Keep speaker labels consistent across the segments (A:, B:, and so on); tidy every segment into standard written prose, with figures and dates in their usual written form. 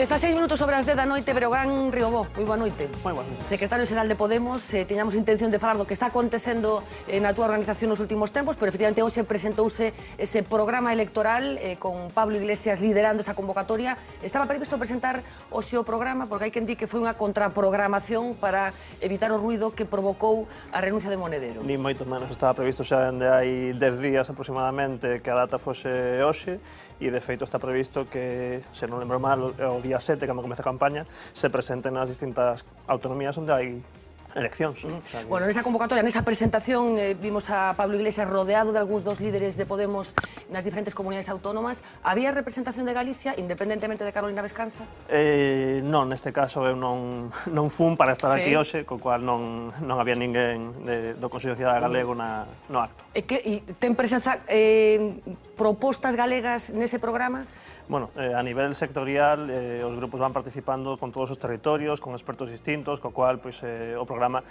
A: 16 minutos sobre as 10 da noite, Breogán Riobó. Moi boa noite.
B: Moi boa noite.
A: Secretario Xeral de Podemos, tiñamos intención de falar do que está acontecendo na túa organización nos últimos tempos, pero efectivamente hoxe presentouse ese programa electoral con Pablo Iglesias liderando esa convocatoria. Estaba previsto presentar hoxe o programa porque hai quen di que foi unha contraprogramación para evitar o ruido que provocou a renuncia de Monedero.
B: Ni moito menos, estaba previsto xa onde hai 10 días aproximadamente que a data fose hoxe e de feito está previsto que, se non lembro mal, o día 7, cando comeza a campaña, se presenten nas distintas autonomías onde hai eleccións. O sea que...
A: Bueno, nesa convocatoria, nesa presentación, vimos a Pablo Iglesias rodeado de algúns dos líderes de Podemos nas diferentes comunidades autónomas. Había representación de Galicia, independentemente de Carolina Vescansa?
B: Non, neste caso eu non fun para estar aquí
A: Sí.
B: hoxe, co cual non había ninguén do Consello de Cidade Galego no acto.
A: E ten presenza propostas galegas nese programa?
B: Bueno, a nivel sectorial, os grupos van participando con todos os territorios, con expertos distintos, co cual pois, o programa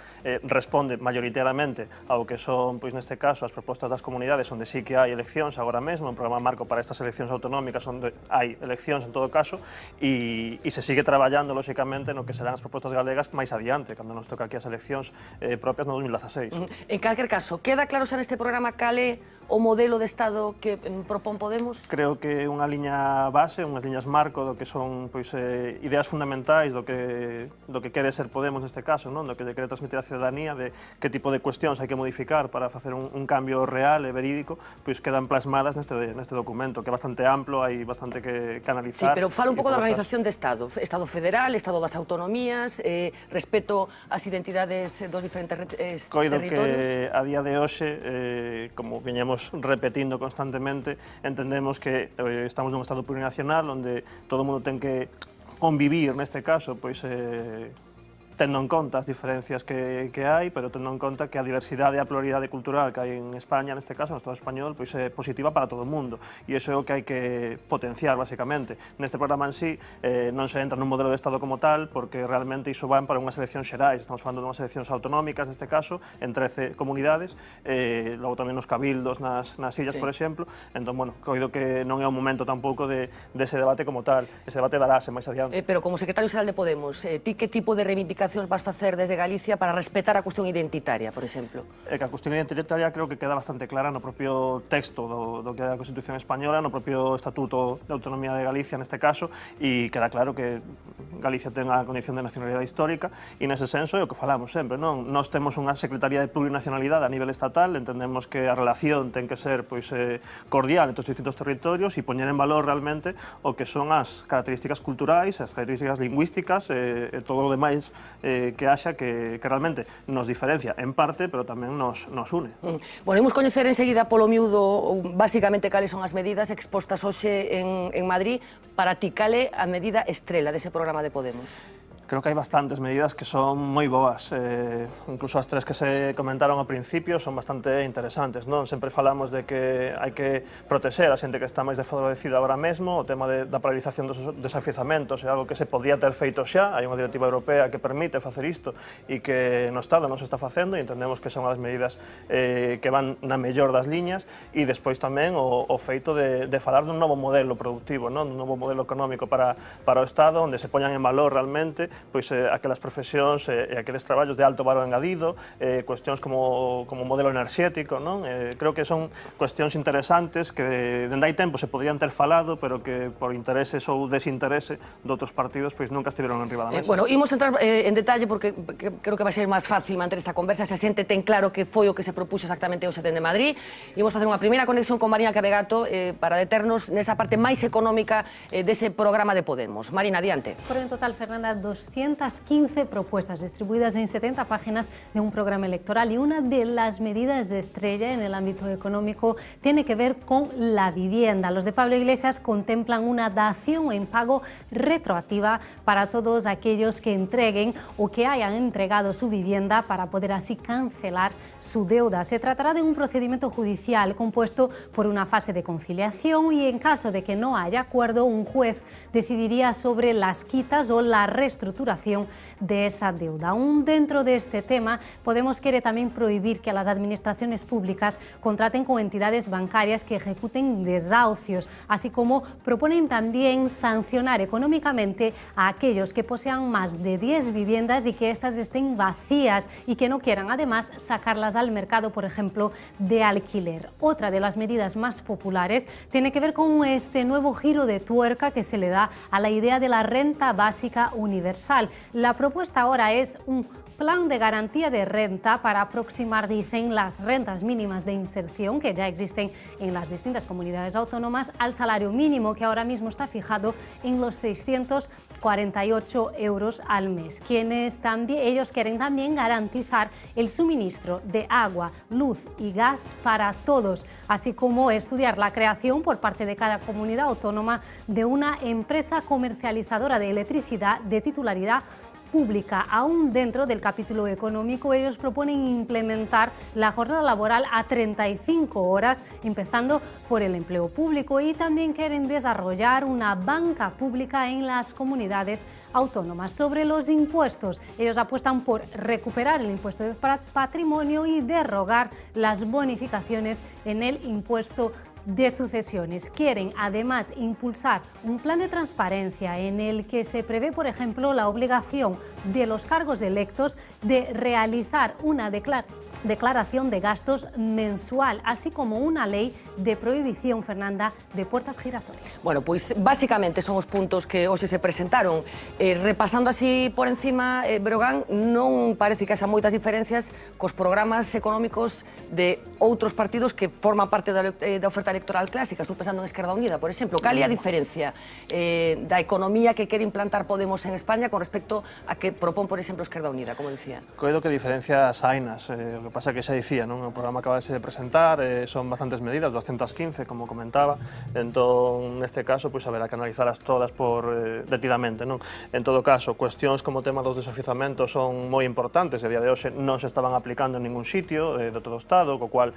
B: responde maioritariamente ao que son, pois, neste caso, as propostas das comunidades onde sí que hai eleccións agora mesmo, un programa marco para estas eleccións autonómicas onde hai eleccións en todo caso, e se sigue traballando, lóxicamente, no que serán as propostas galegas máis adiante, cando nos toca aquí as eleccións propias no 2016.
A: En calquer caso, queda claro xa neste programa cal é o modelo de Estado que propón Podemos?
B: Creo que unha liña base, unhas liñas marco do que son pois, ideas fundamentais do que quere ser Podemos neste caso, non? Do que lle quere transmitir a cidadanía, de que tipo de cuestións hai que modificar para facer un cambio real e verídico, pois quedan plasmadas neste documento, que é bastante amplo, hai bastante que analizar.
A: Sí, pero fala un pouco da organización de Estado. Estado federal, Estado das autonomías, respeto ás identidades dos diferentes territorios.
B: Coido que a día de hoxe, como veñemos repetindo constantemente, entendemos que estamos nun Estado plurinacional onde todo o mundo ten que convivir, neste caso, pois, tendo en conta as diferencias que hai, pero tendo en conta que a diversidade e a pluralidade cultural que hai en España, neste caso, no Estado español, pois é positiva para todo o mundo. E iso é o que hai que potenciar, basicamente. Neste programa en sí non se entra nun modelo de Estado como tal, porque realmente iso van para unhas eleccións xerais. Estamos falando de unhas eleccións autonómicas, neste caso, en 13 comunidades, logo tamén nos cabildos nas illas, por exemplo. Entón, bueno, coido que non é o momento tampouco dese debate como tal. Ese debate darase máis adiante.
A: Pero como secretario xeral de Podemos, ti que tipo de reivindicacións vas facer desde Galicia para respetar a cuestión identitaria, por exemplo?
B: É que a cuestión identitaria creo que queda bastante clara no propio texto do que é a Constitución Española, no propio Estatuto de Autonomía de Galicia, neste caso, e queda claro que Galicia ten a condición de nacionalidade histórica, e nese senso é o que falamos sempre, non? Nós temos unha Secretaría de Plurinacionalidade a nivel estatal, entendemos que a relación ten que ser pois, cordial entre os distintos territorios e poñer en valor realmente o que son as características culturais, as características lingüísticas e todo o demais que haxa que realmente nos diferencia en parte, pero tamén nos une.
A: Bueno, imos coñecer enseguida polo miúdo basicamente cales son as medidas expostas hoxe en Madrid. Para ti, cal é a medida estrela dese programa de Podemos?
B: Creo que hai bastantes medidas que son moi boas, incluso as tres que se comentaron ao principio son bastante interesantes, non? Sempre falamos de que hai que protexer a xente que está máis desfavorecida agora mesmo, o tema da paralización dos desafiuzamentos é algo que se podía ter feito xa, hai unha directiva europea que permite facer isto e que no Estado non se está facendo e entendemos que son as medidas que van na mellor das liñas e despois tamén o feito de falar dun novo modelo productivo, non? Dun novo modelo económico para o Estado, onde se poñan en valor realmente pois aquelas profesións e aqueles traballos de alto valor engadido, cuestións como modelo enerxético, non? Creo que son cuestións interesantes que dende hai tempo se podrían ter falado, pero que por intereses ou desinterese de outros partidos pois nunca estiveron en riba da mesa.
A: Bueno, imos entrar en detalle porque creo que vai ser máis fácil manter esta conversa se a xente ten claro que foi o que se propuxo exactamente hoxe dende Madrid. Imos facer unha primeira conexión con Marina Cabegato para deternos nesa parte máis económica dese programa de Podemos. Marina, adiante.
C: Fueron en total, Fernanda, 215 propuestas distribuidas en 70 páginas de un programa electoral y una de las medidas de estrella en el ámbito económico tiene que ver con la vivienda. Los de Pablo Iglesias contemplan una dación en pago retroactiva para todos aquellos que entreguen o que hayan entregado su vivienda para poder así cancelar su deuda. Se tratará de un procedimiento judicial compuesto por una fase de conciliación y en caso de que no haya acuerdo, un juez decidiría sobre las quitas o la reestructuración de esa deuda. Aún dentro de este tema, Podemos quiere también prohibir que las administraciones públicas contraten con entidades bancarias que ejecuten desahucios, así como proponen también sancionar económicamente a aquellos que posean más de 10 viviendas y que éstas estén vacías y que no quieran además sacarlas al mercado, por ejemplo, de alquiler. Otra de las medidas más populares tiene que ver con este nuevo giro de tuerca que se le da a la idea de la renta básica universal. La propuesta ahora es un plan de garantía de renta para aproximar, dicen, las rentas mínimas de inserción que ya existen en las distintas comunidades autónomas al salario mínimo, que ahora mismo está fijado en los 648 euros al mes. Ellos quieren también garantizar el suministro de agua, luz y gas para todos, así como estudiar la creación por parte de cada comunidad autónoma de una empresa comercializadora de electricidad de titularidad pública. Aún dentro del capítulo económico, ellos proponen implementar la jornada laboral a 35 horas, empezando por el empleo público, y también quieren desarrollar una banca pública en las comunidades autónomas. Sobre los impuestos, ellos apuestan por recuperar el impuesto de patrimonio y derogar las bonificaciones en el impuesto de sucesiones. Quieren además impulsar un plan de transparencia en el que se prevé, por ejemplo, la obligación de los cargos electos de realizar una declaración de gastos mensual, así como una lei de prohibición, Fernanda, de puertas giratorias.
A: Bueno, pois basicamente son os puntos que hoxe se presentaron. Repasando así por encima, Brogan, non parece que haxa moitas diferencias cos programas económicos de outros partidos que forman parte da oferta electoral clásica. Estou pensando en Esquerda Unida, por exemplo. Cal é a diferencia da economía que quere implantar Podemos en España con respecto a que propón, por exemplo, Esquerda Unida, como decía?
B: Coido que diferencias hainas. O que pasa que xa dicía, non? O programa acabase de presentar, son bastantes medidas, 215, como comentaba, entón, neste caso, pois haberá que analizalas todas detidamente, non? En todo caso, cuestións como o tema dos desofiuzamentos son moi importantes, e a día de hoxe non se estaban aplicando en ningún sitio de todo o Estado, co cual,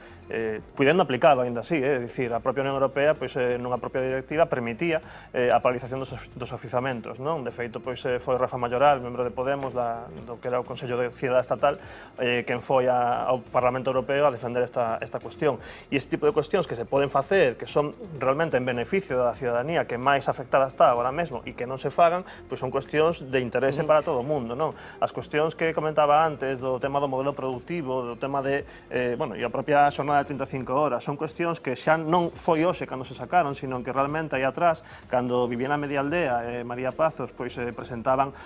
B: podendo aplicalo ainda así, é dicir, a propia Unión Europea, pois, nunha propia directiva, permitía a paralización dos ofiuzamentos, non? De feito, pois, foi Rafa Mayoral, membro de Podemos, do que era o Consello de Cidade Estatal, quen foi ao Parlamento Europeo a defender esta cuestión. E este tipo de cuestións que se poden facer, que son realmente en beneficio da ciudadanía que máis afectada está agora mesmo e que non se fagan, pois son cuestións de interese para todo o mundo, non? As cuestións que comentaba antes do tema do modelo productivo, do tema de, bueno, e a propia xornada de 35 horas, son cuestións que xa non foi hoxe cando se sacaron, sino que realmente aí atrás, cando vivía na Media Aldea, María Pazos, pois presentaban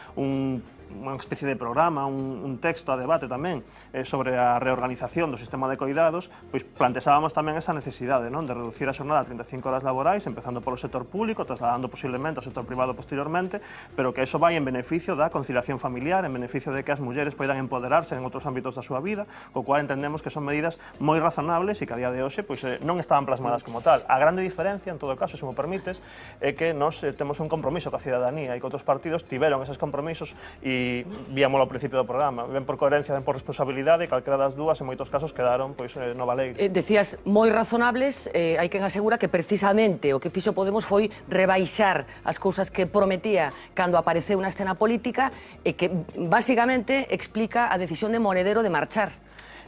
B: unha especie de programa, un texto a debate tamén sobre a reorganización do sistema de coidados, pois planteábamos tamén esa necesidade, non, de reducir a xornada a 35 horas laborais, empezando polo sector público, trasladando posiblemente ao sector privado posteriormente, pero que eso vai en beneficio da conciliación familiar, en beneficio de que as mulleres poidan empoderarse en outros ámbitos da súa vida, co cual entendemos que son medidas moi razonables e que a día de hoxe pois, non estaban plasmadas como tal. A grande diferencia, en todo caso, se me permites, é que nós temos un compromiso coa cidadanía e que outros partidos tiveron eses compromisos e víamolo ao principio do programa. Ben por coherencia, ben por responsabilidade, calquera das dúas, en moitos casos, quedaron pois, no valeiro.
A: Decías moi razonables, hai quen asegura que precisamente o que fixo Podemos foi rebaixar as cousas que prometía cando apareceu na escena política e que, basicamente, explica a decisión de Monedero de marchar.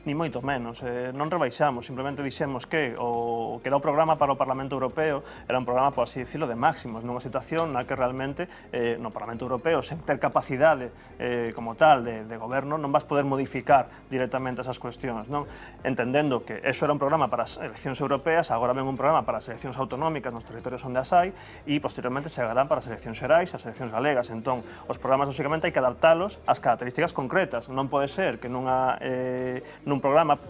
B: Ni moito menos, non rebaixamos, simplemente dixemos que o que era o programa para o Parlamento Europeo era un programa, por así dicirlo, de máximos, nunha situación na que realmente no Parlamento Europeo, sen ter capacidade como tal de goberno, non vas poder modificar directamente esas cuestións, non? Entendendo que eso era un programa para as eleccións europeas, agora ven un programa para as eleccións autonómicas nos territorios onde as hai e posteriormente chegarán para as eleccións xerais e as eleccións galegas. Entón, os programas, lógicamente, hai que adaptalos ás características concretas. Non pode ser que nun programa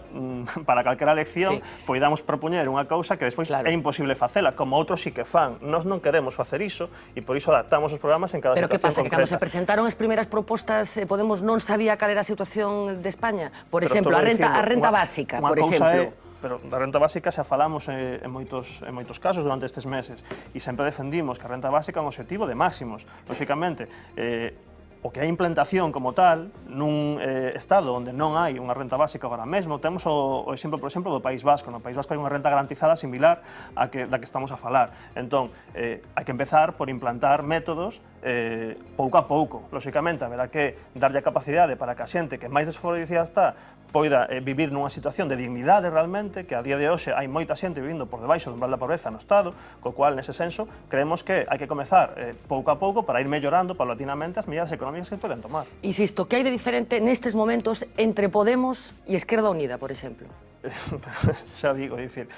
B: para calquera elección poidamos propoñer unha cousa que despois é imposible facela, como outros sí que fan. Nós non queremos facer iso e por iso adaptamos os programas en cada situación concreta.
A: Pero que pasa? Que cando se presentaron as primeiras propostas, Podemos non sabía cal era a situación de España? Por exemplo, a renta básica, por exemplo.
B: Pero da renta básica xa falamos en moitos casos durante estes meses e sempre defendimos que a renta básica é un objetivo de máximos. Lógicamente, o que é a implantación como tal, nun estado onde non hai unha renta básica agora mesmo, temos o exemplo, por exemplo, do País Vasco. No País Vasco hai unha renta garantizada similar da que estamos a falar. Entón, hai que empezar por implantar métodos pouco a pouco. Lóxicamente, haberá que darlle a capacidade para que a xente que máis desfavorecida está poida vivir nunha situación de dignidade realmente, que a día de hoxe hai moita xente vivindo por debaixo do umbral da pobreza no Estado, co cual, nese senso, creemos que hai que comezar pouco a pouco para ir mellorando paulatinamente as medidas económicas que poden tomar.
A: Insisto, que hai de diferente nestes momentos entre Podemos e Esquerda Unida, por exemplo?
B: Xa digo, dicir,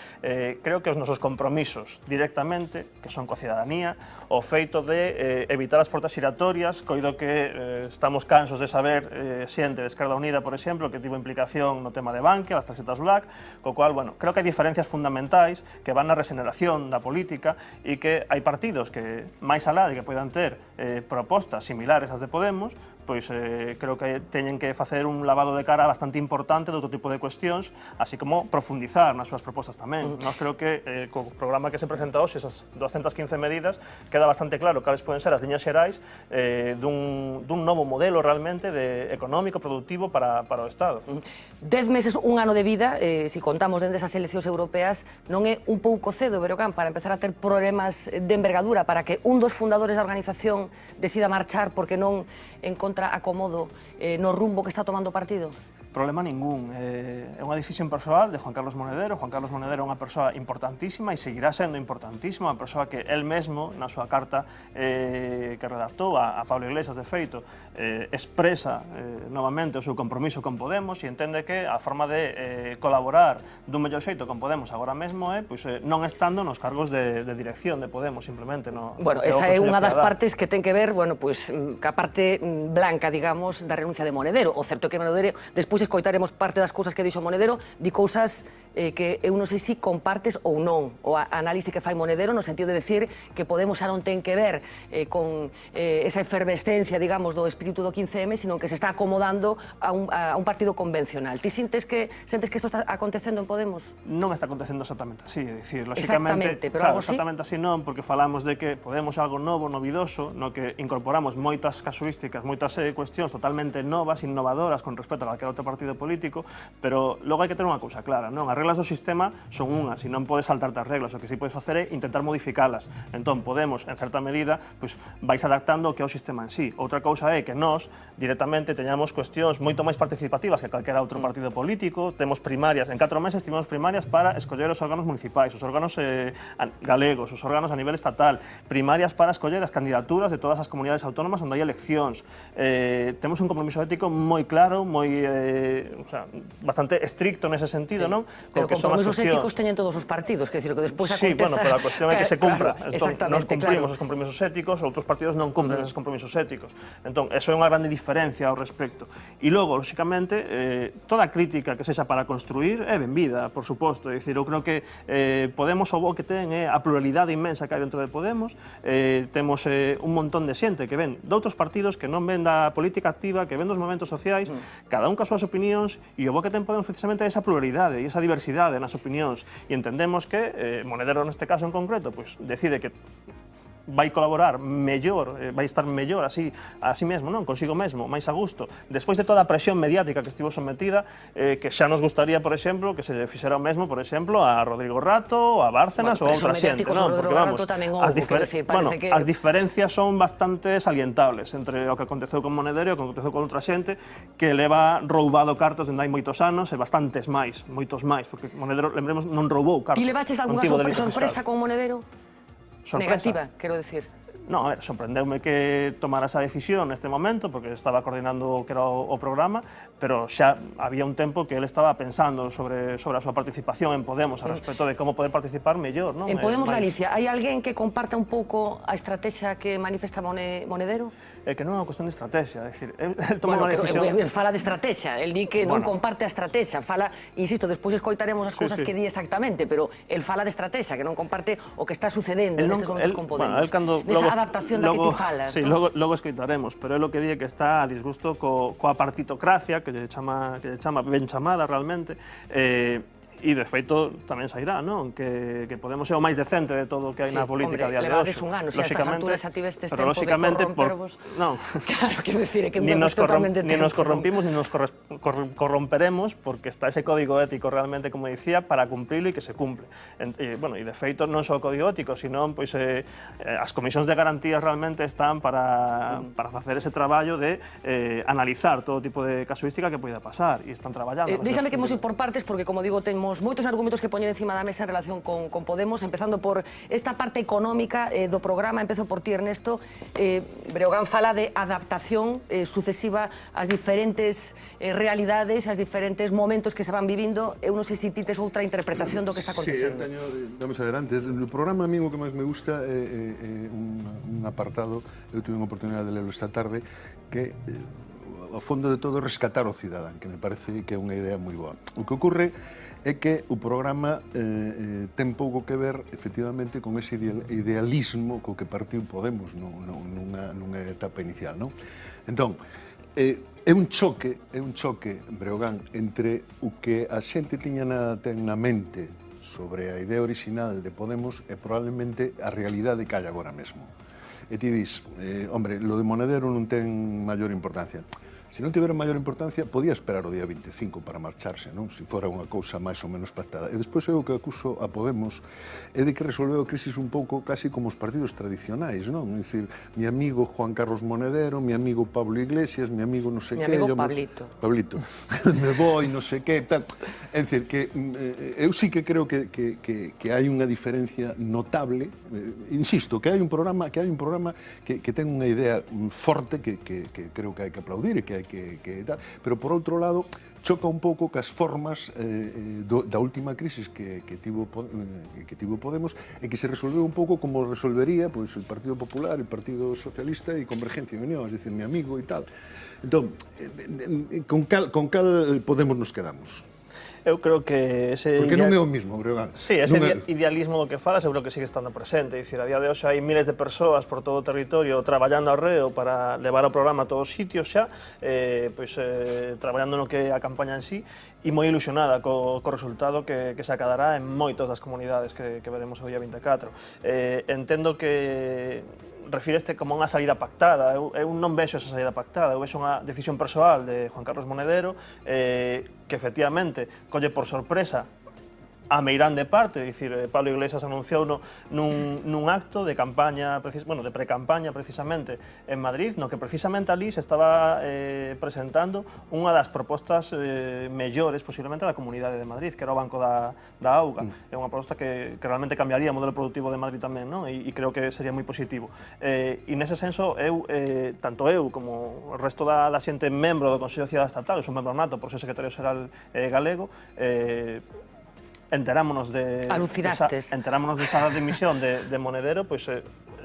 B: creo que os nosos compromisos directamente, que son coa cidadanía, o feito de evitar as portas giratorias, coido que estamos cansos de saber xente de Esquerda Unida, por exemplo, que tivo implicación no tema de Bankia, das tarxetas Black, co cual, bueno, creo que hai diferencias fundamentais que van na regeneración da política e que hai partidos que, máis alá de que poidan ter propostas similares ás de Podemos, pois creo que teñen que facer un lavado de cara bastante importante de outro tipo de cuestións, así como profundizar nas súas propostas tamén. Nós creo que co programa que se presenta hoxe, esas 215 medidas, queda bastante claro cales poden ser as liñas xerais dun novo modelo realmente económico, productivo para o Estado.
A: 10 meses, un ano de vida, se contamos dende esas eleccións europeas, non é un pouco cedo, Berocán, para empezar a ter problemas de envergadura, para que un dos fundadores da organización decida marchar porque non encontra acomodo no rumbo que está tomando o partido?
B: Problema ningún. É unha decisión persoal de Juan Carlos Monedero. Juan Carlos Monedero é unha persoa importantísima e seguirá sendo importantísima, unha persoa que él mesmo, na súa carta que redactou a Pablo Iglesias, de feito, expresa novamente o seu compromiso con Podemos e entende que a forma de colaborar dun mellor xeito con Podemos agora mesmo é non estando nos cargos de dirección de Podemos, simplemente.
A: Bueno, esa é unha das partes que ten que ver, bueno, ca parte blanca, digamos, da renuncia de Monedero. O certo é que Monedero, despois escoitaremos parte das cousas que dixo Monedero, di cousas que eu non sei se compartes ou non, o análise que fai Monedero no sentido de decir que Podemos xa non ten que ver con esa efervescencia, digamos, do espírito do 15M, sino que se está acomodando a un partido convencional. Ti sentes que isto está acontecendo en Podemos?
B: Non está acontecendo exactamente así, é dicir, lóxicamente,
A: exactamente, pero
B: claro,
A: algo así?
B: Exactamente así non, porque falamos de que Podemos é algo novo, novidoso, no que incorporamos moitas casuísticas, moitas cuestións totalmente novas, innovadoras con respecto a calquera outro partido político, pero logo hai que ter unha cousa clara, non? As reglas do sistema son unhas e non podes saltarte as reglas, o que si podes facer é intentar modificalas. Entón, Podemos, en certa medida, vais adaptando o que é o sistema en sí. Outra cousa é que nós, directamente, teñamos cuestións moito máis participativas que calquera outro partido político, temos primarias, en 4 meses tivemos primarias para escoller os órganos municipais, os órganos galegos, os órganos a nivel estatal, primarias para escoller as candidaturas de todas as comunidades autónomas onde hai eleccións. Temos un compromiso ético moi claro, moi bastante estricto nese sentido, non?
A: Pero compromisos éticos teñen todos os partidos, que decir, que despois aconteza...
B: Sí, bueno, pero a cuestión é que se cumpra. Entón, nós cumprimos os compromisos éticos, outros partidos non cumpren esos compromisos éticos. Entón, eso é unha grande diferencia ao respecto. E logo, lóxicamente, toda crítica que sexa para construir é benvida, por suposto. É dicir, eu creo que Podemos o bo que ten é a pluralidade inmensa que hai dentro de Podemos. Temos un montón de xente que ven de outros partidos que non ven da política activa, que ven dos movimentos sociais, cada un ca súas opinións, e o bo que ten Podemos precisamente é esa pluralidade e esa diversidade nas opinións. E entendemos que Monedero, neste caso en concreto, decide que vai colaborar mellor, vai estar mellor así mesmo, non? Consigo mesmo, máis a gusto. Despois de toda a presión mediática que estivo sometida, que xa nos gustaría, por exemplo, que se fixera o mesmo, por exemplo, a Rodrigo Rato, a Bárcenas ou a outra xente, non? Porque, vamos, as diferencias son bastante salientables entre o que aconteceu con Monedero e o que aconteceu con outra xente que leva roubado cartos dende hai moitos anos e bastantes máis, moitos máis, porque Monedero, lembremos, non roubou cartos.
A: Ti levaches algunha sorpresa con Monedero?
B: Sorpresa.
A: Negativa, quero decir.
B: Non, a ver, sorprendeume que tomara esa decisión neste momento, porque estaba coordinando o que era o programa, pero xa había un tempo que ele estaba pensando sobre a súa participación en Podemos, a respecto de como poder participar mellor, non?
A: En Podemos Galicia, hai alguén que comparta un pouco a estrategia que manifesta Monedero?
B: É que non é unha cuestión de estrategia, é dicir, el toma unha decisión...
A: El fala de estrategia, el di que non comparte a estrategia, fala, insisto, despois escoitaremos as cousas que di exactamente, pero el fala de estrategia, que non comparte o que está sucedendo nestes momentos con Podemos. Adaptación da que ti falas.
B: Sí, logo escoitaremos, pero é o que di que está a disgusto coa partitocracia, que lle chama ben chamada realmente, E, de feito, tamén sairá, non? Que Podemos ser o máis decente de todo o que hai na política a día de hoxe.
A: Levades un ano, se a estas alturas xa tivestes tempo de corrompervos...
B: Non.
A: Claro, quero dicir, que
B: ni
A: un totalmente tempo.
B: Ni nos corrompimos, ni nos corromperemos, porque está ese código ético realmente, como dicía, para cumplilo e que se cumple. E, de feito, non só o código ético, sino pois, as comisións de garantías realmente están para facer ese traballo de analizar todo tipo de casuística que poida pasar, e están traballando.
A: Díxame que imos ir por partes, porque, como digo, temos moitos argumentos que poñer encima da mesa en relación con Podemos, empezando por esta parte económica do programa. Empezo por ti, Ernesto. Breogán fala de adaptación sucesiva ás diferentes realidades, ás diferentes momentos que se van vivindo. Eu non sei se ti tes outra interpretación do que está acontecendo.
D: Sí, vamos adelante. O programa, a mí, o que máis me gusta é un apartado, eu tive unha oportunidade de lerlo esta tarde, que ao fondo de todo rescatar o cidadán, que me parece que é unha idea moi boa. O que ocorre é que o programa ten pouco que ver, efectivamente, con ese idealismo co que partiu Podemos nunha etapa inicial, non? Entón, é un choque, Breogán, entre o que a xente ten na mente sobre a idea original de Podemos e probablemente a realidade que hai agora mesmo. E ti dis, hombre, lo de Monedero non ten maior importancia. Se non tivera maior importancia, podía esperar o día 25 para marcharse, non? Se fora unha cousa máis ou menos pactada. E despois eu o que acuso a Podemos é de que resolveu a crisis un pouco casi como os partidos tradicionais, non? É dicir, mi amigo Juan Carlos Monedero, mi amigo Pablo Iglesias, mi amigo non sei que...
A: Mi amigo Pablito.
D: Pablito. Me voy, non sei que, tal. É dicir, que eu sí que creo que hai unha diferencia notable. Insisto, que hai un programa que ten unha idea forte que creo que hai que aplaudir e que hai que tal, pero por outro lado choca un pouco cas formas da última crisis que tivo Podemos e que se resolveu un pouco como resolvería pois, o Partido Popular, o Partido Socialista e Convergencia e Unión, es decir, mi amigo e tal. Entón, con cal Podemos nos quedamos?
B: Eu creo que ese...
D: Porque non é o mismo, Breogán.
B: Sí, ese idealismo do que falas, eu creo que sigue estando presente. É dicir, a día de hoxe hai miles de persoas por todo o territorio traballando ao reo para levar o programa a todos os sitios xa, traballando no que a campaña en sí, e moi ilusionada co resultado que se acadará en moitas das comunidades que veremos o día 24. Entendo que refíreste como unha saída pactada. Eu non vexo esa saída pactada, eu vexo unha decisión persoal de Juan Carlos Monedero que efectivamente colle por sorpresa a meirán de parte, dicir, Pablo Iglesias anunciou nun acto de campaña, de pre-campaña precisamente en Madrid, no que precisamente ali se estaba presentando unha das propostas mellores posiblemente da Comunidade de Madrid, que era o Banco da Auga. É unha proposta que realmente cambiaría o modelo productivo de Madrid tamén, non? E creo que sería moi positivo. E nese senso, tanto eu como o resto da xente membro do Consello de Cidade Estatal, eu sou membro nato por ser secretario xeral galego, enterámonos desa dimisión de Monedero, pois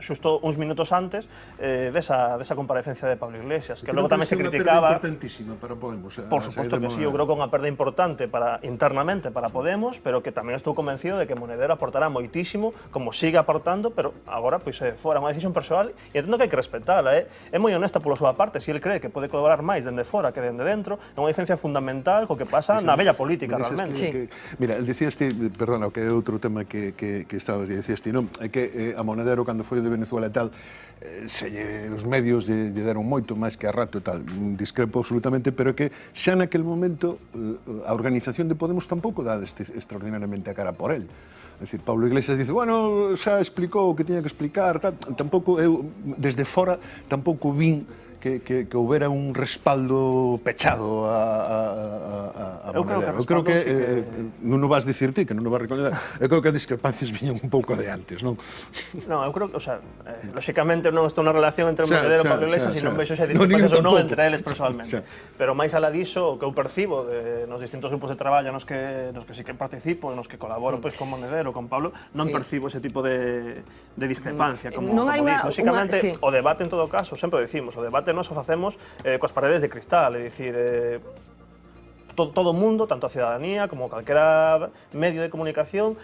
B: xusto uns minutos antes desa comparecencia de Pablo Iglesias, que logo tamén se criticaba...
D: Creo que é unha perda importantísima para Podemos.
B: Por suposto que sí, eu creo que é unha perda importante internamente para Podemos, pero que tamén estou convencido de que Monedero aportará moitísimo, como sigue aportando, pero agora pois fora unha decisión persoal, e entendo que hai que respetala. É moi honesta pola súa parte, se ele cree que pode colaborar máis dende fora que dende dentro, é unha licencia fundamental co que pasa na bella política, realmente.
D: Mira, decías ti, perdona, que é outro tema que estabas dicías ti, non? É que a Monedero, cando foi de Venezuela e tal, os medios lle deron moito máis que a rato e tal, discrepo absolutamente, pero que xa naquel momento a organización de Podemos tampouco dá extraordinariamente a cara por el. É dicir, Pablo Iglesias dice, bueno, xa explicou o que tiña que explicar, tal. Tampouco eu, desde fora, tampouco vin que houbera un respaldo pechado a Monedero. Eu creo que non o vas dicir ti, que non o vas recoñecer. Eu creo que as discrepancias viñan un pouco de antes, non?
B: Non, eu creo que, lóxicamente non está unha relación entre Monedero e Pablo Iglesias e non vexo xa discrepancias ou non entre eles personalmente. Pero máis alá diso, o que eu percibo nos distintos grupos de traballo nos que sí que participo, nos que colaboro con Monedero, con Pablo, non percibo ese tipo de discrepancia, como dis. Lóxicamente, o debate en todo caso, sempre decimos, o debate nos o facemos coas paredes de cristal, é dicir, todo o mundo, tanto a ciudadanía como calquera medio de comunicación,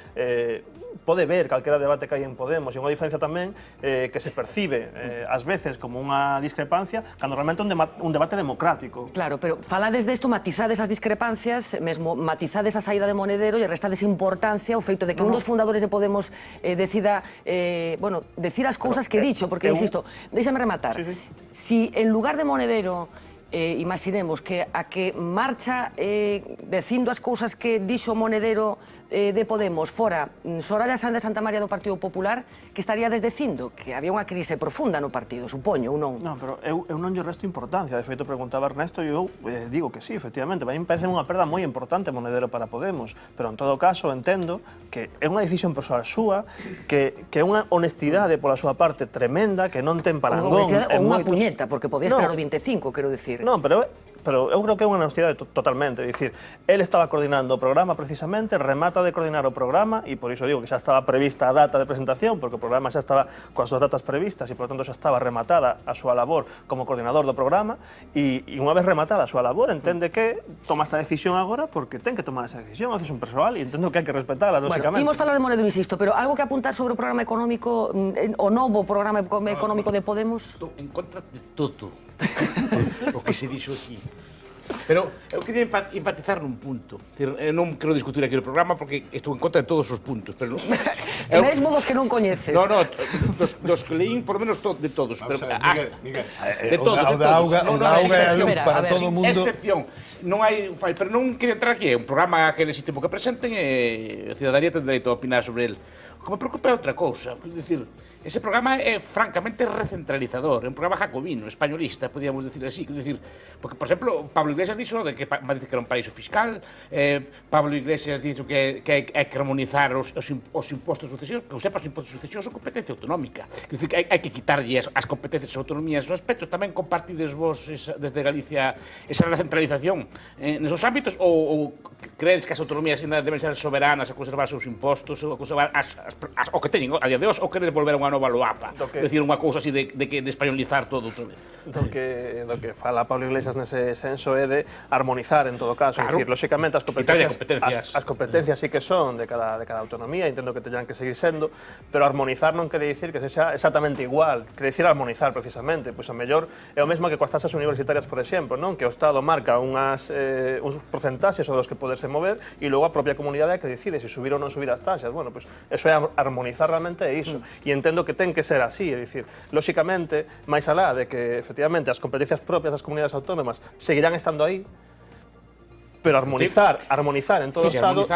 B: pode ver calquera debate que hai en Podemos, e unha diferencia tamén que se percibe ás veces como unha discrepancia, cando realmente é un debate democrático.
A: Claro, pero falades desto, matizades as discrepancias, mesmo matizades a saída de Monedero e restades importancia ao feito de que un dos fundadores de Podemos decida, decir as cousas que dixo, porque, insisto, déixame rematar. Si en lugar de Monedero imaginemos que a que marcha dicindo as cousas que dixo Monedero de Podemos fora Soraya Sáenz de Santamaría do Partido Popular, que estaríades dicindo que había unha crise profunda no partido, supoño, ou non?
B: Non, pero eu non lle resto importancia. De feito, preguntaba Ernesto e eu digo que sí, efectivamente. Vai me parece unha perda moi importante Monedero para Podemos, pero en todo caso entendo que é unha decisión persoal súa, que é unha honestidade pola súa parte tremenda, que non ten parangón.
A: Ou unha puñeta, porque podía esperar o 25, quero dicir.
B: Non, pero eu creo que é unha honestidade totalmente. É dicir, él estaba coordinando o programa precisamente, remata de coordinar o programa, e por iso digo que xa estaba prevista a data de presentación, porque o programa xa estaba coas súas datas previstas e, por tanto, xa estaba rematada a súa labor como coordinador do programa, e unha vez rematada a súa labor, entende que toma esta decisión agora porque ten que tomar esa decisión, a decisión persoal, e entendo que hai que respetala, lógicamente.
A: Imos falar de Monedero, insisto, pero algo que apuntar sobre o programa económico, o novo programa económico de Podemos?
E: Estou en contra de todo o que se dixo aquí. Pero eu queria enfatizar nun punto. Eu non quero discutir aquí o programa porque estou en contra de todos os puntos, pero
A: mesmo dos que non coñeces.
E: No, dos que leín, por lo menos de todos. Pero
D: Miguel,
E: de todos,
D: o da auga é a luz para todo o mundo.
E: Excepción, non hai fai, pero non quería entrar aquí, é un programa que existe porque presenten e a ciudadanía ten dereito a opinar sobre el. O que me preocupa é outra cousa, é dicir, ese programa é francamente recentralizador, é un programa jacobino, españolista, podíamos decir así, é dicir, porque, por exemplo, Pablo Iglesias dixo de que Madrid que era un paraíso fiscal, Pablo Iglesias dixo que hai que armonizar os impostos de sucesión, que os impostos de sucesión son competencia autonómica, é dicir, que hai que quitarlle as competencias e autonomías esos aspectos. Tamén compartides vos desde Galicia esa recentralización nesos ámbitos, ou credes que as autonomías ainda deben ser soberanas a conservar os seus impostos, ou a conservar o que teñen a día de hoxe, ou queredes volver a unha nova loapa, decir unha cousa así de españolizar todo outra vez?
B: Do que fala Pablo Iglesias nese senso é de armonizar en todo caso, claro. É dicir, lógicamente as competencias sí que son de cada autonomía, entendo que teñan que seguir sendo, pero armonizar non quere dicir que sexa exactamente igual, quere dicir armonizar precisamente, pois a mellor é o mesmo que coas taxas universitarias, por exemplo, non? Que o Estado marca uns porcentaxes sobre os que poderse mover e logo a propia comunidade é que decide se subir ou non subir as taxas. Bueno, pois eso é armonizar realmente é iso, e entendo que ten que ser así, é dicir, lógicamente, máis alá de que, efectivamente, as competencias propias das comunidades autónomas seguirán estando aí, pero armonizar en todo o Estado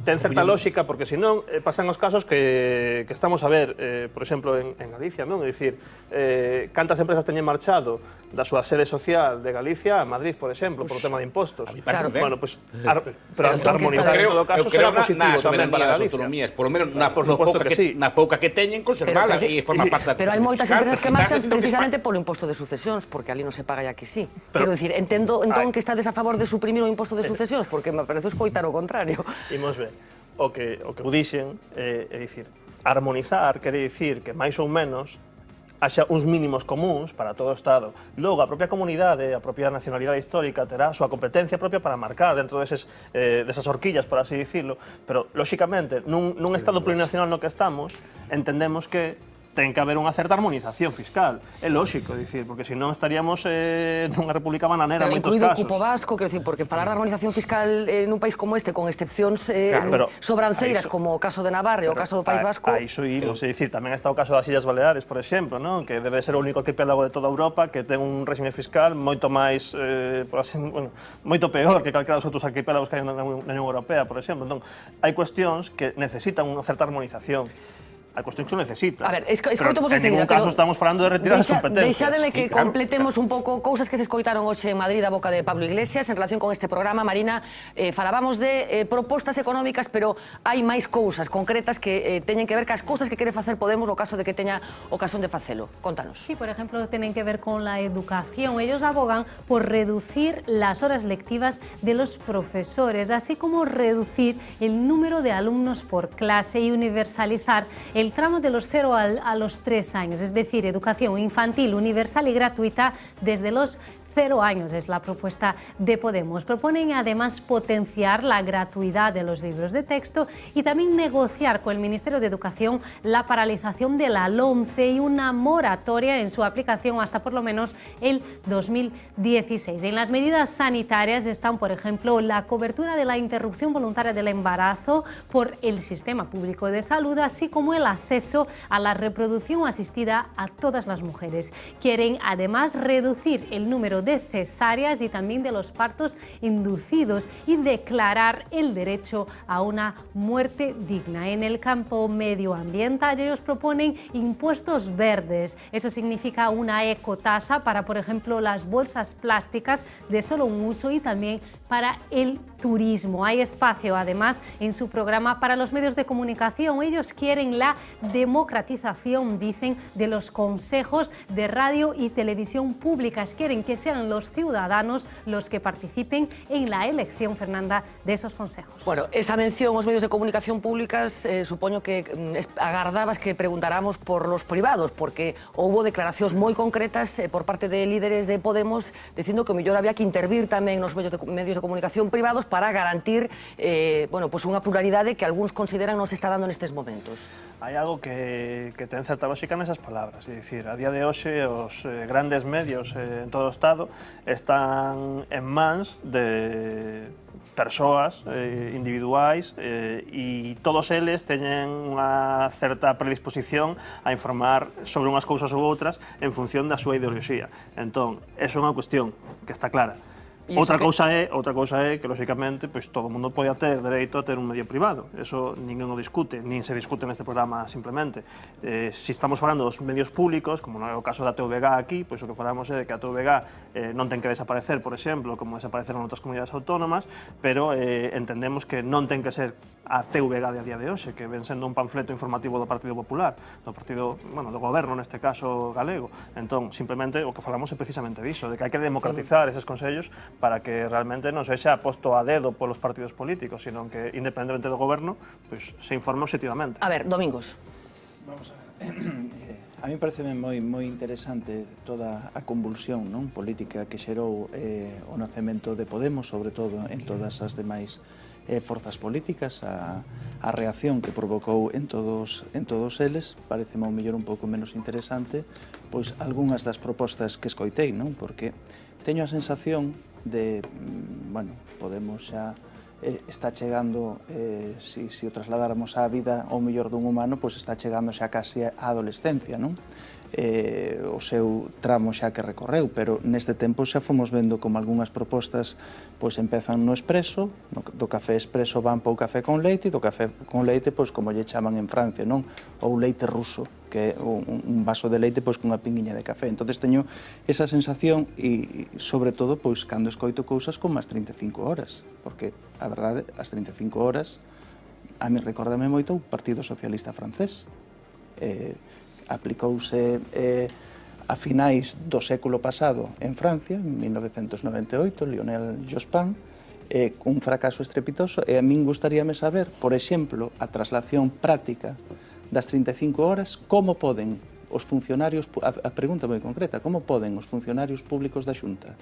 B: ten certa lógica, porque senón pasan os casos que estamos a ver, por exemplo, en Galicia, non? É dicir, cantas empresas teñen marchado da súa sede social de Galicia a Madrid, por exemplo, por o tema de impostos. Bueno, pues, pero armonizar en todo caso será positivo tamén para Galicia.
E: Por lo menos na pouca que teñen, conservala e forma parte da...
A: Pero hai moitas empresas que marchan precisamente polo imposto de sucesións, porque ali non se paga e aquí sí. Quero dicir, entendo entón que estades a favor de suprimir o imposto de sucesións, porque me parece escoitar o contrario.
B: Imos ver, o que eu dixen é dicir, armonizar quere dicir que máis ou menos haxa uns mínimos comuns para todo o Estado. Logo, a propia comunidade, a propia nacionalidade histórica terá a súa competencia propia para marcar dentro desas horquillas, por así dicirlo, pero, lóxicamente, nun Estado plurinacional no que estamos, entendemos que ten que haber unha certa armonización fiscal. É lóxico, dicir, porque senón estaríamos nunha república bananera en moitos casos.
A: Incluído o cupo vasco, quero dicir, porque falar de armonización fiscal nun país como este, con excepcións sobranceiras, como o caso de Navarra e o caso do País Vasco...
B: A iso imos, é dicir, tamén está o caso das Illas Baleares, por exemplo, non? Que debe ser o único arquipélago de toda Europa que ten un réxime fiscal moito máis, moito peor que calquera dos outros arquipélagos que hai na Unión Europea, por exemplo. Entón, hai cuestións que necesitan unha certa armonización. A cuestión que se necesita.
A: A ver, escoitamos
B: en ningún caso estamos falando de retirar as competencias.
A: Deixademe que completemos un pouco cousas que se escoitaron hoxe en Madrid a boca de Pablo Iglesias en relación con este programa. Marina, falábamos de propostas económicas, pero hai máis cousas concretas que teñen que ver cas cousas que quere facer Podemos o caso de que teña ocasión de facelo. Contanos.
C: Sí, por ejemplo, tienen que ver con la educación. Ellos abogan por reducir las horas lectivas de los profesores, así como reducir el número de alumnos por clase y universalizar el tramo de los 0 a los 3 años, es decir, educación infantil universal y gratuita desde los 0 años, es la propuesta de Podemos. Proponen además potenciar la gratuidad de los libros de texto y también negociar con el Ministerio de Educación la paralización de la LOMCE y una moratoria en su aplicación hasta por lo menos el 2016. En las medidas sanitarias están, por ejemplo, la cobertura de la interrupción voluntaria del embarazo por el sistema público de salud, así como el acceso a la reproducción asistida a todas las mujeres. Quieren además reducir el número de cesáreas y también de los partos inducidos y declarar el derecho a una muerte digna. En el campo medioambiental ellos proponen impuestos verdes. Eso significa una ecotasa para, por ejemplo, las bolsas plásticas de solo un uso y también para el turismo. Hay espacio además en su programa para los medios de comunicación. Ellos quieren la democratización, dicen, de los consejos de radio y televisión públicas. Quieren que sean los ciudadanos los que participen en la elección, Fernanda, de esos consejos.
A: Bueno, esa mención aos medios de comunicación públicas supoño que agardabas que preguntáramos por los privados, porque houbo declaracións moi concretas por parte de líderes de Podemos dicindo que o mellor había que intervir tamén nos medios de comunicación privados para garantir bueno, pues unha pluralidade que algúns consideran non se está dando nestes momentos.
B: Hai algo que ten certa lógica nesas palabras, é dicir, a día de hoxe os grandes medios en todo o Estado están en mans de persoas individuais e todos eles teñen unha certa predisposición a informar sobre unhas cousas ou outras en función da súa ideoloxía. Entón, eso é unha cuestión que está clara. Outra cousa é que, lóxicamente, pois, todo o mundo pode ter dereito a ter un medio privado. Eso ninguén o discute, nin se discute neste programa simplemente. Se estamos falando dos medios públicos, como non é o caso da TVG aquí, pois o que falamos é de que a TVG non ten que desaparecer, por exemplo, como desapareceron outras comunidades autónomas, pero entendemos que non ten que ser a TVG de a día de hoxe, que ven sendo un panfleto informativo do Partido Popular, do partido, bueno, do goberno, neste caso galego. Entón, simplemente, o que falamos é precisamente diso, de que hai que democratizar eses consellos para que realmente non sexa posto a dedo polos partidos políticos, sino que, independentemente do goberno, pois, se informe obxectivamente.
A: A ver, Domingos.
F: Vamos a ver. A mí parece moi interesante toda a convulsión política que xerou o nacemento de Podemos, sobre todo en todas as demais forzas políticas, a reacción que provocou en todos eles, parece ao mellor un pouco menos interesante, pois algunhas das propostas que escoitei, porque teño a sensación de, bueno, Podemos xa está chegando, se o trasladáramos á vida ao mellor dun humano, pois está chegando xa casi á adolescencia, non? O seu tramo xa que recorreu, pero neste tempo xa fomos vendo como algunhas propostas pois empezan no expreso, do café expreso van para o café con leite, e do café con leite, pois como lle chaman en Francia, non? Ou leite ruso, que é un vaso de leite pois cunha pinguiña de café. Entonces teño esa sensación e sobre todo pois cando escoito cousas como as 35 horas, porque a verdade, as 35 horas a mí recórdame moito o Partido Socialista francés. Aplicouse a finais do século pasado en Francia, en 1998, Lionel Jospin, un fracaso estrepitoso, e a min gustaríame saber, por exemplo, a traslación práctica das 35 horas, como poden os funcionarios, a pregunta moi concreta, como poden os funcionarios públicos da Xunta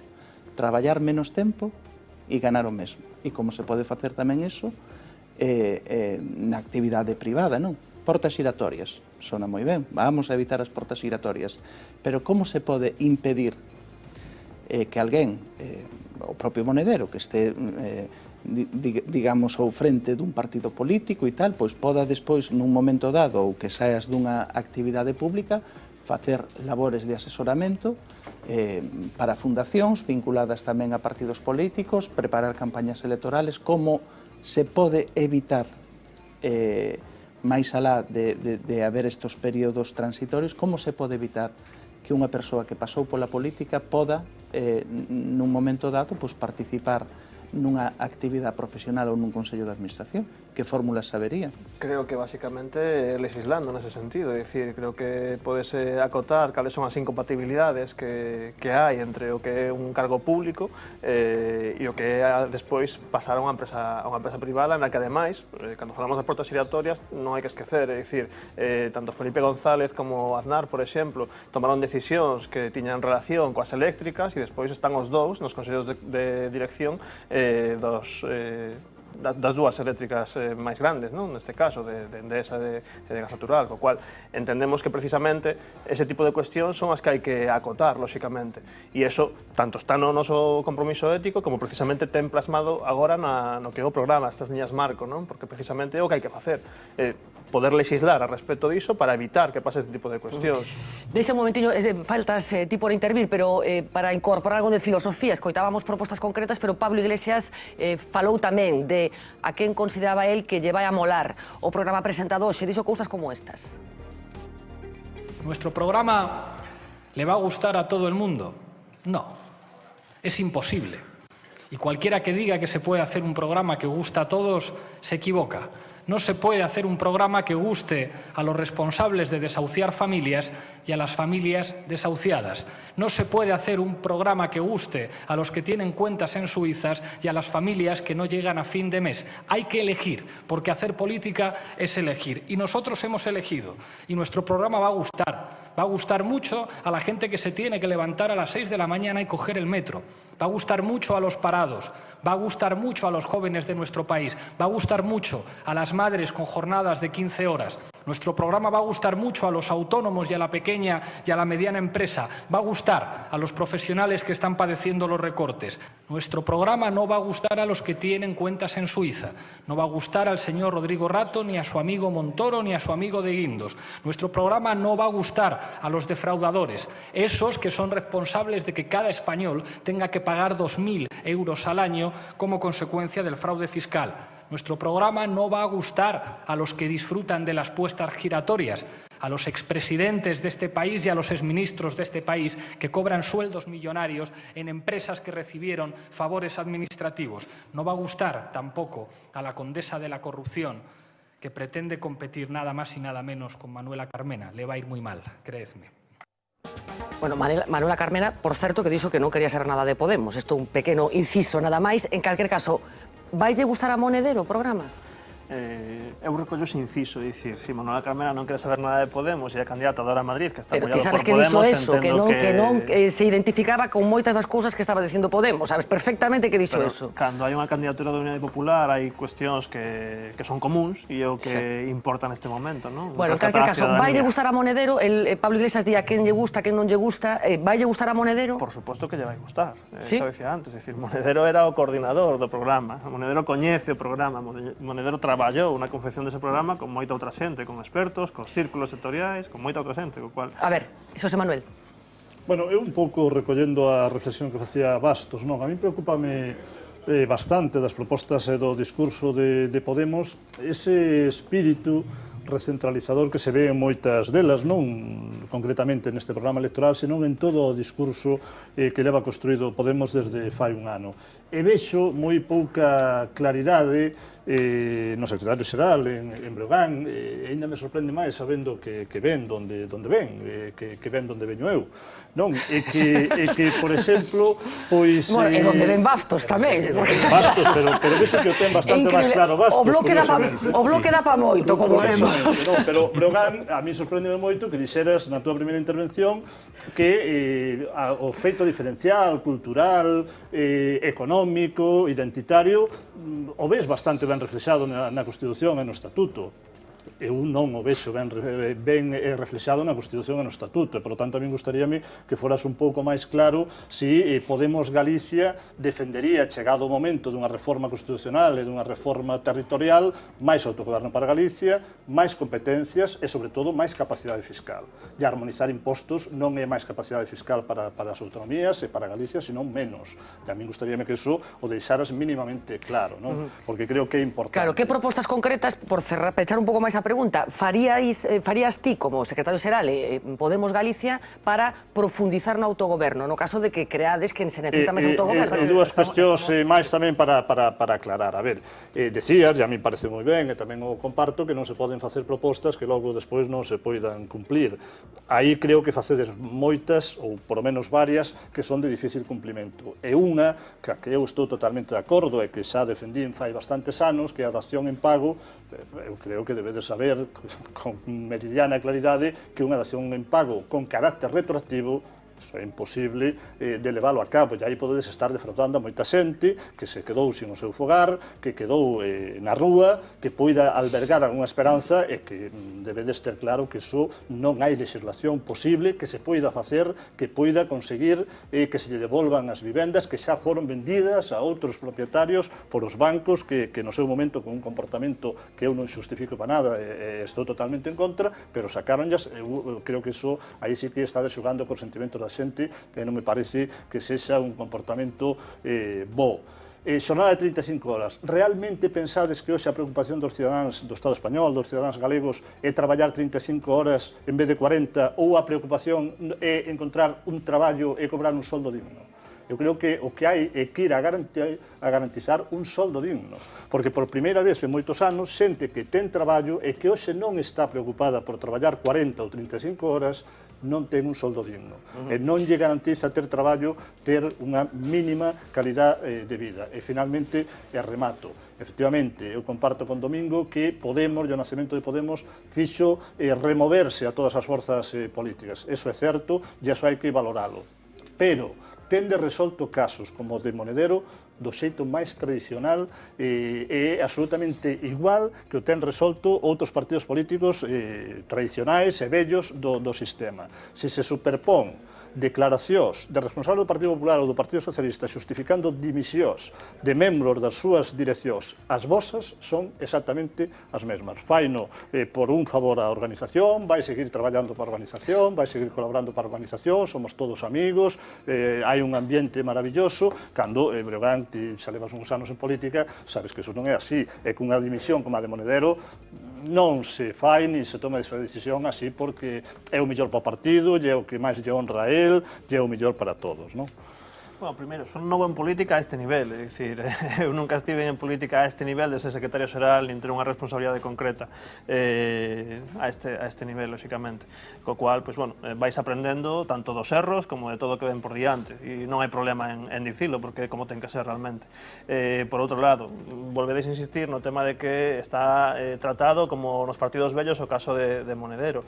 F: traballar menos tempo e ganar o mesmo? E como se pode facer tamén iso na actividade privada, non? Portas giratorias, sona moi ben, vamos a evitar as portas giratorias, pero como se pode impedir que alguén, o propio monedero, que este, digamos, ao frente dun partido político e tal, pois poda despois, nun momento dado, ou que saias dunha actividade pública, facer labores de asesoramento para fundacións vinculadas tamén a partidos políticos, preparar campañas electorales, como se pode evitar máis alá de haber estes períodos transitorios, como se pode evitar que unha persoa que pasou pola política poda, nun momento dado, participar nunha actividade profesional ou nun consello de administración? Que fórmulas sabería?
B: Creo que básicamente legislando nese sentido, é dicir, creo que podese acotar cales son as incompatibilidades que hai entre o que é un cargo público e o que é despois pasar a unha empresa privada na que ademais, cando falamos das portas giratorias, non hai que esquecer, é dicir, tanto Felipe González como Aznar, por exemplo, tomaron decisións que tiñan relación coas eléctricas e despois están os dous nos consellos de dirección das dúas eléctricas máis grandes, non? Neste caso, de Endesa e de Gas Natural, co cual entendemos que precisamente ese tipo de cuestións son as que hai que acotar, lóxicamente. E iso tanto está no noso compromiso ético como precisamente ten plasmado agora no que é o programa, estas liñas marco, non? Porque precisamente é o que hai que facer. Poder legislar a respecto diso para evitar que pase este tipo de cuestións.
A: Deixa un momentiño, faltas ti por intervir, pero para incorporar algo de filosofía, escoitábamos propostas concretas, pero Pablo Iglesias falou tamén de a quen consideraba él que lle vai a molar o programa presentado hoxe, dixo cousas como estas.
G: ¿Nuestro programa le va a gustar a todo el mundo? No, es imposible. Y cualquiera que diga que se puede hacer un programa que gusta a todos, se equivoca. No se puede hacer un programa que guste a los responsables de desahuciar familias y a las familias desahuciadas. No se puede hacer un programa que guste a los que tienen cuentas en Suizas y a las familias que no llegan a fin de mes. Hay que elegir, porque hacer política es elegir. Y nosotros hemos elegido. Y nuestro programa va a gustar. Va a gustar mucho a la gente que se tiene que levantar a las 6 de la mañana y coger el metro. Va a gustar mucho a los parados. Va a gustar mucho a los jóvenes de nuestro país. Va a gustar mucho a las madres con jornadas de 15 horas. Nuestro programa va a gustar mucho a los autónomos y a la pequeña y a la mediana empresa. Va a gustar a los profesionales que están padeciendo los recortes. Nuestro programa no va a gustar a los que tienen cuentas en Suiza. No va a gustar al señor Rodrigo Rato, ni a su amigo Montoro, ni a su amigo de Guindos. Nuestro programa no va a gustar a los defraudadores, esos que son responsables de que cada español tenga que pagar 2.000 euros al año como consecuencia del fraude fiscal. Nuestro programa no va a gustar a los que disfrutan de las puestas giratorias, a los expresidentes de este país y a los exministros de este país que cobran sueldos millonarios en empresas que recibieron favores administrativos. No va a gustar tampoco a la condesa de la corrupción que pretende competir nada más y nada menos con Manuela Carmena. Le va a ir muy mal, creedme.
A: Bueno, Manuela Carmena, por certo, que dixo que non quería saber nada de Podemos. Isto un pequeno inciso nada máis. En calquer caso, vaille gustar a Monedero o programa?
B: Eu recollo ese inciso, dicir, si Manuela Carmena non quere saber nada de Podemos e é candidata agora a Madrid, que está apoiado por Podemos,
A: pero ti sabes que dixo eso, que non se identificaba con moitas das cousas que estaba dicindo Podemos, sabes perfectamente que dixo eso.
B: Cando hai unha candidatura da Unidade Popular hai cuestións que son comuns e é o que importa neste momento, non?
A: Bueno, en calquer caso, vaille gustar a Monedero, Pablo Iglesias di a quen lle gusta, a quen non lle gusta, vaille gustar a Monedero?
B: Por suposto que lle vai gustar,
A: ¿Sí?
B: xa decía antes, decir, Monedero era o coordinador do programa, Monedero coñece o programa, Monedero traballou na confección dese programa con moita outra xente, con expertos, con círculos sectoriais, con moita outra xente, co cual...
A: A ver, Xosé Manuel.
H: Bueno, eu un pouco recollendo a reflexión que facía Bastos, non? A mí preocúpame bastante das propostas e do discurso de Podemos ese espírito recentralizador que se ve en moitas delas, non concretamente neste programa electoral, senón en todo o discurso que leva construído Podemos desde fai un ano. E vexo moi pouca claridade no secretario xeral en Breogán, e ainda me sorprende máis sabendo que ven donde ven, que ven donde veño eu. Non? E que, por exemplo, pois...
A: Bueno, e donde ven Bastos tamén.
H: Bastos, pero vexo que o ten bastante máis claro Bastos.
A: O bloque dá pa moito, como vemos.
H: Pero Breogán, a mí sorprendeme moito que dixeras na túa primeira intervención que o feito diferencial, cultural, económico, identitario, o ves bastante ben reflexado na Constitución e no Estatuto. Eu non o vexo ben reflexado na Constitución e no Estatuto, e, por tanto, a mí gustaríame que foras un pouco máis claro se Podemos Galicia defendería, chegado o momento dunha reforma constitucional e dunha reforma territorial, máis autogoberno para Galicia, máis competencias e, sobre todo, máis capacidade fiscal. E armonizar impostos non é máis capacidade fiscal para as autonomías e para Galicia, senón menos. E a mí gustaríame que iso o deixaras mínimamente claro, non? Porque creo que é importante.
A: Claro, que propostas concretas, por pechar un pouco máis a pregunta. Farías ti, como secretario xeral Podemos Galicia, para profundizar no autogoberno, no caso de que creades que se necesita máis autogoberno?
H: Dúas cuestións máis tamén para aclarar. A ver, decías, e a mí parece moi ben, e tamén o comparto, que non se poden facer propostas que logo despois non se poidan cumplir. Aí creo que facedes moitas, ou por lo menos varias, que son de difícil cumplimento. E unha, que eu estou totalmente de acordo, e que xa defendín fai bastantes anos, que é a dación en pago. Eu creo que debedes saber con meridiana claridade que unha dación en pago con carácter retroactivo iso é imposible de leválo a cabo, e aí podedes estar defraudando a moita xente que se quedou sin o seu fogar, que quedou na rúa, que poida albergar algunha esperanza, e que debedes ter claro que iso non hai legislación posible que se poida facer, que poida conseguir que se lle devolvan as vivendas que xa foron vendidas a outros propietarios por os bancos que no seu momento, con un comportamento que eu non xustifico para nada, estou totalmente en contra, pero sacaronllas. Eu creo que iso aí sí que está xogando cos sentimentos da xente, e non me parece que sexa un comportamento bo. Xornada de 35 horas. Realmente pensades que hoxe a preocupación dos cidadáns do Estado español, dos cidadáns galegos, é traballar 35 horas en vez de 40, ou a preocupación é encontrar un traballo e cobrar un soldo digno? Eu creo que o que hai é que ir a garantizar un soldo digno, porque por primeira vez en moitos anos xente que ten traballo e que hoxe non está preocupada por traballar 40 ou 35 horas non ten un soldo digno, e non lle garantiza ter traballo, ter unha mínima calidade de vida. E finalmente, remato, efectivamente, eu comparto con Domingo que Podemos, e o nacemento de Podemos, fixo removerse a todas as forzas políticas. Eso é certo, e eso hai que valoralo. Pero tende resolto casos como o de Monedero do xeito máis tradicional, e absolutamente igual que o ten resolto outros partidos políticos tradicionais e vellos do sistema. Se se superpón declaracións de responsable do Partido Popular ou do Partido Socialista xustificando dimisións de membros das súas direccións, as vosas son exactamente as mesmas. Faino por un favor á organización, vai seguir traballando para a organización, vai seguir colaborando para a organización, somos todos amigos, hai un ambiente maravilloso, cando Breogán, ti xa levas uns anos en política, sabes que iso non é así, é que unha dimisión como a de Monedero non se fai ni se toma esa decisión así porque é o mellor para o partido, é o que máis lle honra a él, é o mellor para todos, non?
B: Bueno, primeiro, son novo en política a este nivel, é dicir, eu nunca estive en política a este nivel de ser secretario xeral, nin ter unha responsabilidade concreta a este nivel, lóxicamente. Co cual, pues, bueno, vais aprendendo tanto dos erros como de todo o que ven por diante, e non hai problema en dicilo, porque é como ten que ser realmente. Por outro lado, volvedes a insistir no tema de que está tratado como nos partidos vellos o caso de Monedero.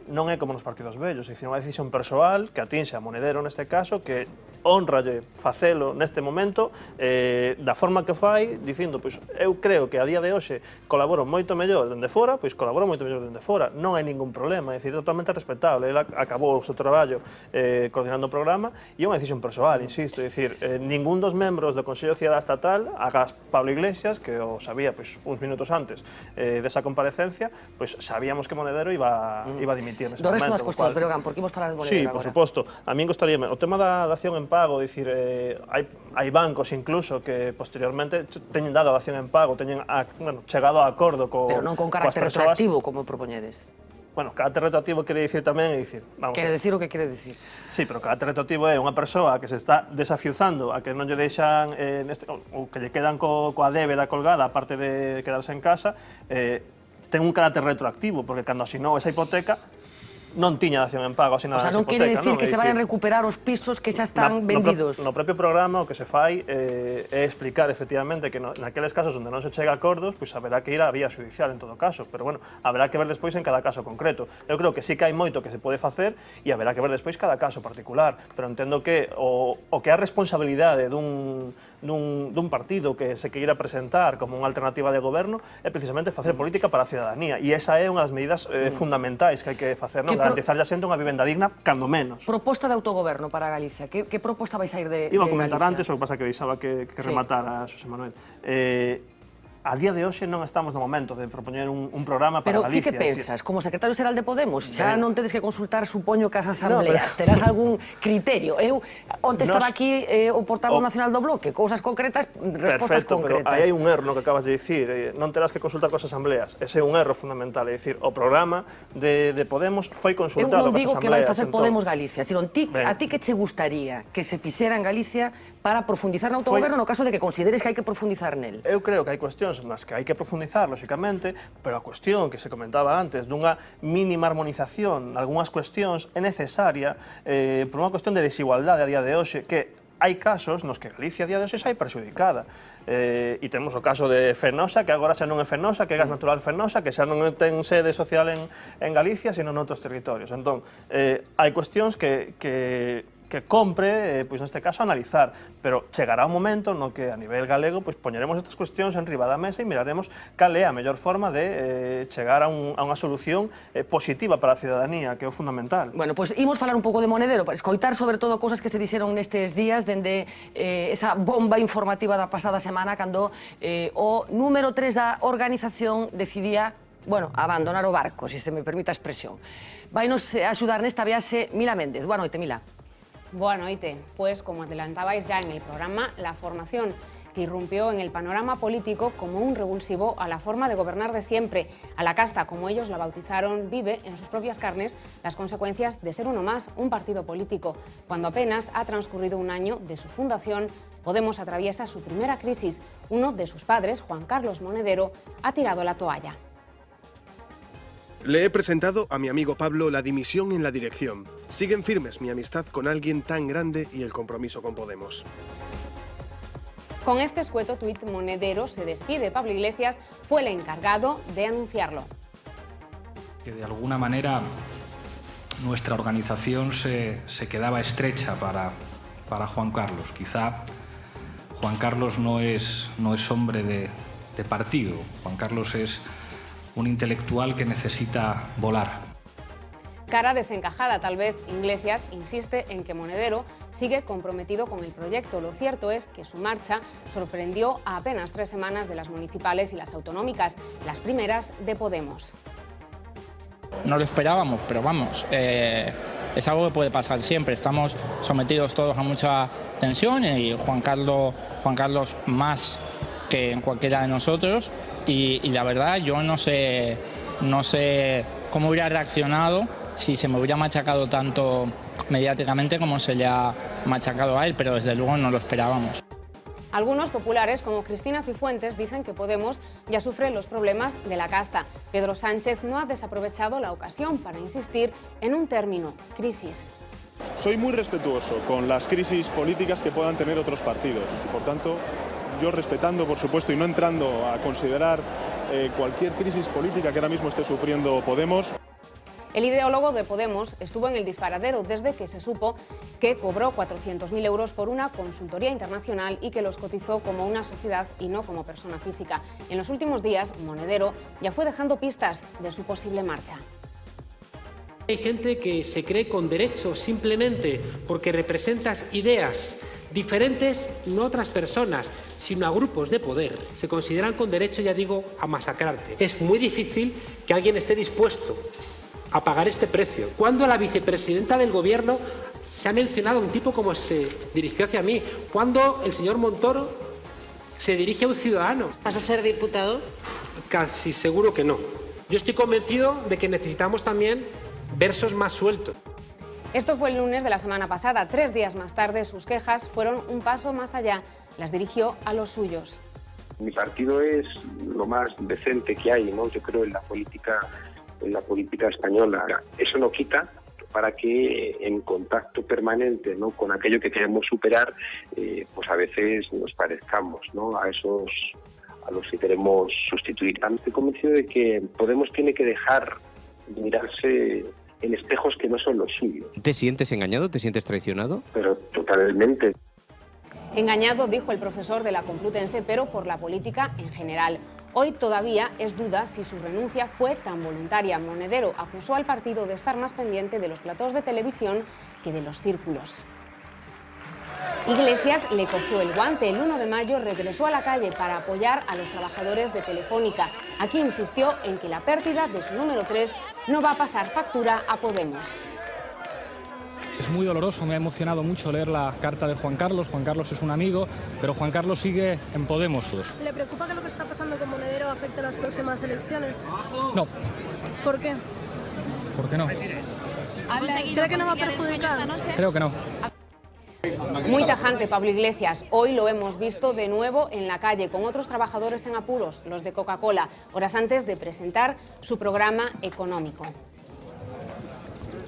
B: Non é como nos partidos vellos, é dicir, unha decisión persoal que atinxe a Monedero neste caso, que honralle facelo neste momento da forma que fai, dicindo, pois, eu creo que a día de hoxe colaboro moito mellor dende fora, pois colaboro moito mellor dende fora, non hai ningún problema, é dicir, totalmente respetable, ele acabou o seu traballo coordinando o programa, e é unha decisión persoal, insisto, é dicir, ningún dos membros do Consello Cidadá Estatal, agás Pablo Iglesias, que o sabía pois, uns minutos antes desa comparecencia, pois sabíamos que Monedero iba a dimitir nese momento.
A: Do resto das cuestións, Breogán, porque imos falar de Monedero
B: agora. Sí, por suposto. A min gostaríame, o tema da dación en pago, dicir, hai bancos incluso que posteriormente teñen dado a dación en pago, teñen chegado a acordo
A: pero non con carácter retroactivo, como propoñedes.
B: Bueno, carácter retroactivo quere dicir tamén,
A: quere dicir o que quere dicir.
B: Sí, pero carácter retroactivo é unha persoa que se está desafiuzando a que non lle deixan, ou que lle quedan coa débeda colgada, aparte de quedarse en casa, ten un carácter retroactivo, porque cando asinou esa hipoteca, non tiña dación en pago, asinada esa hipoteca.
A: O sea, non quere dicir que se vayan a recuperar os pisos que xa están vendidos.
B: No propio programa o que se fai é explicar efectivamente que naqueles casos onde non se chega a acordos, pois haberá que ir á vía judicial en todo caso, pero bueno, haberá que ver despois en cada caso concreto. Eu creo que sí que hai moito que se pode facer e haberá que ver despois cada caso particular, pero entendo que o que é a responsabilidade dun partido que se queira presentar como unha alternativa de goberno é precisamente facer política para a cidadanía, e esa é unha das medidas fundamentais que hai que facer, non? Garantizar a xente unha vivenda digna, cando menos.
A: Proposta de autogoberno para Galicia. Que proposta vai sair de Galicia?
B: Iba a comentar antes, o que pasa que deixaba que rematara Xosé Manuel. a día de hoxe non estamos no momento de propoñer un programa para
A: Pero ti
B: Galicia.
A: que pensas? Como secretario xeral de Podemos, xa non tedes que consultar, supoño, que as
B: No,
A: asambleas, terás algún criterio. Eu, onte estaba aquí o portavoz nacional do Bloque, cousas concretas, respostas
B: Perfecto,
A: concretas.
B: pero aí hai un erro no que acabas de dicir, non terás que consultar coas asambleas, ese é un erro fundamental, é dicir, o programa de Podemos foi
A: Eu
B: consultado
A: non
B: coas
A: digo que vai
B: asambleas.
A: facer Podemos Galicia, sino
B: Ben.
A: a ti que che gustaría que se fixera en Galicia para profundizar no autogoberno no caso de que consideres que hai que profundizar nel.
B: Eu creo que hai cuestións nas que hai que profundizar, lóxicamente, pero a cuestión que se comentaba antes dunha mínima armonización, algunhas cuestións é necesaria por unha cuestión de desigualdade a día de hoxe, que hai casos nos que Galicia a día de hoxe sai perxudicada. E temos o caso de Fenosa, que agora xa non é Fenosa, que é Gas Natural Fenosa, que xa non ten sede social en Galicia, sino noutros territorios. Entón, hai cuestións que compre, pois neste caso, analizar, pero chegará un momento no que a nivel galego pois poñeremos estas cuestións en riba da mesa e miraremos cal é a mellor forma de chegar a unha solución positiva para a cidadanía, que é o fundamental.
A: Bueno, pois imos falar un pouco de Monedero, para escoitar sobre todo cosas que se dixeron nestes días dende esa bomba informativa da pasada semana cando o número 3 da organización decidía, bueno, abandonar o barco, se me permite a expresión. Vainos axudar nesta viaxe Mila Méndez. Boa noite, Mila.
I: Buenas noches. Pues como adelantabais ya en el programa, la formación que irrumpió en el panorama político como un revulsivo a la forma de gobernar de siempre, a la casta, como ellos la bautizaron, vive en sus propias carnes las consecuencias de ser uno más, un partido político. Cuando apenas ha transcurrido un año de su fundación, Podemos atraviesa su primera crisis. Uno de sus padres, Juan Carlos Monedero, ha tirado la toalla.
J: Le he presentado a mi amigo Pablo la dimisión en la dirección. Siguen firmes mi amistad con alguien tan grande y el compromiso con Podemos.
I: Con este escueto tuit, Monedero se despide. Pablo Iglesias fue el encargado de anunciarlo.
G: Que de alguna manera nuestra organización se quedaba estrecha para Juan Carlos. Quizá Juan Carlos no es hombre de partido. Juan Carlos es un intelectual que necesita volar.
I: Cara desencajada, tal vez. Iglesias insiste en que Monedero sigue comprometido con el proyecto. Lo cierto es que su marcha sorprendió a apenas 3 semanas de las municipales y las autonómicas, las primeras de Podemos.
K: No lo esperábamos, pero vamos, es algo que puede pasar siempre. Estamos sometidos todos a mucha tensión y Juan Carlos más que en cualquiera de nosotros. Y la verdad, yo no sé cómo hubiera reaccionado si se me hubiera machacado tanto mediáticamente como se le ha machacado a él, pero desde luego no lo esperábamos.
I: Algunos populares, como Cristina Cifuentes, dicen que Podemos ya sufre los problemas de la casta. Pedro Sánchez no ha desaprovechado la ocasión para insistir en un término: crisis.
L: Soy muy respetuoso con las crisis políticas que puedan tener otros partidos y, por tanto, yo respetando, por supuesto, y no entrando a considerar cualquier crisis política que ahora mismo esté sufriendo Podemos.
I: El ideólogo de Podemos estuvo en el disparadero desde que se supo que cobró 400.000 euros por una consultoría internacional y que los cotizó como una sociedad y no como persona física. En los últimos días, Monedero ya fue dejando pistas de su posible marcha.
M: Hay gente que se cree con derecho simplemente porque representas ideas diferentes, no a otras personas, sino a grupos de poder. Se consideran con derecho, ya digo, a masacrarte. Es muy difícil que alguien esté dispuesto a pagar este precio. Cuando a la vicepresidenta del Gobierno se ha mencionado un tipo como se dirigió hacia mí, cuando el señor Montoro se dirige a un ciudadano.
N: ¿Vas a ser diputado?
M: Casi seguro que no. Yo estoy convencido de que necesitamos también versos más sueltos.
I: Esto fue el lunes de la semana pasada. 3 días más tarde, sus quejas fueron un paso más allá. Las dirigió a los suyos.
O: Mi partido es lo más decente que hay, ¿no? Yo creo en la política española. Eso no quita para que en contacto permanente, ¿no?, con aquello que queremos superar, pues a veces nos parezcamos, ¿no?, a los que queremos sustituir. Estoy convencido de que Podemos tiene que dejar de mirarse en espejos que no son los suyos.
P: ¿Te sientes engañado? ¿Te sientes traicionado?
O: Pero totalmente.
I: Engañado, dijo el profesor de la Complutense, pero por la política en general. Hoy todavía es duda si su renuncia fue tan voluntaria. Monedero acusó al partido de estar más pendiente de los platós de televisión que de los círculos. Iglesias le cogió el guante. El 1 de mayo regresó a la calle para apoyar a los trabajadores de Telefónica. Aquí insistió en que la pérdida de su número 3 no va a pasar factura a Podemos.
G: Es muy doloroso, me ha emocionado mucho leer la carta de Juan Carlos. Juan Carlos es un amigo, pero Juan Carlos sigue en Podemos.
N: ¿Le preocupa que lo que está pasando con Monedero afecte a las próximas elecciones?
G: No.
N: ¿Por qué?
G: ¿Por qué no?
N: ¿Cree que no va a perjudicar?
G: Creo que no.
I: Muy tajante Pablo Iglesias. Hoy lo hemos visto de nuevo en la calle con otros trabajadores en apuros, los de Coca-Cola, horas antes de presentar su programa económico.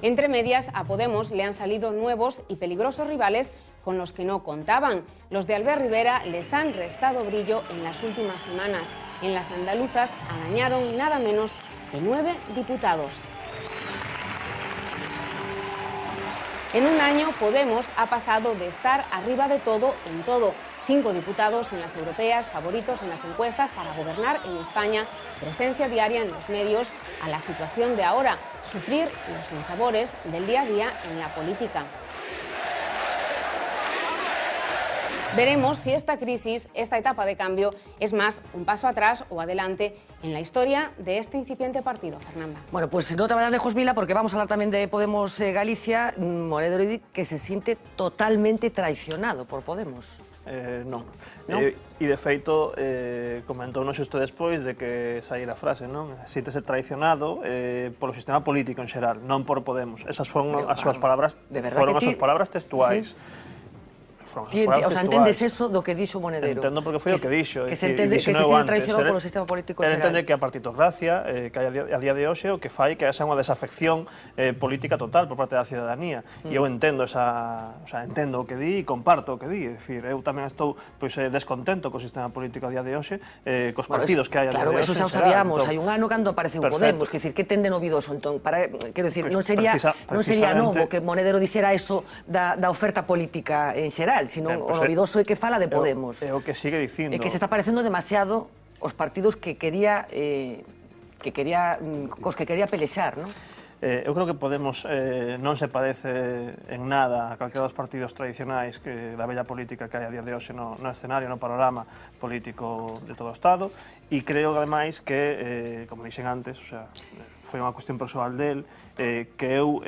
I: Entre medias, a Podemos le han salido nuevos y peligrosos rivales con los que no contaban. Los de Albert Rivera les han restado brillo en las últimas semanas. En las andaluzas arañaron nada menos que 9 diputados. En un año, Podemos ha pasado de estar arriba de todo en todo. 5 diputados en las europeas, favoritos en las encuestas para gobernar en España, presencia diaria en los medios, a la situación de ahora, sufrir los sinsabores del día a día en la política. Veremos si esta crisis, esta etapa de cambio, es más un paso atrás o adelante en la historia de este incipiente partido. Fernanda.
A: Bueno, pues no te vayas lejos, Mila, porque vamos a hablar también de Podemos Galicia. Monedero di que se siente totalmente traicionado por Podemos.
B: Non. E de feito, comentounos xusto despois de que saíra a frase, non? Síntese traicionado polo sistema político en xeral, non por Podemos. Esas foron as súas palabras, foron as súas palabras textuais.
A: O sea, entendes eso do que dixo Monedero?
B: Entendo porque foi o que dixo.
A: Que se entende que se siente traicionado polo sistema político en xeral.
B: Entende que a partitocracia que hai a día de hoxe o que fai que haxa unha desafección política total por parte da cidadanía. E eu entendo entendo o que di e comparto o que di. É dicir, eu tamén estou descontento co sistema político a día de hoxe, cos partidos que hai a día de hoxe.
A: Claro, eso xa o sabíamos. Hai un ano cando apareceu Podemos. Quer dicir, que ten de novidoso? Entón, quero dicir, non sería novo que Monedero dixera eso da oferta política en xeral, sino o novidoso é que fala de Podemos.
B: É o que sigue dicindo.
A: É que se está parecendo demasiado os partidos que quería cos que quería pelexar, non?
B: Eu creo que Podemos non se parece en nada a calquera dos partidos tradicionais da bella política que hai a día de hoxe no escenario, no panorama político de todo o Estado, e creo, ademais, que, como dixen antes, foi unha cuestión persoal del, que eu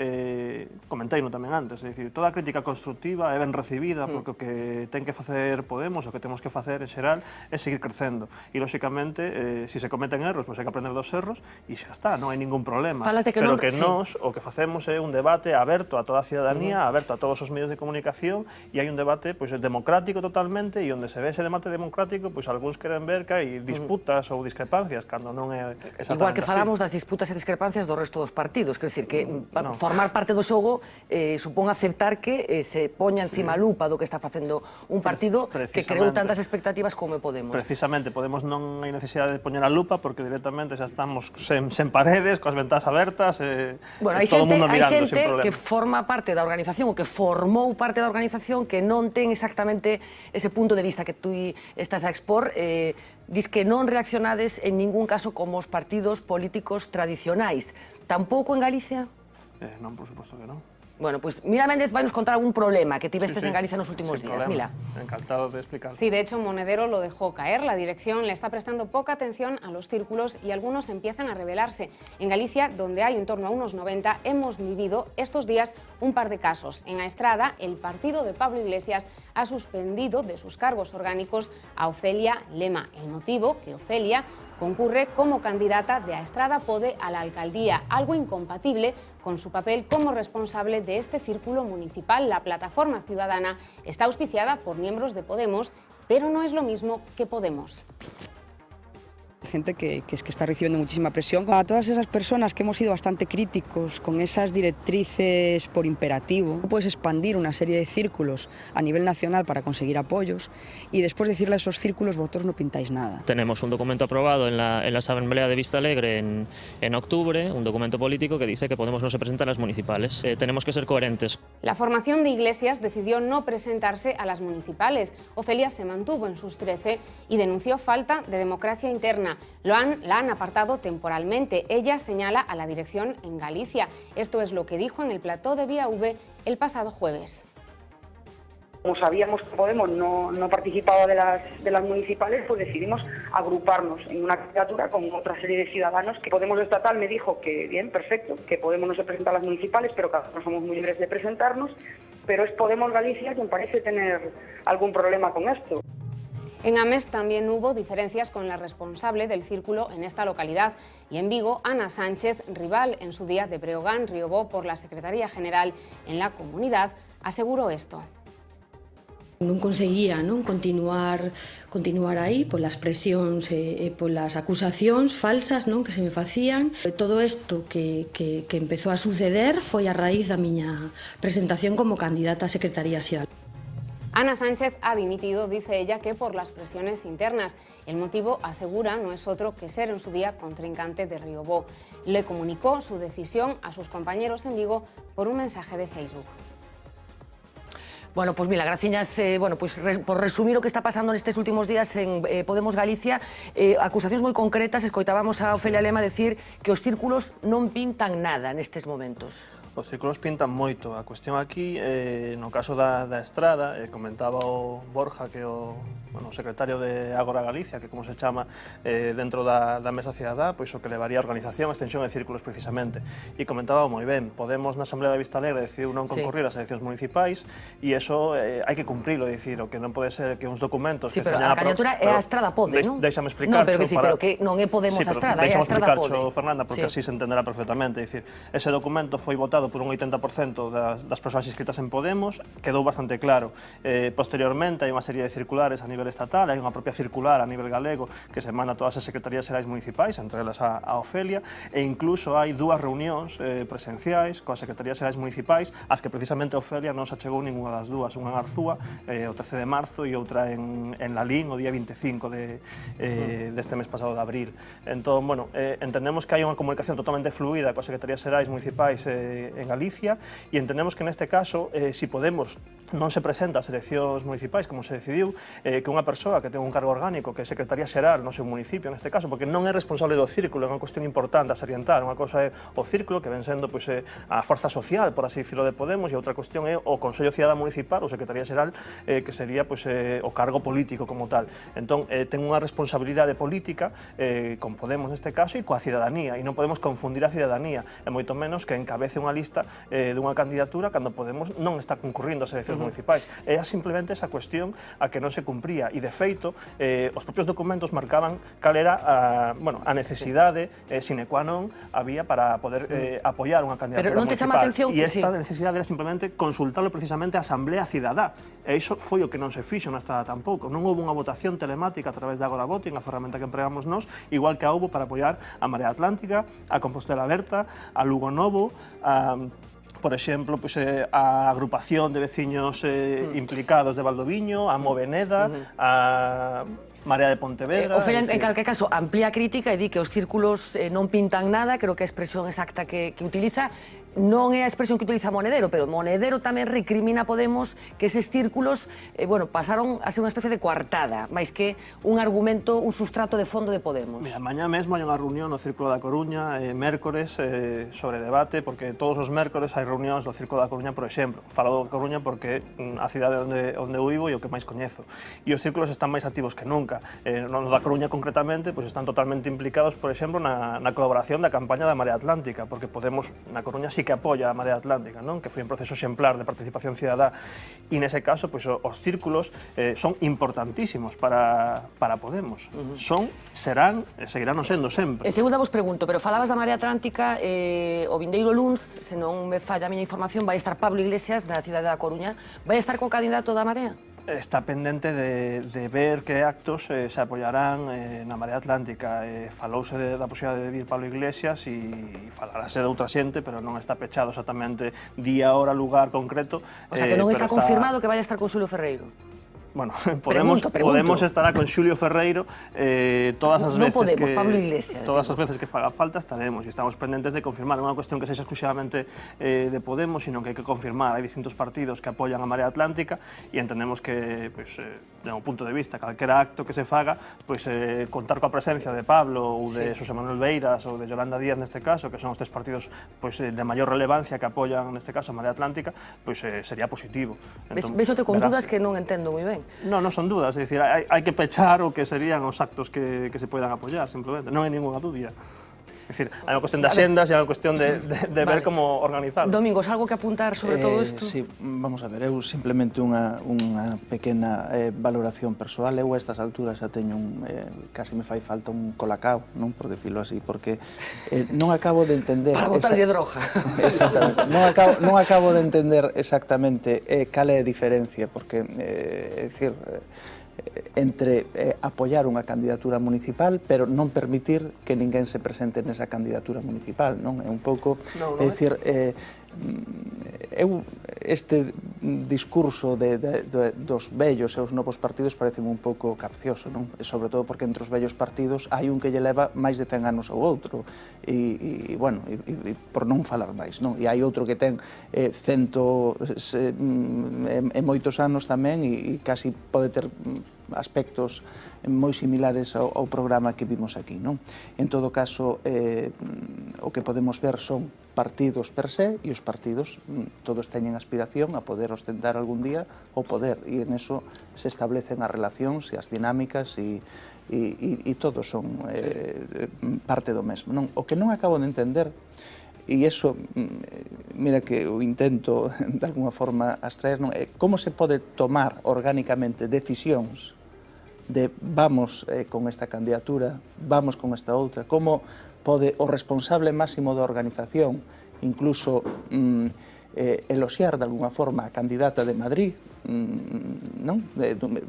B: comenteino tamén antes, é dicir, toda a crítica constructiva é ben recibida, porque o que ten que facer Podemos, o que temos que facer en xeral, é seguir crecendo, e, lóxicamente, se se cometen erros, pois hai que aprender dos erros, e xa está, non hai ningún problema. Pero que nós, o que facemos é un debate aberto a toda a cidadanía, aberto a todos os medios de comunicación, e hai un debate democrático totalmente, e onde se ve ese debate democrático, pois algúns queren ver que hai disputas ou discrepancias, cando non é exactamente así.
A: Igual que falamos das disputas e discrepancias do resto dos partidos, quer dicir, que formar parte do xogo supón aceptar que se poña encima a lupa do que está facendo un partido que creou tantas expectativas como Podemos.
B: Precisamente, Podemos non hai necesidade de poñer a lupa porque directamente xa estamos sen paredes, coas ventas abertas,
A: bueno, hai xente que forma parte da organización, ou que formou parte da organización, que non ten exactamente ese punto de vista que tú estás a expor. Dis que non reaccionades en ningún caso como os partidos políticos tradicionais. Tampouco en Galicia?
B: Non, por suposto que non.
A: Bueno, pues Mila Méndez vai nos contar algún problema que tivestes en Galicia nos últimos días. Mila.
B: Encantado de explicar.
I: Sí, de hecho, Monedero lo dejó caer. La dirección le está prestando poca atención a los círculos y algunos empiezan a rebelarse. En Galicia, donde hay en torno a unos 90, hemos vivido estos días un par de casos. En A Estrada, el partido de Pablo Iglesias ha suspendido de sus cargos orgánicos a Ofelia Lema. El motivo, que Ofelia concurre como candidata de A Estrada Pode a la alcaldía, algo incompatible con su papel como responsable de este círculo municipal. La plataforma ciudadana está auspiciada por miembros de Podemos, pero no es lo mismo que Podemos.
Q: Gente que está recibiendo muchísima presión. A todas esas personas que hemos sido bastante críticos con esas directrices por imperativo, puedes expandir una serie de círculos a nivel nacional para conseguir apoyos y después decirle a esos círculos vosotros no pintáis nada.
R: Tenemos un documento aprobado en la Asamblea de Vistalegre en octubre, un documento político que dice que Podemos no se presenta a las municipales. Tenemos que ser coherentes.
I: La formación de Iglesias decidió no presentarse a las municipales. Ofelia se mantuvo en sus 13 y denunció falta de democracia interna. La han apartado temporalmente. Ella señala a la dirección en Galicia. Esto es lo que dijo en el plató de Vía V el pasado jueves.
S: Como sabíamos que Podemos no participaba de las municipales, pues decidimos agruparnos en una candidatura con otra serie de ciudadanos. Que Podemos Estatal me dijo que bien, perfecto, que Podemos no se presenta a las municipales, pero que no somos muy libres de presentarnos, pero es Podemos Galicia quien parece tener algún problema con esto.
I: En Ames también hubo diferencias con la responsable del círculo en esta localidad y en Vigo, Ana Sánchez, rival en su día de Breogán Riobó por la Secretaría General en la comunidad, aseguró esto.
T: Non conseguía continuar aí polas presións e polas acusacións falsas que se me facían. Todo isto que empezou a suceder foi a raíz da miña presentación como candidata a Secretaría Xeral.
I: Ana Sánchez ha dimitido, dice ella, que por las presiones internas. El motivo, asegura, no es otro que ser en su día contrincante de Riobó. Le comunicó su decisión a sus compañeros en Vigo por un mensaje de Facebook.
A: Bueno, pues mira, graciñas, por resumir o que está pasando nestes últimos días en Podemos Galicia, acusacións moi concretas, escoitábamos a Ofelia Lema decir que os círculos non pintan nada nestes momentos.
B: Os círculos pintan moito. A cuestión aquí, no caso da Estrada, comentaba o Borja, que é o secretario de Ágora Galicia, que como se chama dentro da Mesa Cidadá, pois o que levaría a organización, a extensión de círculos precisamente. E comentaba moi ben, Podemos na Asamblea de Vista Alegre decidiu non concurrir ás eleccións municipais e iso hai que cumprilo, dicir, o que non pode ser que uns documentos que
A: esteñan a candidatura é a Estrada pode, non?
B: Deixame explicar.
A: Non, pero que non é Podemos a Estrada, é a Estrada pode.
B: Fernanda, porque así se entenderá perfectamente. Dicir, ese documento foi votado por un 80% das persoas inscritas en Podemos, quedou bastante claro. Posteriormente hai unha serie de circulares a nivel estatal, hai unha propia circular a nivel galego que se manda a todas as secretarías xerais municipais, entre elas a Ofelia, e incluso hai dúas reunións presenciais coas secretarías xerais municipais, as que precisamente a Ofelia non se achegou ninguna das dúas, unha en Arzúa o 13 de marzo e outra en Lalín o día 25 deste mes pasado de abril. Entón, bueno, entendemos que hai unha comunicación totalmente fluida coas secretarías xerais municipais en Galicia, e entendemos que neste caso, si Podemos non se presenta ás eleccións municipais como se decidiu, que unha persoa que ten un cargo orgánico, que é secretaría xeral no seu municipio neste caso, porque non é responsable do círculo, é unha cuestión importante a salientar. Unha cosa é o círculo, que ven sendo a forza social, por así dicirlo, de Podemos, e outra cuestión é o Consello Cidadá Municipal, ou Secretaría Xeral, que sería o cargo político como tal. Entón, ten unha responsabilidade política con Podemos neste caso e coa cidadanía, e non podemos confundir a cidadanía, e moito menos que encabece unha lista dunha candidatura cando Podemos non está concurrindo ás eleccións municipais. É simplemente esa cuestión a que non se cumpría, e de feito os propios documentos marcaban cal era a necesidade sine qua non había para poder apoiar unha candidatura
A: municipal. Pero non te chama a atención
B: que esta necesidade era simplemente consultarlo precisamente a Asamblea Cidadá, e iso foi o que non se fixo na Estrada tampouco. Non houve unha votación telemática a través da Agora Voting, a ferramenta que empregamos nós, igual que a houve para apoiar a Marea Atlántica, a Compostela Aberta, a Lugo Novo, por exemplo, a agrupación de veciños implicados de Valdoviño, a Moveneda, a Marea de Pontevedra...
A: Ofelia, en calquer caso, amplía a crítica e di que os círculos non pintan nada, creo que a expresión exacta que utiliza non é a expresión que utiliza Monedero, pero Monedero tamén recrimina a Podemos que eses círculos pasaron a ser unha especie de coartada, máis que un argumento, un sustrato de fondo de Podemos.
B: Mira, mañá mesmo hai unha reunión no Círculo da Coruña, mércores, sobre debate, porque todos os mércores hai reunións no Círculo da Coruña, por exemplo. Falo da Coruña porque a cidade onde eu vivo e o que máis coñezo. E os círculos están máis activos que nunca. No da Coruña, concretamente, están totalmente implicados, por exemplo, na colaboración da campaña da Marea Atlántica, porque Podemos na Coruña sí que apoia a Marea Atlántica, non? Que foi un proceso exemplar de participación cidadá, e nese caso os círculos son importantísimos para Podemos. Son, serán e seguirán sendo sempre.
A: Segunda vos pregunto, pero falabas da Marea Atlántica, o vindeiro luns, se non me falla a miña información, vai estar Pablo Iglesias da cidade da Coruña, vai estar co candidato da Marea?
B: Está pendente de ver que actos se apoiarán na Marea Atlántica. Falouse da posibilidade de vir Pablo Iglesias e falarase de outra xente, pero non está pechado exactamente día, hora, lugar concreto.
A: O sea, que non está confirmado que vai estar con Xulio Ferreiro?
B: bueno, Podemos estará con Xulio Ferreiro todas as veces
A: que Pablo Iglesias,
B: todas as veces que faga falta estaremos e estamos pendentes de confirmar. Non é unha cuestión que sexa exclusivamente de Podemos, sino que hai que confirmar. Hai distintos partidos que apoian a Marea Atlántica e entendemos que, pues, de un punto de vista, calquera acto que se faga, pues, contar coa presencia de Pablo ou de Xosé Manuel Beiras ou de Yolanda Díaz neste caso, que son os tres partidos pues, de maior relevancia que apoian neste caso a Marea Atlántica, pues, sería positivo.
A: Vexote con dudas que non entendo moi ben.
B: Non son dudas, é dicir, hai que pechar o que serían os actos que se poidan apoiar, simplemente, non hai ninguna dúbida. É dicir, hai unha cuestión de axendas e hai unha cuestión de ver como organizarlo.
A: Domingos, algo que apuntar sobre todo isto?
F: Sí, vamos a ver, eu simplemente unha pequena valoración persoal. Eu a estas alturas xa teño casi me fai falta un colacao, non por decirlo así, porque non acabo de entender...
A: Para botarlle droga.
F: Exactamente. Non acabo de entender exactamente cal é a diferencia, porque, é dicir, entre apoiar unha candidatura municipal pero non permitir que ninguén se presente nesa candidatura municipal, non? É un pouco, é dicir, este discurso dos vellos e os novos partidos pareceme un pouco capcioso, non? Sobre todo porque entre os vellos partidos hai un que lle leva máis de 100 anos ao outro e bueno, por non falar máis, non? E hai outro que ten moitos anos tamén e casi pode ter aspectos moi similares ao programa que vimos aquí, non? En todo caso, o que podemos ver son partidos per se e os partidos todos teñen aspiración a poder ostentar algún día o poder e en eso se establecen as relacións e as dinámicas e todos son parte do mesmo, non? O que non acabo de entender e iso, mira que o intento de alguna forma abstraer, non é como se pode tomar orgánicamente decisións de vamos con esta candidatura, vamos con esta outra, como pode o responsable máximo da organización incluso eloxiar de alguna forma a candidata de Madrid, non?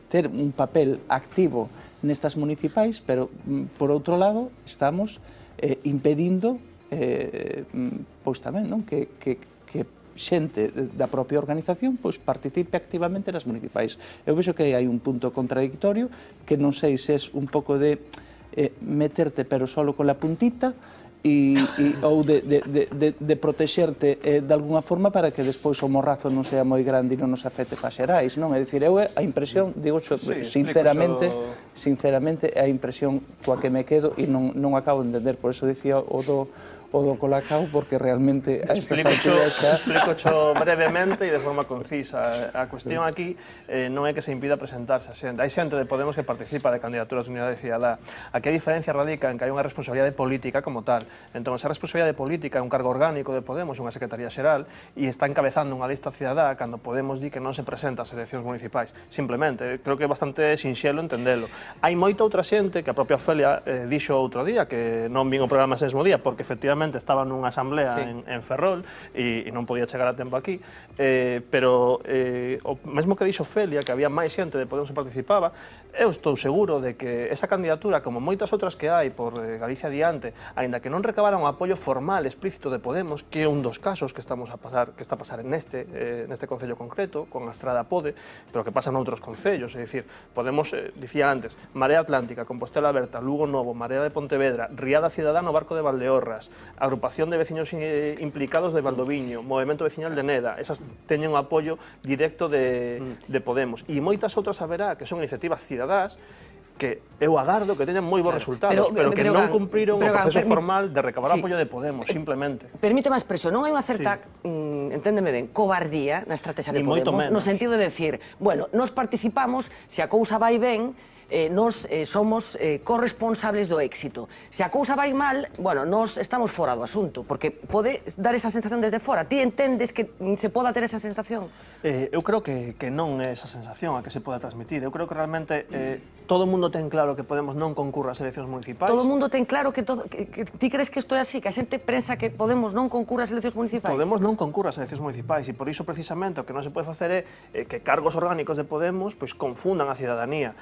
F: Ter un papel activo nestas municipais, pero por outro lado estamos impedindo pois tamén, non? Que xente da propia organización pois participe activamente nas municipais. Eu vexo que hai un punto contradictorio que non sei se é un pouco de meterte pero solo con la puntita ou de protexerte de alguna forma para que despois o morrazo non sea moi grande e non nos afecte para xerais, non? É dicir, eu a impresión, digo sinceramente é a impresión coa que me quedo e non acabo de entender, por eso dicía o do colacao, porque realmente a estas alturas xa...
B: Explico brevemente e de forma concisa. A cuestión aquí non é que se impida presentarse a xente. Hai xente de Podemos que participa de candidaturas de Unidade Cidadá. Aquí a diferencia radica en que hai unha responsabilidade política como tal. Entón, esa responsabilidade política é un cargo orgánico de Podemos, unha secretaría xeral, e está encabezando unha lista cidadá cando Podemos di que non se presenta ás eleccións municipais. Simplemente, creo que é bastante sinxelo entendelo. Hai moita outra xente que a propia Ofelia dixo outro día, que non vin o programa ese mesmo día, porque efectivamente estaba nunha asamblea en Ferrol e non podía chegar a tempo aquí, pero o mesmo que dixo Ofelia, que había máis xente de Podemos que participaba, eu estou seguro de que esa candidatura, como moitas outras que hai por Galicia adiante, aínda que non recabaran un apoio formal explícito de Podemos, que é un dos casos que está a pasar neste concello concreto, con a Estrada Pode, pero que pasa noutros concellos, é dicir, Podemos, dicía antes, Marea Atlántica, Compostela Aberta, Lugo Novo, Marea de Pontevedra, Riada Cidadá no Barco de Valdeorras, Agrupación de Veciños Implicados de Valdoviño, Movemento Veciñal de Neda, esas teñen un apoio directo de Podemos. E moitas outras haberá que son iniciativas cidadás que eu agardo que teñan moi bons resultados, pero que non cumpriron o proceso formal de recabar apoio de Podemos, simplemente.
A: Permíteme a expresión, non hai unha certa, enténdeme ben, cobardía na estrategia de Podemos, no sentido de decir, bueno, nos participamos, se a cousa vai ben, nos somos corresponsables do éxito. Se a cousa vai mal, bueno, nos estamos fora do asunto, porque pode dar esa sensación desde fora. Ti entendes que se poda ter esa sensación?
B: Eu creo que non é esa sensación a que se poda transmitir. Eu creo que realmente todo o mundo ten claro que Podemos non concurra ás eleccións municipais.
A: Todo o mundo ten claro que ti crees que isto é así, que a xente pensa que Podemos non concurra ás eleccións municipais?
B: Podemos non concurra ás eleccións municipais e por iso precisamente o que non se pode facer é que cargos orgánicos de Podemos confundan a cidadanía.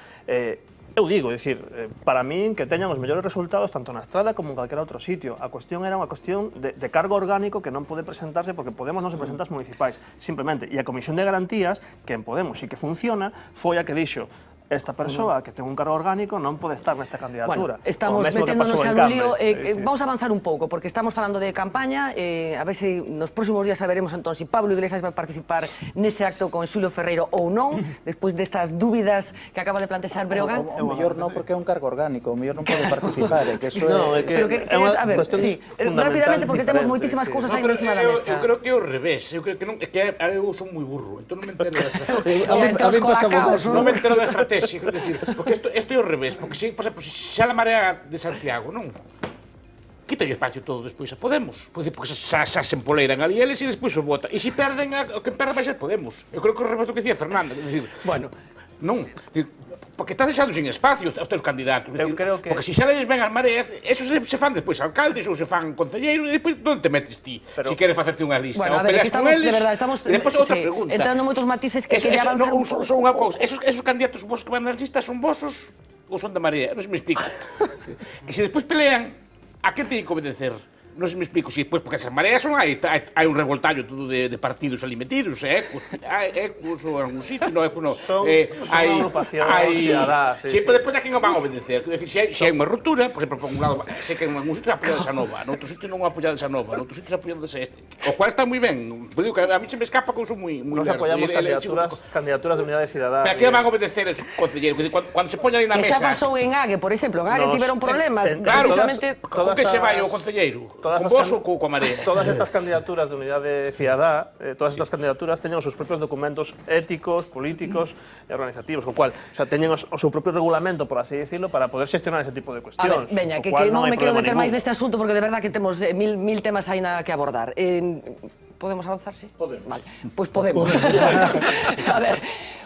B: eu digo, dicir, para min que teñan os mellores resultados tanto na Estrada como en calquera outro sitio. A cuestión era unha cuestión de cargo orgánico que non pode presentarse porque Podemos non se presenta ás municipais, simplemente. E a Comisión de Garantías, que en Podemos sí que funciona, foi a que dixo esta persoa que ten un cargo orgánico non pode estar nesta candidatura.
A: Bueno, estamos meténdonos en un lío. Vamos a avanzar un pouco, porque estamos falando de campaña. A ver se nos próximos días saberemos entón se Pablo Iglesias vai participar nese acto con Xulio Ferreiro ou non, despois destas dúbidas que acaba de plantexar Breogán.
F: O mellor non, porque é un cargo orgánico, o mellor non pode participar. Que eso
A: é unha cuestión rápidamente, porque temos moitísimas cousas aí encima da mesa.
E: Eu creo que é o revés. Eu creo que non, é que eu son moi burro, entón non me entero da estrategia. Non me entero da estrategia. Quero decir, porque isto é o revés, porque se, por exemplo, xa a Marea de Santiago, non? Quita o espacio todo despois a Podemos, porque xa se empoleiran ali eles e despois os vota. E se perden, o que perda vai ser Podemos. Eu creo que o revés do que dicía Fernando, é dicir, bueno, non, porque está deixando sin espacio aos teus candidatos. Eu creo que... Porque se xa les ven as mareas, esos se fan despois alcaldes ou se fan concelleiros e despois onde te metes ti? Se queres facerte unha lista.
A: Bueno, a ver, que estamos, de verdade, estamos entrando moitos matices que quería avanzar un pouco.
E: Son unha cousa, esos candidatos vosos que van nas listas son vosos ou son de Marea? Non se me explico. Que se despois pelean, a que teñen que obedecer? Non se me explico, si despois, porque esas mareas son hai un revoltallo todo de partidos ali metidos, Ecos ou algún sitio, non, Ecos non.
B: Son agrupacións, ciudadanas,
E: sempre despois a quen o van a obedecer. Quer decir, se hai unha ruptura, por exemplo, por un lado, sei que en algún sitio é apoiado esa nova, noutro sitio non é apoiado esa nova, noutro sitio é apoiado esa este. O cual está moi ben, pero digo que a mí se me escapa que eu sou moi
B: lerdo. Nos apoiamos candidaturas de unidade cidadá.
E: Pero a que van a obedecer esos concelleiros? Cando se poñan aí na mesa...
A: Que xa pasou en Ague, por exemplo, en Ague tiveron problemas.
E: Claro, con que se vai o concelleiro? Con vos ou coa Marea?
B: Todas estas candidaturas de unidade cidadá, todas estas candidaturas teñen os seus propios documentos éticos, políticos e organizativos, co cual, teñen o seu propio regulamento, por así decirlo, para poder xestionar ese tipo de cuestións.
A: A ver, veña, que non me quero meter máis neste asunto, porque de verdad que temos mil temas aí que abordar. Podemos avanzar, sí?
H: Podemos.
A: Vale, pois podemos. A ver,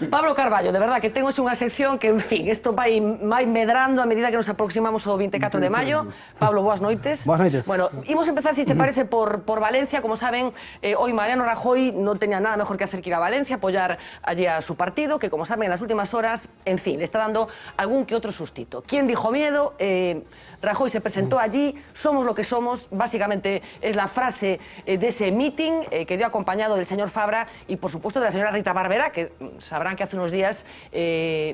A: Pablo Carballo, de verdad que temos unha sección que, en fin, isto vai medrando a medida que nos aproximamos ao 24 de maio. Pablo, boas noites.
U: Boas noites.
A: Bueno, imos empezar, si te parece, por Valencia. Como saben, hoy Mariano Rajoy non tenía nada mejor que hacer que ir a Valencia, apoyar allí a su partido, que, como saben, en las últimas horas, en fin, le está dando algún que otro sustito. ¿Quién dijo miedo? Rajoy se presentó allí, somos lo que somos, básicamente es la frase de ese meeting que dio acompañado del señor Fabra y, por supuesto, de la señora Rita Barberá, que sabrán que hace unos días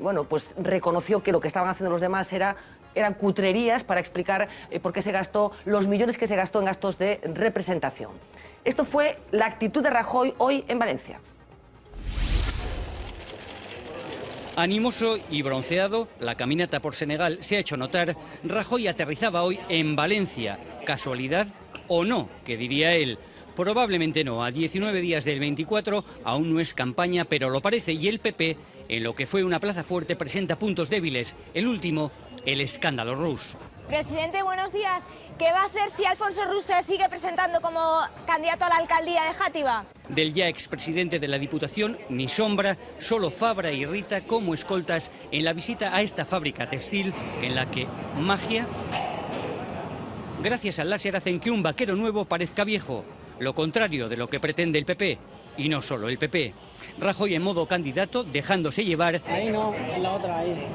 A: bueno, pues reconoció que lo que estaban haciendo los demás eran cutrerías para explicar por qué se gastó los millones que se gastó en gastos de representación. Esto fue la actitud de Rajoy hoy en Valencia.
V: Animoso y bronceado, la caminata por Senegal se ha hecho notar. Rajoy aterrizaba hoy en Valencia. ¿Casualidad o no? ¿Qué diría él? Probablemente no. A 19 días del 24 aún no es campaña, pero lo parece. Y el PP, en lo que fue una plaza fuerte, presenta puntos débiles. El último, el escándalo Rus.
W: Presidente, buenos días. ¿Qué va a hacer si Alfonso Rus se sigue presentando como candidato a la alcaldía de Játiva?
V: Del ya expresidente de la Diputación, ni sombra, solo Fabra y Rita como escoltas en la visita a esta fábrica textil en la que magia, gracias al láser, hacen que un vaquero nuevo parezca viejo. Lo contrario de lo que pretende el PP, y no solo el PP. Rajoy en modo candidato, dejándose llevar.
U: Ahí no, en la otra, ahí.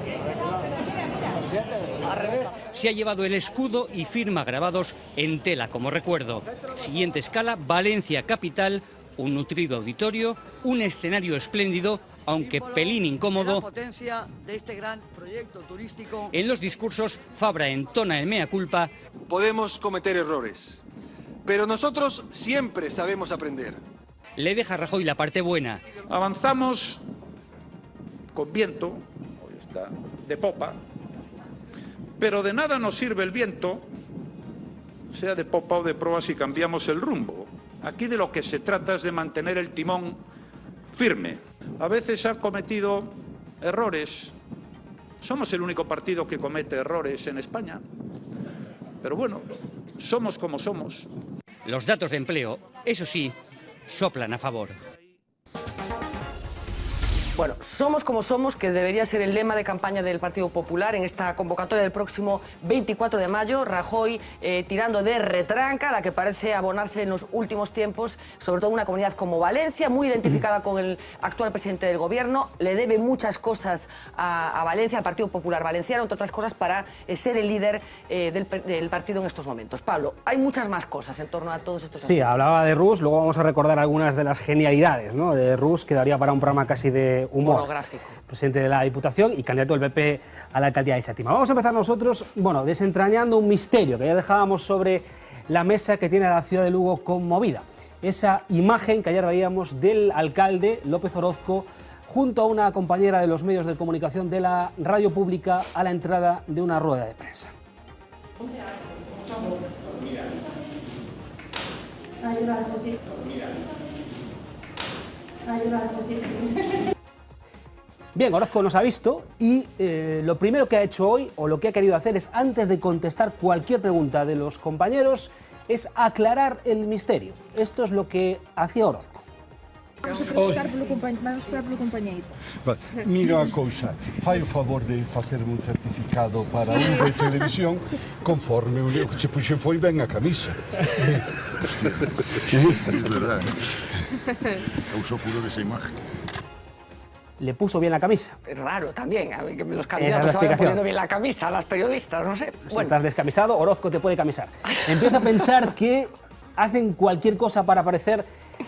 V: Se ha llevado el escudo y firma grabados en tela como recuerdo. Siguiente escala, Valencia capital, un nutrido auditorio, un escenario espléndido, aunque pelín incómodo.
X: Potencia de este gran proyecto turístico.
V: En los discursos, Fabra entona el mea culpa.
Y: Podemos cometer errores, pero nosotros siempre sabemos aprender.
V: Le deja a Rajoy la parte buena.
Z: Avanzamos con viento, hoy está de popa, pero de nada nos sirve el viento, sea de popa o de proa, si cambiamos el rumbo. Aquí de lo que se trata es de mantener el timón firme. A veces se han cometido errores. Somos el único partido que comete errores en España. Pero bueno, somos como somos.
V: Los datos de empleo, eso sí, soplan a favor.
A: Bueno, somos como somos, que debería ser el lema de campaña del Partido Popular en esta convocatoria del próximo 24 de mayo. Rajoy tirando de retranca, la que parece abonarse en los últimos tiempos, sobre todo una comunidad como Valencia, muy identificada con el actual presidente del gobierno. Le debe muchas cosas a Valencia, al Partido Popular Valenciano, entre otras cosas para ser el líder del partido en estos momentos. Pablo, hay muchas más cosas en torno a todos estos asuntos.
C: Sí, hablaba de Rus, luego vamos a recordar algunas de las genialidades, ¿no?, de Rus, que daría para un programa casi de humor.
A: Monográfico.
C: Presidente de la Diputación y candidato del PP a la alcaldía de Séptima. Vamos a empezar nosotros, bueno, desentrañando un misterio que ya dejábamos sobre la mesa que tiene la ciudad de Lugo conmovida. Esa imagen que ayer veíamos del alcalde López Orozco junto a una compañera de los medios de comunicación de la radio pública a la entrada de una rueda de prensa. Bien, Orozco nos ha visto y lo primero que ha hecho hoy, o lo que ha querido hacer, es, antes de contestar cualquier pregunta de los compañeros, es aclarar el misterio. Esto es lo que hacía Orozco.
D: Vamos esperar polo compañeiro.
J: Mira a cousa, fai o favor de facerme un certificado para un de televisión conforme o que che puxen foi ben a camisa.
K: Hostia, es verdad, causó furor esa imagen.
C: Le puso bien la camisa.
A: Es raro también, que los candidatos se vayan poniendo bien la camisa, las periodistas, no sé.
C: Si estás descamisado, Orozco te puede camisar. Empiezo a pensar que hacen cualquier cosa para aparecer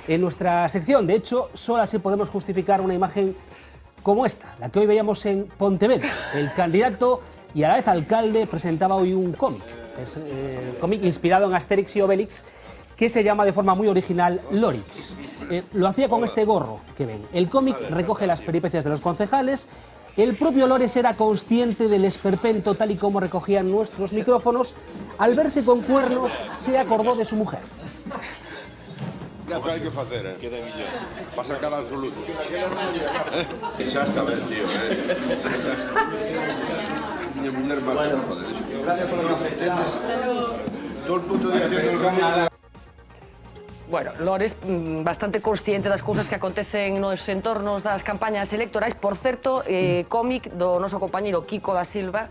C: en nuestra sección. De hecho, solo así podemos justificar una imagen como esta, la que hoy veíamos en Pontevedra. El candidato y a la vez alcalde presentaba hoy un cómic. Es cómic inspirado en Asterix y Obelix, que se llama de forma muy original Lorix. Lo hacía con este gorro que ven. El cómic recoge las peripecias de los concejales. El propio Lores era consciente del esperpento tal y como recogían nuestros micrófonos. Al verse con cuernos, se acordó de su mujer.
K: Ya hay que hacer, para sacar absoluto. Exactamente, tío. Mi mujer mala, joder. Gracias por lo que entiendes. Todo el puto día haciendo.
A: Bueno, Lores bastante consciente das cousas que acontecen nos entornos das campañas electorais. Por certo, cómic do noso compañeiro Kiko da Silva,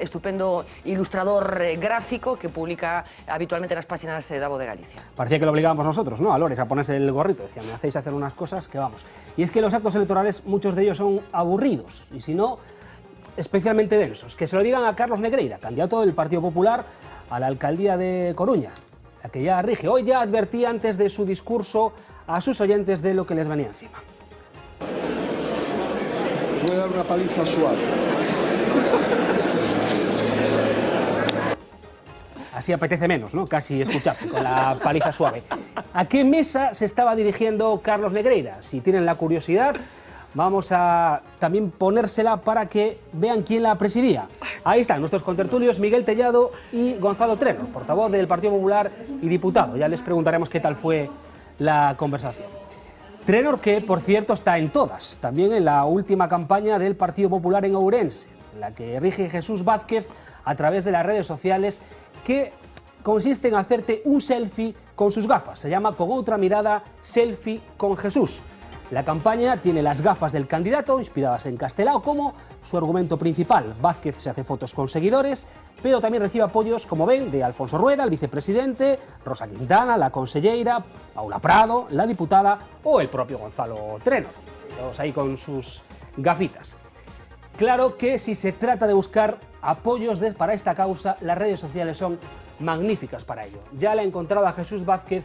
A: estupendo ilustrador gráfico que publica habitualmente nas páxinas da Voz de Galicia.
C: Parecía que lo obligábamos nosotros, ¿no?, a Lores a ponerse el gorrito. Decía, me hacéis hacer unas cosas que vamos. Y es que los actos electorales, muchos de ellos son aburridos, y si no, especialmente densos. Que se lo digan a Carlos Negreira, candidato del Partido Popular a la alcaldía de Coruña, la que ya rige. Hoy ya advertía antes de su discurso a sus oyentes de lo que les venía encima.
J: Os voy a dar una paliza suave.
C: Así apetece menos, ¿no?, casi escucharse con la paliza suave. ¿A qué mesa se estaba dirigiendo Carlos Negreira? Si tienen la curiosidad, vamos a también ponérsela para que vean quién la presidía. Ahí están nuestros contertulios Miguel Tellado y Gonzalo Trenor, portavoz del Partido Popular y diputado. Ya les preguntaremos qué tal fue la conversación. Trenor, que por cierto está en todas, también en la última campaña del Partido Popular en Ourense, la que rige Jesús Vázquez a través de las redes sociales, que consiste en hacerte un selfie con sus gafas. Se llama Con Outra Mirada Selfie con Jesús. La campaña tiene las gafas del candidato, inspiradas en Castelao, como su argumento principal. Vázquez se hace fotos con seguidores, pero también recibe apoyos, como ven, de Alfonso Rueda, el vicepresidente, Rosa Quintana, la conselleira, Paula Prado, la diputada o el propio Gonzalo Trenor. Todos ahí con sus gafitas. Claro que si se trata de buscar apoyos para esta causa, las redes sociales son magníficas para ello. Ya le ha encontrado a Jesús Vázquez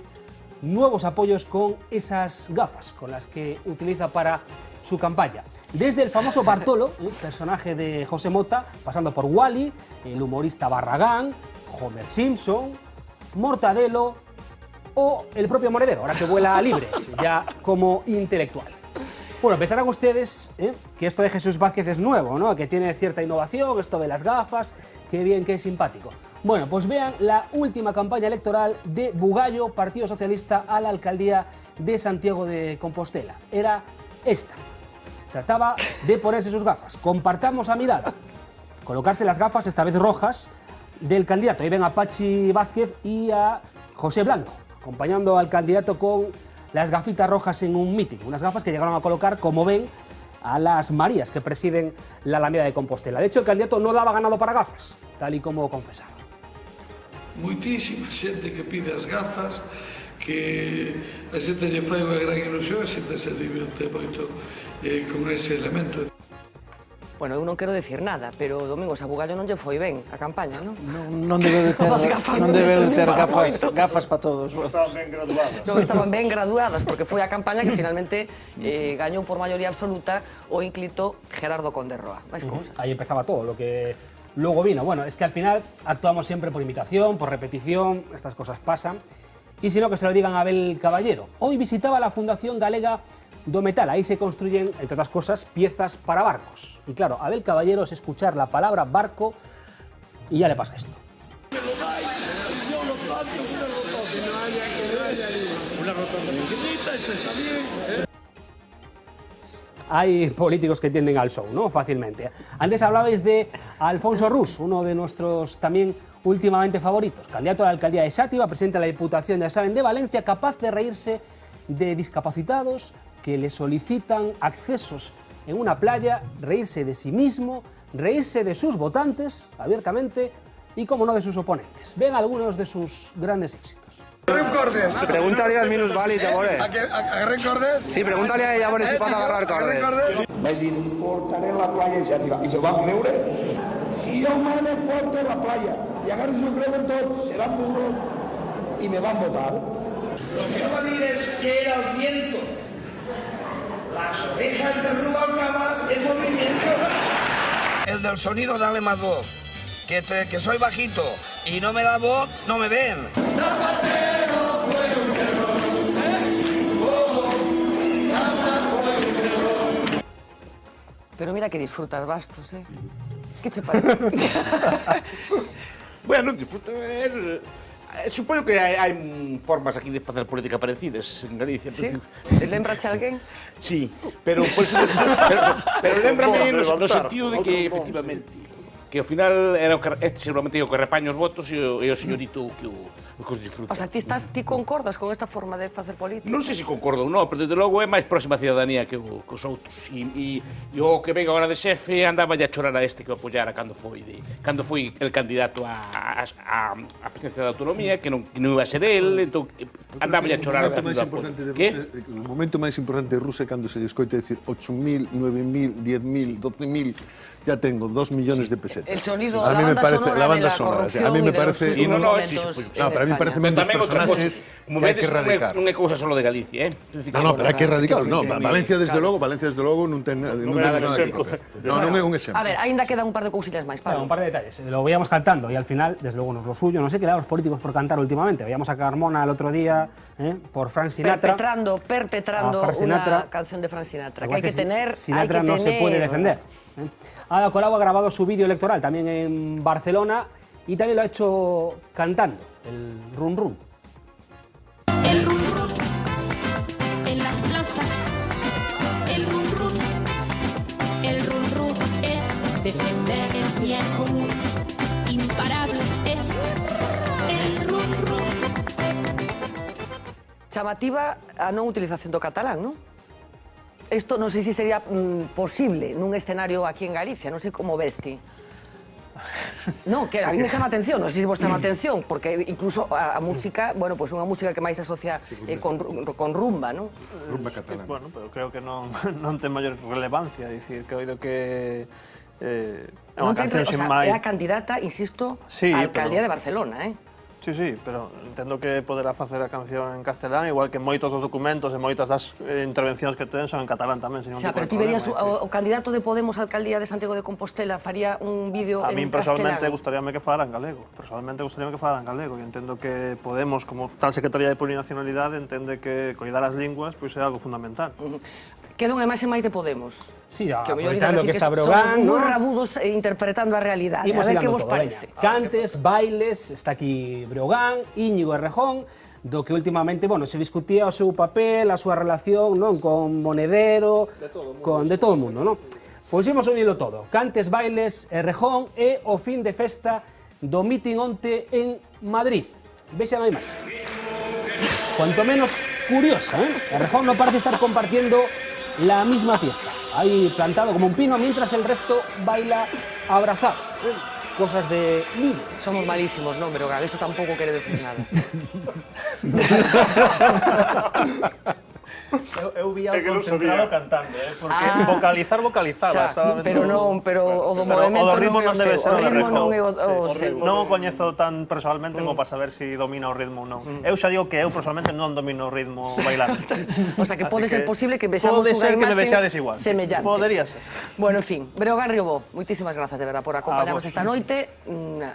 C: nuevos apoyos con esas gafas, con las que utiliza para su campaña. Desde el famoso Bartolo, personaje de José Mota, pasando por Wally, el humorista Barragán, Homer Simpson, Mortadelo o el propio Monedero, ahora que vuela libre, ya como intelectual. Bueno, pensarán ustedes que esto de Jesús Vázquez es nuevo, ¿no?, que tiene cierta innovación, esto de las gafas, qué bien, qué simpático. Bueno, pues vean la última campaña electoral de Bugallo, Partido Socialista, a la alcaldía de Santiago de Compostela. Era esta. Se trataba de ponerse sus gafas. Compartamos a mirada. Colocarse las gafas, esta vez rojas, del candidato. Ahí ven a Pachi Vázquez y a José Blanco, acompañando al candidato con las gafitas rojas en un mitin, unas gafas que llegaron a colocar, como ven, a las Marías que presiden la Alameda de Compostela. De hecho, el candidato no daba ganado para gafas, tal y como confesaba.
L: Muitísima xente que pide as gafas, que a xente lle fai unha gran ilusión, a xente se divierte moito con ese elemento.
A: Bueno, eu non quero decir nada, pero Domingos a Bugallo non lle foi ben a campaña, non?
F: Non debe de ter gafas para todos.
H: Non estaban ben graduadas.
A: Non estaban ben graduadas, porque foi a campaña que finalmente gañou por maioría absoluta o ínclito Gerardo Conde Roa. Máis cousas.
C: Ahí empezaba todo, lo que luego vino. Bueno, es que al final actuamos siempre por imitación, por repetición, estas cosas pasan. Y si no, que se lo digan a Abel Caballero. Hoy visitaba la Fundación Galega do Metal. Ahí se construyen, entre otras cosas, piezas para barcos. Y claro, Abel Caballero es escuchar la palabra barco y ya le pasa esto. Hay políticos que tienden al show, ¿no? Fácilmente. Antes hablabais de Alfonso Rus, uno de nuestros también últimamente favoritos. Candidato a la alcaldía de Xàtiva, presidente de la Diputación, ya saben, de Valencia, capaz de reírse de discapacitados que le solicitan accesos en una playa, reírse de sí mismo, reírse de sus votantes, abiertamente, y, como no, de sus oponentes. Ven algunos de sus grandes éxitos.
M: Pregúntale al minusvàlid, a veure.
N: Agarrem cordes?
M: Sí, pregúntale a ella a veure si pot agarrar cordes.
N: Vaig dir, portaré la playa en Xàtiva. I se van creure. Si jo me porto la playa i agarro i s'ho creuen tots, seran burros i me van votar. Lo que no va dir es que era el viento. Las orejas de Rubalcaba, el movimiento. El del sonido, dale más voz. Que soy bajito y no me da voz, no me ven. Zapatero fue un terror, Zapatero fue un terror.
A: Pero mira que disfrutas bastos, ¿eh? ¿Qué te parece?
E: Bueno, disfruto... Supoño que hai formas aquí de facer política parecidas en Galicia.
A: Sí? Lembrache alguén?
E: Sí, pero lembrame no sentido de que, efectivamente, que ao final era este seguramente o que repaña os votos e o señorito que os disfruta.
A: O sea, ti concordas con esta forma de facer política?
E: Non sei se concordo ou non, pero desde logo é máis próxima a ciudadanía que os outros. E o que venga agora de xefe andaba a chorar a este que o apoyara cando foi el candidato a presidencia da autonomía, que non iba a ser el, entón andaba a chorar.
J: O momento máis importante de Rusia é cando se lle escoita decir 8.000, 9.000, 10.000, 12.000, ya tengo 2 millones de pesetas.
A: El sonido,
J: a mí me parece,
A: la banda sonora,
J: a mí me parece...
E: Pero
J: a mí me parecen unos personajes que hay que erradicar.
E: Non é cousa solo de Galicia,
J: No, pero hai que erradicar. Valencia, desde logo, non ten nada que ver. Non é un exemplo.
A: A ver, ainda quedan un par de cousillas máis, Pablo.
C: Un par de detalles. Lo veíamos cantando y al final, desde luego, no es lo suyo. No sé qué le da a los políticos por cantar últimamente. Veíamos a Carmona el otro día por Frank Sinatra.
A: Perpetrando una canción de Frank Sinatra. Que hay que tener...
C: Sinatra no se puede defender. Ada Colau ha grabado su vídeo electoral también en Barcelona y también lo ha hecho cantando, el Run Run.
O: El Run Run en las plazas, el Run Run es defender el bien común, imparable es el Run Run.
A: Chamativa a non utilización do catalán, non? Esto non sei se sería posible nun escenario aquí en Galicia, non sei como ves ti. No, que a mí me chama atención, non sei se vos chama atención, porque incluso a música, bueno, pues unha música que máis se asocia con rumba, non?
B: Rumba catalana. Bueno, pero creo que non ten maior relevancia, dicir, que oído que é unha canción sin máis...
A: É a candidata, insisto, a alcaldía de Barcelona,
B: Sí, sí, pero entendo que poderá facer a canción en castelán, igual que moitos dos documentos e moitas das intervencións que ten son en catalán tamén, sin un tipo de problema.
A: Pero ti verías o candidato de Podemos á alcaldía de Santiago de Compostela faría un vídeo en castelán?
B: A min personalmente gustaríame que falara en galego. E entendo que Podemos, como tal Secretaría de Plurinacionalidade, entende que coidar as linguas é algo fundamental.
A: Queda unha imaxe máis de Podemos.
C: Sí,
A: aproveitando que está Brogan, somos moi rabudos interpretando a realidade. A ver que vos parece.
C: Cantes, bailes, está aquí Brogan, Íñigo Errejón, do que últimamente, bueno, se discutía o seu papel, a súa relación, non, con Monedero, de todo o mundo, non? Pois imos unilo todo. Cantes, bailes, Errejón e o fin de festa do mitin onte en Madrid. Vexan a imaxe. cuanto menos curiosa, ¿eh? Errejón no parece estar compartiendo la misma fiesta. Ahí plantado como un pino mientras el resto baila abrazado. Cosas de niños.
A: Somos malísimos, ¿no? Pero esto tampoco quiere decir nada.
B: Eu vi algo concentrado cantando, porque vocalizaba.
A: Pero o do movimento
B: ritmo non debe ser o de Errejón. Non o
A: o
B: coñezo tan personalmente como para saber se domina o ritmo ou non. Eu xa digo que eu personalmente non domino o ritmo bailando.
A: O sea, que pode ser posible que vexamos
B: unha
A: imaxe
B: que me vexades igual.
A: semellante.
B: Podería ser.
A: Bueno, en fin, Breogán Riobó, moitísimas grazas de verdad por acompañarnos esta noite.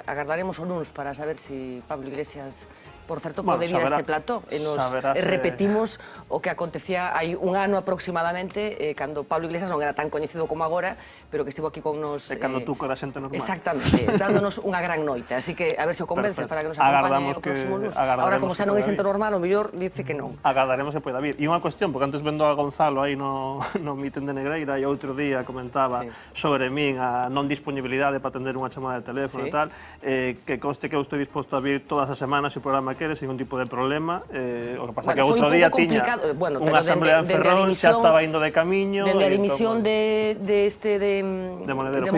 A: Agardaremos o luns para saber se Pablo Iglesias, por certo, pode vir a este plató e nos repetimos o que acontecía hai un ano aproximadamente, cando Pablo Iglesias non era tan coñecido como agora, pero que estivo aquí con nos...
B: cando tú cora xente normal.
A: Exactamente, dándonos unha gran noite. Así que a ver se o convences para que nos acompañe o próximo lunes. Ahora, como xa non é xente normal, o mellor dice que non.
B: Agardaremos que poida vir. E unha cuestión, porque antes vendo a Gonzalo aí no miten de Negreira e outro día comentaba sobre min a non disponibilidade para atender unha chamada de teléfono e tal, que conste que eu estou disposto a vir todas as semanas se o programa quere, sin ningún tipo de problema. O que pasa que outro día tiña unha asamblea en Ferrol, xa estaba indo de camiño.
A: Dende a dimisión de
B: Monedero,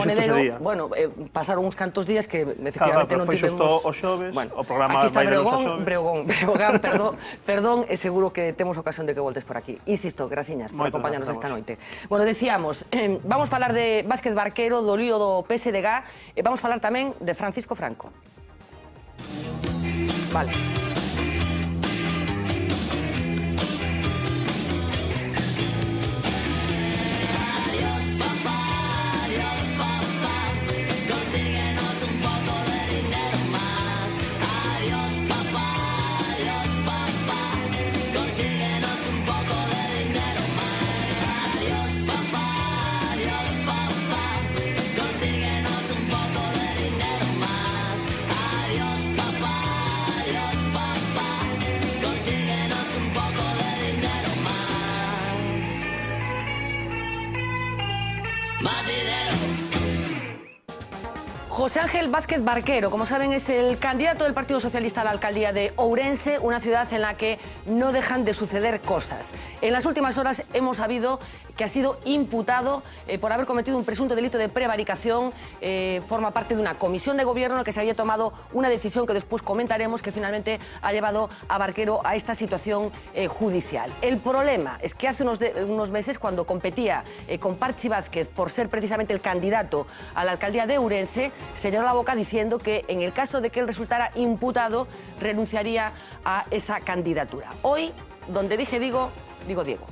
A: bueno, pasaron uns cantos días que efectivamente non tivemos...
B: Foi xusto o xoves, o programa
A: vai
B: de lunes o xoves.
A: Breogán, perdón, e seguro que temos ocasión de que voltes por aquí. Insisto, graciñas por acompañarnos esta noite. Bueno, decíamos, vamos falar de Vázquez Barquero, do lío do PSDG, e vamos falar tamén de Francisco Franco. Vale. José Ángel Vázquez Barquero, como saben, es el candidato del Partido Socialista a la alcaldía de Ourense, una ciudad en la que no dejan de suceder cosas. En las últimas horas hemos sabido que ha sido imputado por haber cometido un presunto delito de prevaricación. Forma parte de una comisión de gobierno en la que se había tomado una decisión que después comentaremos, que finalmente ha llevado a Barquero a esta situación judicial. El problema es que hace unos meses, cuando competía con Parchi Vázquez por ser precisamente el candidato a la alcaldía de Ourense, se llenó la boca diciendo que en el caso de que él resultara imputado, renunciaría a esa candidatura. Hoy, donde dije digo Diego.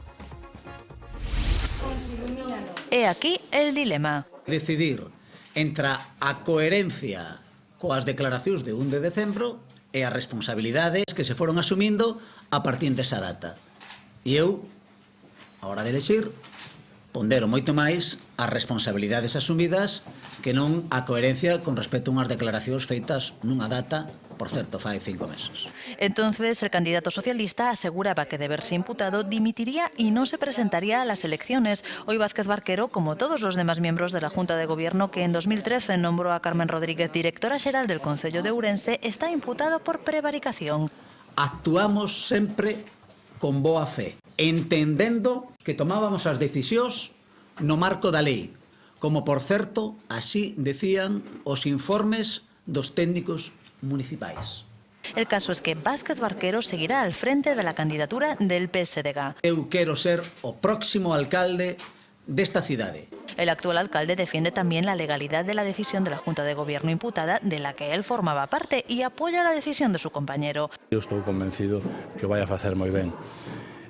G: E aquí el dilema.
P: Decidir entre a coherencia coas declaracións de 1 de decembro e as responsabilidades que se foron asumindo a partir desa data. E eu, a hora de elegir, pondero moito máis as responsabilidades asumidas que non a coherencia con respecto a unhas declaracións feitas nunha data, por certo, fai 5 meses.
G: Entonces, el candidato socialista aseguraba que de verse imputado dimitiría y no se presentaría a las elecciones. Hoy Vázquez Barquero, como todos los demás miembros de la Junta de Gobierno que en 2013 nombró a Carmen Rodríguez directora xeral del Concello de Ourense, está imputado por prevaricación.
P: Actuamos sempre con boa fe, entendendo que tomábamos as decisións no marco da lei, como, por certo, así decían os informes dos técnicos municipais.
G: El caso es que Vázquez Barquero seguirá al frente de la candidatura del PSDG.
P: Eu quero ser o próximo alcalde desta cidade.
G: El actual alcalde defiende también la legalidad de la decisión de la Junta de Gobierno imputada, de la que él formaba parte, y apoya la decisión de su compañero.
Q: Eu estou convencido que o vai a facer moi ben.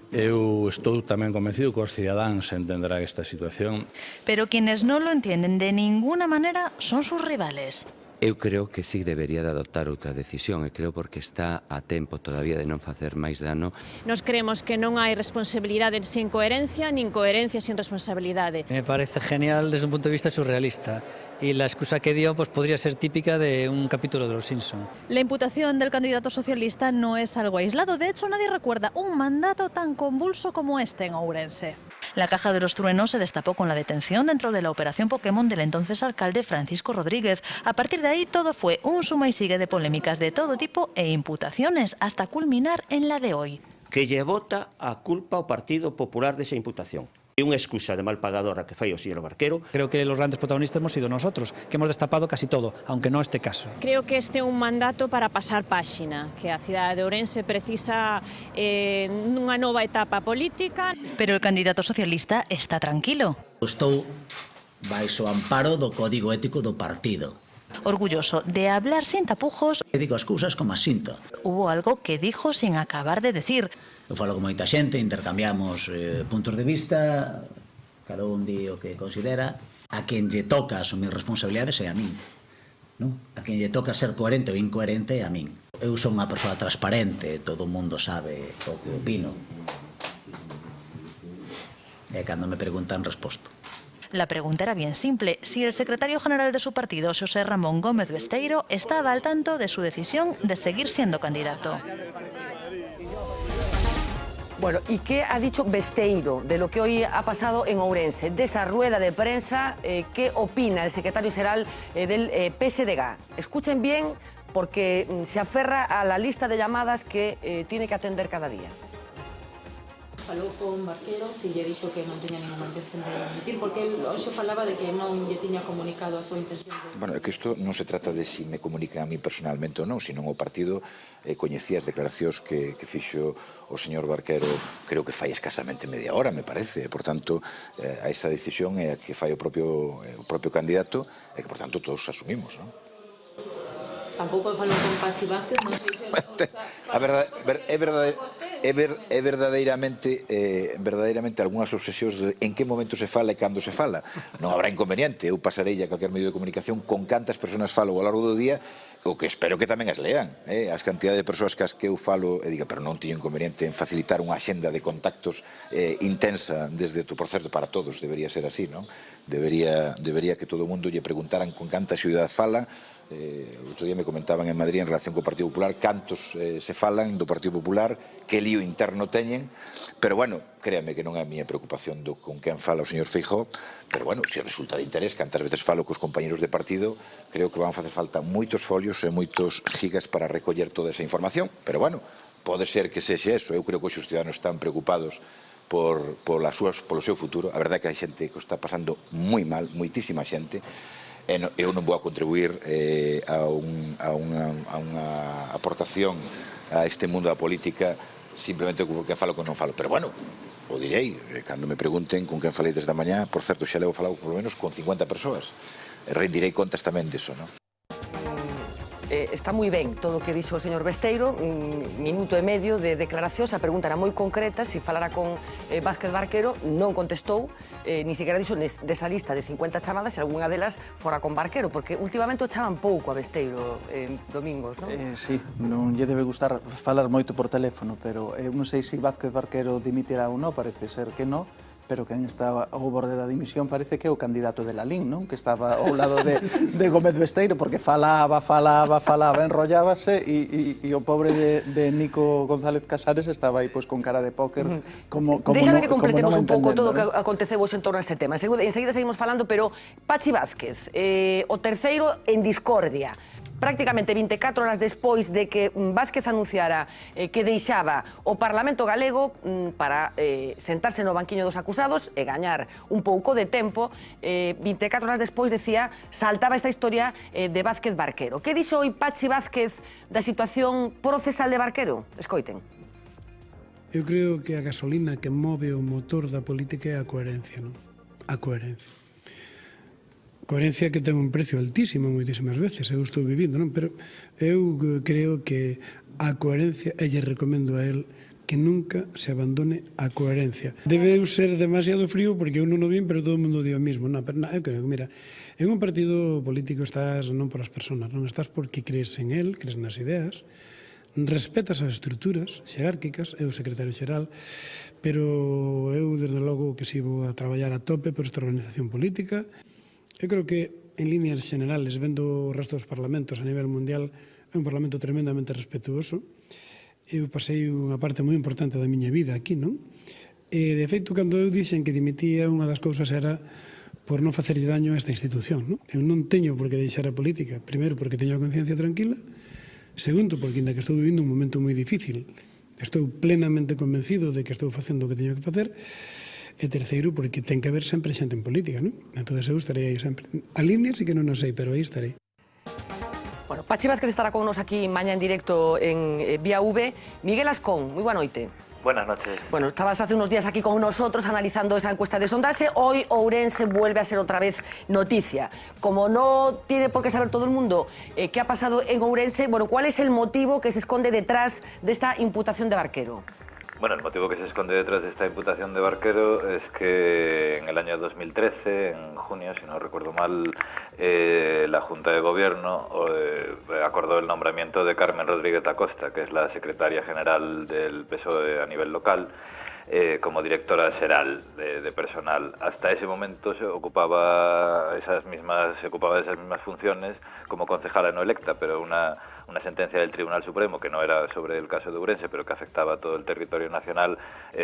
Q: Eu estou tamén convencido que os cidadáns entenderán esta situación.
G: Pero quienes no lo entienden de ninguna manera son sus rivales.
R: Eu creo que sí debería de adoptar outra decisión, e creo porque está a tempo todavía de non facer máis dano.
S: Nos creemos que non hai responsabilidade sin coherencia, nin coherencia sin responsabilidade.
U: Me parece genial desde un punto de vista surrealista, y la excusa que dio pues podría ser típica de un capítulo de Los Simpson.
S: La imputación del candidato socialista no es algo aislado, de hecho nadie recuerda un mandato tan convulso como este en Ourense.
G: La caja de los truenos se destapó con la detención dentro de la operación Pokémon del entonces alcalde Francisco Rodríguez. A partir de ahí todo fue un suma y sigue de polémicas de todo tipo e imputaciones, hasta culminar en la de hoy.
I: Que lle bota a culpa ao Partido Popular desa imputación. É unha excusa de mal pagadora que fai o señor Barquero.
U: Creo que los grandes protagonistas hemos sido nosotros, que hemos destapado casi todo, aunque no este caso.
S: Creo que este é un mandato para pasar páxina, que a cidade de Ourense precisa nunha nova etapa política.
G: Pero el candidato socialista está tranquilo.
P: Estou baixo amparo do Código Ético do partido.
G: Orgulloso de hablar sin tapujos.
P: E digo as cousas como as sinto.
G: Hubo algo que dijo sin acabar de decir.
P: Eu falo con moita xente, intercambiamos puntos de vista, cada un di o que considera. A quen lle toca asumir responsabilidades é a min. Non? A quen lle toca ser coherente ou incoherente é a min. Eu son unha persoa transparente, todo o mundo sabe o que opino. E cando me preguntan, resposto.
G: La pregunta era bien simple, si el secretario general de su partido, José Ramón Gómez Besteiro, estaba al tanto de su decisión de seguir siendo candidato.
A: Bueno, ¿y qué ha dicho Besteiro de lo que hoy ha pasado en Ourense? De esa rueda de prensa, ¿qué opina el secretario general del PSDG? Escuchen bien, porque se aferra a la lista de llamadas que tiene que atender cada día.
T: Falou con Barquero, si lle dixo que non tiña ninguna intención de dimitir, porque el hoxe falaba de que non lle tiña comunicado a súa intención de...
W: Bueno, é que isto non se trata de si me comunican a mí personalmente ou non, sino o partido coñecía as declaracións que fixo o señor Barquero, creo que fai escasamente media hora, me parece, por tanto, a esa decisión é a que fai o propio candidato e que, por tanto, todos asumimos, non?
T: Tampouco falou con Pachi Vázquez, non sei se...
W: É verdadeiramente algunhas obsesións de en que momento se fala e cando se fala. Non habrá inconveniente, eu pasarei a calquer medio de comunicación con cantas persoas falo ao largo do día, o que espero que tamén as lean, as cantidades de persoas que as que eu falo, e diga, pero non teño inconveniente en facilitar unha axenda de contactos intensa desde, por certo, para todos, debería ser así, non? Debería que todo o mundo lle preguntaran con canta xudidade falan. Outro día me comentaban en Madrid en relación co Partido Popular cantos se falan do Partido Popular, que lío interno teñen, pero bueno, créame que non é a miña preocupación con quen fala o señor Feijóo, pero bueno, se resulta de interés, cantas veces falo cos compañeros de partido, creo que van a facer falta moitos folios e moitos gigas para recoller toda esa información, pero bueno, pode ser que sexa eso, eu creo que os ciudadanos están preocupados polo seu futuro, a verdade é que hai xente que está pasando moi mal, moitísima xente, eu non vou a contribuir a unha aportación a este mundo da política simplemente porque falo que non falo, pero bueno, o direi, cando me pregunten con quen falei desde a mañá, por certo xa levo falado por lo menos con 50 persoas, rendirei contas tamén diso, non?
A: Está moi ben todo o que dixo o señor Besteiro, minuto e medio de declaracións, a pregunta era moi concreta, se falara con Vázquez Barquero, non contestou, ni siquiera dixo desa lista de 50 chamadas, se algunha delas fora con Barquero, porque últimamente o chaman pouco a Besteiro domingos, non?
F: Sí, non lle debe gustar falar moito por teléfono, pero non sei se Vázquez Barquero dimitirá ou non, parece ser que non, pero quen está ao borde da dimisión parece que é o candidato de Lalín, non? Que estaba ao lado de Gómez Besteiro, porque falaba, enrollábase, e o pobre de Nico González Casares estaba aí con cara de póker, como
A: Déxame que completemos un pouco todo o que aconteceu en torno a este tema. Enseguida seguimos falando, pero Pachi Vázquez, o terceiro en discordia, prácticamente 24 horas despois de que Vázquez anunciara que deixaba o Parlamento galego para sentarse no banquiño dos acusados e gañar un pouco de tempo, 24 horas despois, decía, saltaba esta historia de Vázquez Barquero. Que dixo hoy Pachi Vázquez da situación procesal de Barquero? Escoiten.
X: Eu creo que a gasolina que move o motor da política é a coherencia, non? A coherencia. Coherencia que ten un precio altísimo moitísimas veces, eu estou vivindo, non? Pero eu creo que a coherencia, e lle recomendo a él que nunca se abandone a coherencia. Debeu ser demasiado frío porque eu non o vin, pero todo o mundo dio o mismo. Non, pero eu creo que, mira, en un partido político estás non por as persoas, non estás porque crees en él, crees nas ideas, respetas as estruturas xerárquicas, eu secretario xeral, pero eu, desde logo, que sigo a traballar a tope por esta organización política. Eu creo que, en líneas generales, vendo o resto dos parlamentos a nivel mundial, é un parlamento tremendamente respetuoso. Eu pasei unha parte moi importante da miña vida aquí, non? E, de feito, cando eu dixen que dimitía, unha das cousas era por non facerlle daño a esta institución. Non? Eu non teño por que deixar a política. Primeiro, porque teño a conciencia tranquila. Segundo, porque ainda que estou vivindo un momento moi difícil, estou plenamente convencido de que estou facendo o que teño que facer. E terceiro, porque ten que haber sempre xente en política, non? Entón, eu estarei aí sempre. A línea sí que non o sei, pero aí estarei.
A: Bueno, Pachi Vázquez estará con nos aquí mañá en directo en Vía V. Miguel Ascón, moi boa noite.
D: Buenas noches.
A: Bueno, estabas hace unos días aquí con nosotros analizando esa encuesta de sondaje. Hoy Ourense vuelve a ser otra vez noticia. Como no tiene por qué saber todo el mundo qué ha pasado en Ourense, bueno, ¿cuál es el motivo que se esconde detrás de esta imputación de Barquero?
D: Bueno, el motivo que se esconde detrás de esta imputación de Barquero es que en el año 2013, en junio, si no recuerdo mal, la Junta de Gobierno acordó el nombramiento de Carmen Rodríguez Acosta, que es la secretaria general del PSOE a nivel local, como directora xeral de personal. Hasta ese momento se ocupaba de esas mismas funciones como concejala no electa, pero una sentencia del Tribunal Supremo, que no era sobre el caso de Ourense, pero que afectaba a todo el territorio nacional,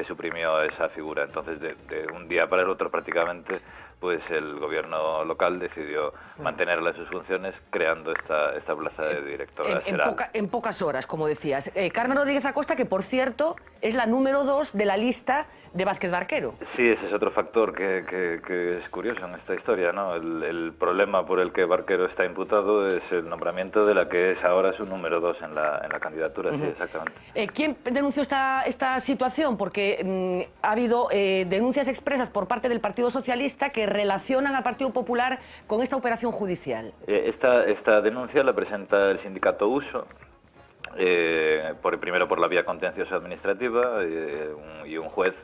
D: suprimió esa figura. Entonces, de un día para el otro prácticamente, pues el gobierno local decidió mantenerla en sus funciones, creando esta plaza de directora xeral.
A: En pocas horas, como decías. Carmen Rodríguez Acosta, que por cierto es la número 2 de la lista de Vázquez Barquero.
D: Sí, ese es otro factor que es curioso en esta historia, ¿no? El problema por el que Barquero está imputado es el nombramiento de la que es ahora su número 2 en la candidatura, sí, exactamente.
A: ¿Quién denunció esta situación? Porque ha habido denuncias expresas por parte del Partido Socialista que relacionan al Partido Popular con esta operación judicial.
D: Esta denuncia la presenta el sindicato USO, primero por la vía contenciosa administrativa, y un juez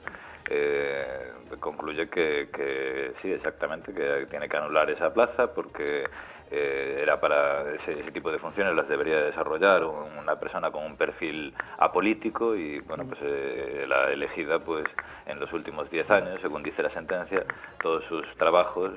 D: concluye que sí, exactamente, que tiene que anular esa plaza porque era para ese tipo de funciones las debería desarrollar una persona con un perfil apolítico y bueno, pues la elegida pues en los últimos 10 años, según dice la sentencia, todos sus trabajos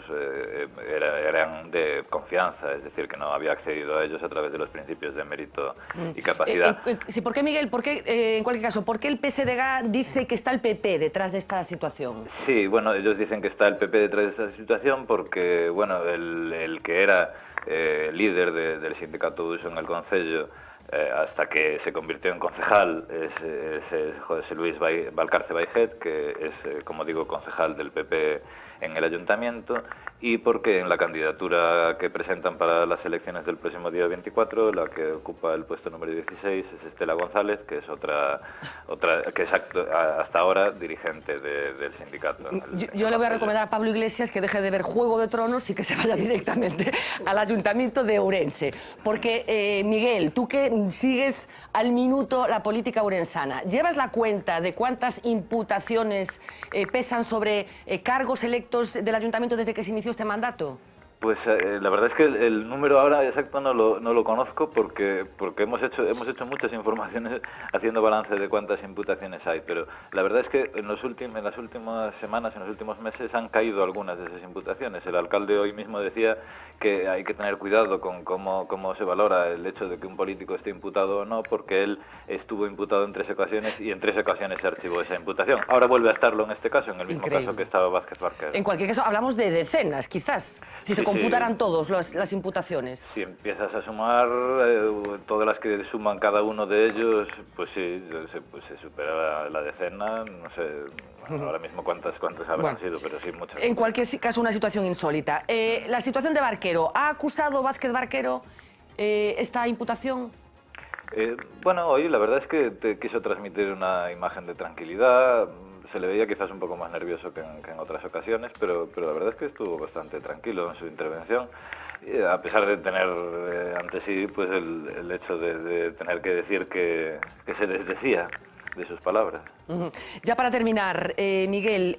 D: eran de confianza, es decir, que no había accedido a ellos a través de los principios de mérito y capacidad.
A: Sí, ¿por qué, Miguel? ¿Por qué, en cualquier caso, por qué el PSDG dice que está el PP detrás de esta situación?
D: Sí, bueno, ellos dicen que está el PP detrás de esta situación porque, bueno, el que era líder del sindicato USO en el Concello hasta que se convirtió en concejal es José Luis Valcarce Baiget, que es, como digo, concejal del PP en el ayuntamiento, y porque en la candidatura que presentan para las elecciones del próximo día 24, la que ocupa el puesto número 16 es Estela González, que es otra que es hasta ahora dirigente del sindicato.
A: Yo le voy a recomendar a Pablo Iglesias que deje de ver Juego de Tronos y que se vaya directamente al Ayuntamiento de Ourense. Porque, Miguel, tú que sigues al minuto la política ourensana, ¿llevas la cuenta de cuántas imputaciones pesan sobre cargos electos del Ayuntamiento desde que se inició este mandato?
D: Pues la verdad es que el número ahora exacto no lo conozco porque hemos hecho muchas informaciones haciendo balance de cuántas imputaciones hay, pero la verdad es que en las últimas semanas, en los últimos meses han caído algunas de esas imputaciones. El alcalde hoy mismo decía que hay que tener cuidado con cómo se valora el hecho de que un político esté imputado o no, porque él estuvo imputado en 3 ocasiones y en 3 ocasiones se archivó esa imputación. Ahora vuelve a estarlo en este caso, en el mismo caso que estaba Vázquez Barquero.
A: En cualquier caso, hablamos de decenas, quizás, si se computaran todos las imputaciones.
D: Si empiezas a sumar todas las que suman cada uno de ellos, pues sí, se supera la decena, no sé ahora mismo cuántas habrán sido, pero sí muchas.
A: En cualquier caso, una situación insólita. La situación de Barquero, ¿ha acusado Vázquez Barquero esta imputación?
D: Bueno, hoy la verdad es que te quiso transmitir una imagen de tranquilidad. Se le veía quizás un poco más nervioso que en otras ocasiones, pero la verdad es que estuvo bastante tranquilo en su intervención, a pesar de tener ante sí pues el hecho de tener que decir que se desdecía de sus palabras.
A: Ya para terminar, Miguel,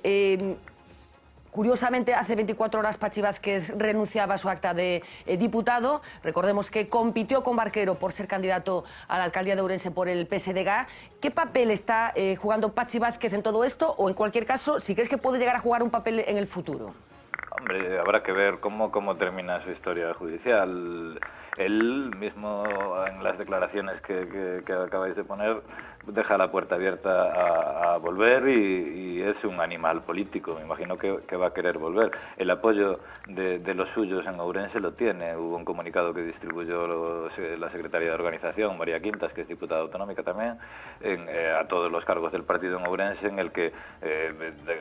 A: curiosamente, hace 24 horas Pachi Vázquez renunciaba a su acta de diputado. Recordemos que compitió con Barquero por ser candidato a la alcaldía de Ourense por el PSDG. ¿Qué papel está jugando Pachi Vázquez en todo esto? O, en cualquier caso, si crees que puede llegar a jugar un papel en el futuro.
D: Hombre, habrá que ver cómo termina su historia judicial. Él mismo, en las declaraciones que acabáis de poner, deja la puerta abierta a volver y es un animal político. Me imagino que va a querer volver. El apoyo de los suyos en Ourense lo tiene. Hubo un comunicado que distribuyó la secretaria de organización, María Quintas, que es diputada autonómica también, a todos los cargos del partido en Ourense, en el que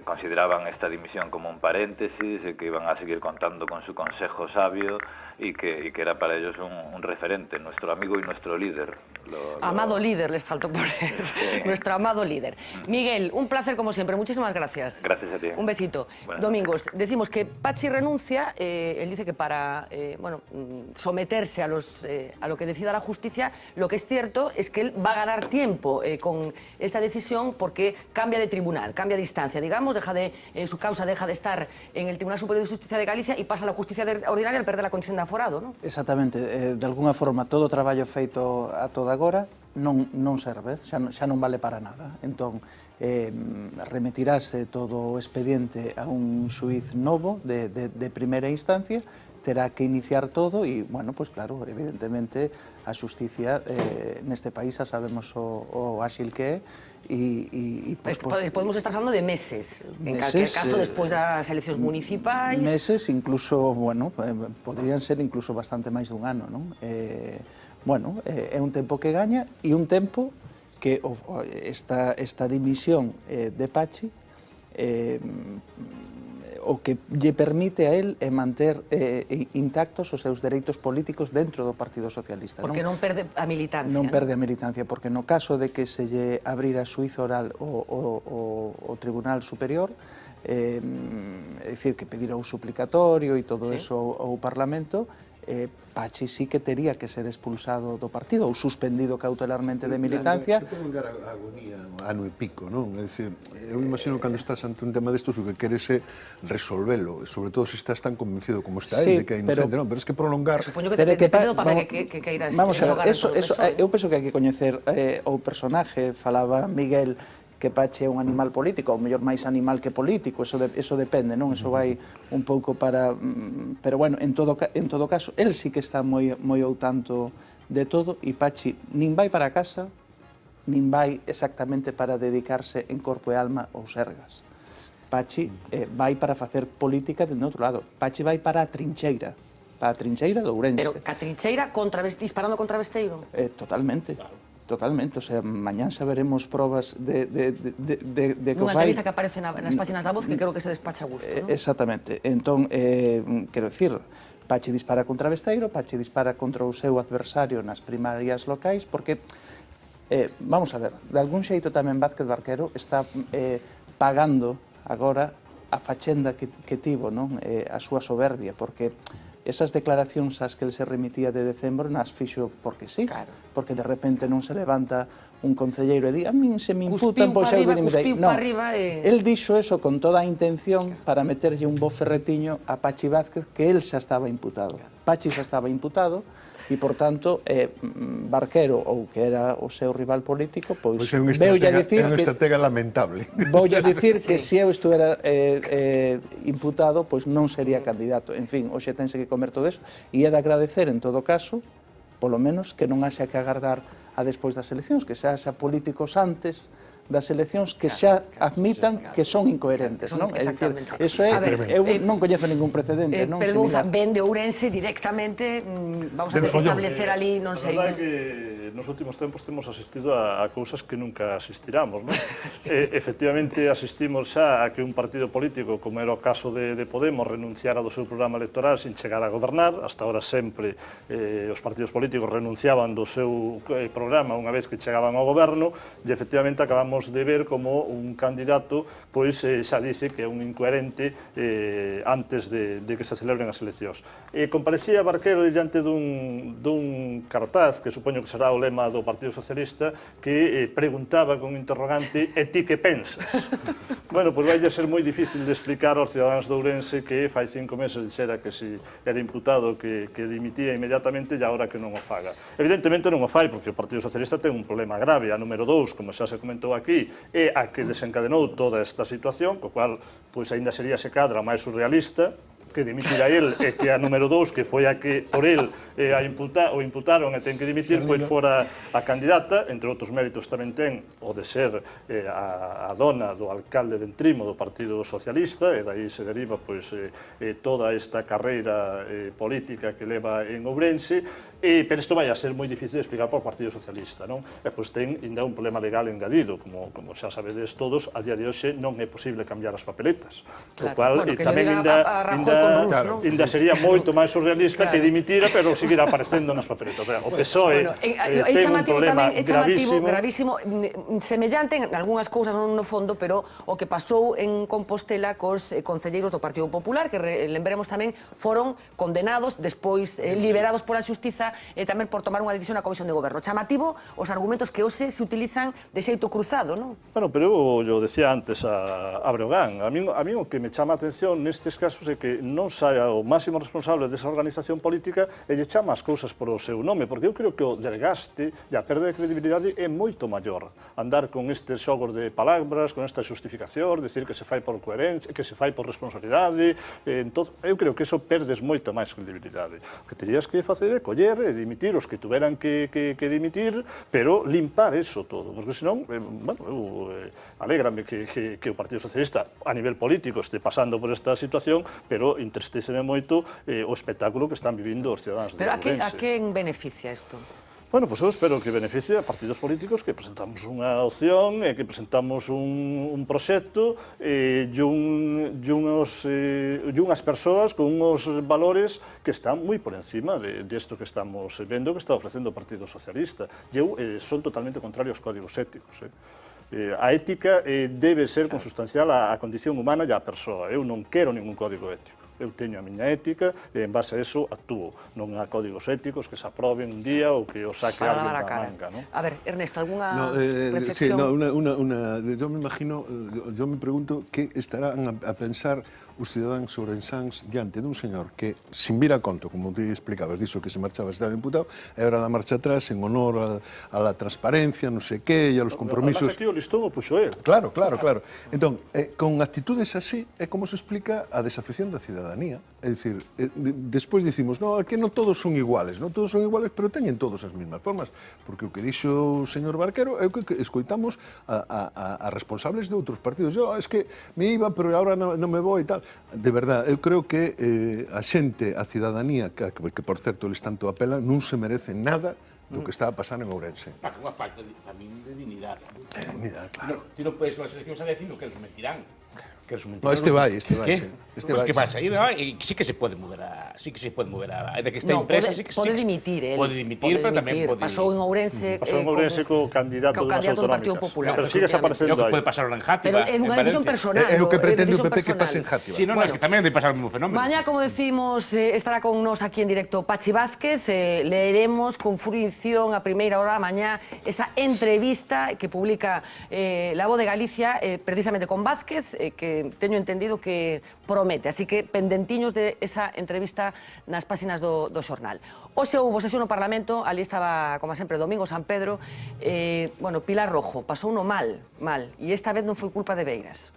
D: consideraban esta dimisión como un paréntesis, que iban a seguir contando con su consejo sabio y que era para ellos un referente, nuestro amigo y nuestro líder.
A: Amado líder, les faltó poner. Nuestro amado líder. Miguel, un placer como siempre. Muchísimas gracias.
D: Gracias a ti.
A: Un besito.
D: Buenas
A: Domingos, decimos que Pachi renuncia. Él dice que para someterse a lo que decida la justicia, lo que es cierto es que él va a ganar tiempo con esta decisión porque cambia de tribunal, cambia de instancia, digamos, su causa deja de estar en el Tribunal Superior de Justicia de Galicia y pasa a la justicia ordinaria al perder la condición de aforado, ¿no?
F: Exactamente. De alguna forma, todo o traballo feito a toda agora non serve, xa non vale para nada. Entón, remitirase todo o expediente a un xuiz novo de primeira instancia, terá que iniciar todo e, bueno, pues claro, evidentemente a xusticia neste país xa sabemos o áxil que é e
A: podemos estar falando de meses, en calquer caso, despois das eleccións municipais.
F: Meses, incluso, bueno, podrían ser incluso bastante máis dun ano, non? Bueno, é un tempo que gaña e un tempo que esta dimisión de Pachi o que lle permite a él manter intactos os seus dereitos políticos dentro do Partido Socialista.
A: Porque non perde a militancia.
F: Non perde a militancia, porque no caso de que se lle abrira xuizo oral o Tribunal Superior, é dicir, que pedirá o suplicatorio e todo eso ao Parlamento, Pachi sí que tería que ser expulsado do partido ou suspendido cautelarmente de militancia.
J: Que prolongar a agonía ano e pico, non? É dicir, eu imagino cando estás ante un tema destos o que queres é resolvelo, sobre todo se estás tan convencido como está él de que é inocente, non? Pero es que prolongar...
A: Supoño que depende do papel que queiras xogar.
F: Eu penso que hai que coñecer o personaje, falaba Miguel, que Pachi é un animal político, ou mellor máis animal que político, eso depende, non? Eso vai un pouco para... Pero, bueno, en todo caso, el sí que está moi ao tanto de todo, e Pachi nin vai para casa, nin vai exactamente para dedicarse en corpo e alma aos Sergas. Pachi vai para facer política de outro lado. Pachi vai para a trincheira do Ourense.
A: Pero a trincheira disparando contra Besteiro?
F: Totalmente. Totalmente, o sea, mañán xa veremos probas de
A: Nunha entrevista que aparece nas páxinas da Voz que creo que se despacha a gusto, non?
F: Exactamente. Entón, quero dicir, Pachi dispara contra Besteiro, Pachi dispara contra o seu adversario nas primarias locais, porque, vamos a ver, de algún xeito tamén Vázquez Barquero está pagando agora a fachenda que tivo, non? A súa soberbia, porque esas declaracións ás que ele se remitía de decembro nas fixo porque sí, porque de repente non se levanta un concelleiro e di a min se me imputan, pois eu dimitei. Non, el dixo eso con toda a intención para meterlle un bo ferretiño a Pachi Vázquez que el xa estaba imputado. Pachi xa estaba imputado e, por tanto, Barquero, ou que era o seu rival político, pois veulle a dicir...
J: É unha estratega lamentable.
F: Voulle a dicir que se eu estuvera imputado, pois non sería candidato. En fin, hoxe tense que comer todo eso. E é de agradecer, en todo caso, polo menos, que non haxa que agardar a despois das eleccións, que xa haxa políticos antes das eleccións que xa admitan que son incoherentes, non? É dicir, eso é, eu non coñezo ningún precedente, non?
A: Pero ven de Ourense directamente, vamos a establecer ali, non sei...
H: A verdade que nos últimos tempos temos asistido a cousas que nunca asistiramos, non? Efectivamente, asistimos xa a que un partido político, como era o caso de Podemos, renunciara do seu programa electoral sin chegar a gobernar. Hasta ahora sempre os partidos políticos renunciaban do seu programa unha vez que chegaban ao goberno e efectivamente acabamos de ver como un candidato pois xa dice que é un incoherente antes de que se celebren as eleccións. Comparecía Barquero diante dun cartaz que supoño que será o lema do Partido Socialista que preguntaba con un interrogante e ti que pensas? Bueno, pois vai ser moi difícil de explicar aos cidadáns de Ourense que fai 5 meses dixera que si era imputado que dimitía inmediatamente e agora que non o faga. Evidentemente non o fai porque o Partido Socialista ten un problema grave. A número 2, como xa se comentou aquí, é a que desencadenou toda esta situación, co cual, pois, aínda sería se cadra máis surrealista, que dimitir a él e que a número 2, que foi a que por él o imputaron e ten que dimitir, pois fora a candidata, entre outros méritos tamén ten o de ser a dona do alcalde de Entrimo do Partido Socialista, e dai se deriva pois toda esta carreira política que leva en Ourense, pero isto vai a ser moi difícil de explicar para o Partido Socialista, non? E pois ten ainda un problema legal engadido, como xa sabedes todos, a día de hoxe non é posible cambiar as papeletas, o cual tamén ainda sería moito máis surrealista que dimitira, pero seguirá aparecendo nas papeletas. O PSOE ten un problema
A: gravísimo, semellante en algunhas cousas no fondo, pero o que pasou en Compostela cos concelleiros do Partido Popular, que lembremos tamén foron condenados, despois liberados por a xustiza e tamén por tomar unha decisión na Comisión de Goberno. Chamativo os argumentos que hoxe se utilizan de xeito cruzado, non?
H: Bueno, pero eu decía antes a Breogán, a mí o que me chama a atención nestes casos é que non saia o máximo responsable desa organización política e lle chama as cousas por o seu nome, porque eu creo que o desgaste e a perda de credibilidade é moito maior. Andar con estes xogos de palabras, con esta xustificación, decir que se fai por coherencia, que se fai por responsabilidade, eu creo que eso perdes moita máis credibilidade. O que terías que facer é coller e dimitir os que tuveran que dimitir, pero limpar eso todo, porque senón, alégrame que o Partido Socialista a nivel político este pasando por esta situación, pero entristeceme moito o espectáculo que están vivindo os cidadáns de Ourense.
A: Pero a quen beneficia isto?
H: Bueno, pois eu espero que beneficie a partidos políticos que presentamos unha opción e que presentamos un proxecto e unhas persoas con uns valores que están moi por encima desto que estamos vendo que está ofrecendo o Partido Socialista. Eu son totalmente contrario aos códigos éticos. A ética debe ser consustancial á condición humana e á persoa. Eu non quero ningún código ético. Eu teño a miña ética e en base a eso actúo. Non há códigos éticos que se aproben un día ou que o saque alguén da manga, ¿no?
A: A ver, Ernesto, ¿alguna reflexión?
J: Sí, yo me imagino, yo me pregunto qué estarán a pensar os cidadáns ourensáns diante dun señor que, sin vir a conto, como te explicabas, dixo que se marchaba a estar imputado, e ahora da marcha atrás en honor a la transparencia, non sei que, e a los compromisos...
H: Además, aquí o listón o puxo él.
J: Claro. Entón, con actitudes así, é como se explica a desafección da cidadanía. É dicir, despois dicimos, no, que non todos son iguales, non todos son iguales, pero teñen todos as mesmas formas, porque o que dixo o señor Barquero é o que escoitamos a responsables de outros partidos. Es que me iba, pero agora non me vou e tal. De verdade, eu creo que a xente, a cidadanía, que por certo eles tanto apelan, non se merece nada do que está a pasar en Ourense.
E: Que unha falta, a min, de dignidade.
J: Dignidade, claro.
E: Ti non podes as eleccións a decir que eles mentirán.
J: No, este vai,
E: ¿Qué? Pues que pasa, y sí que se puede mover de que está impresa, sí que
A: pode dimitir,
E: pode dimitir, pero tamén pode...
A: Pasou en Ourense
H: co candidato de unhas autonómicas. Pero sigue aparecendo aí.
E: Pode pasar en Játiva,
A: pero é unha decisión personal.
J: É o que pretende o PP que pase en Játiva.
E: Sí, non, é que tamén hai de pasar o mesmo fenómeno.
A: Mañá, como decimos, estará con nos aquí en directo Pachi Vázquez. Leeremos con fruición a primeira hora mañá esa entrevista que publica La Voz de Galicia, precisamente con Vázquez, que teño entendido que promete, así que pendentiños de esa entrevista nas páxinas do xornal. Hoxe houbo sesión no Parlamento, ali estaba, como sempre, Domingo San Pedro, Pilar Rojo, pasou uno mal, e esta vez non foi culpa de Beiras.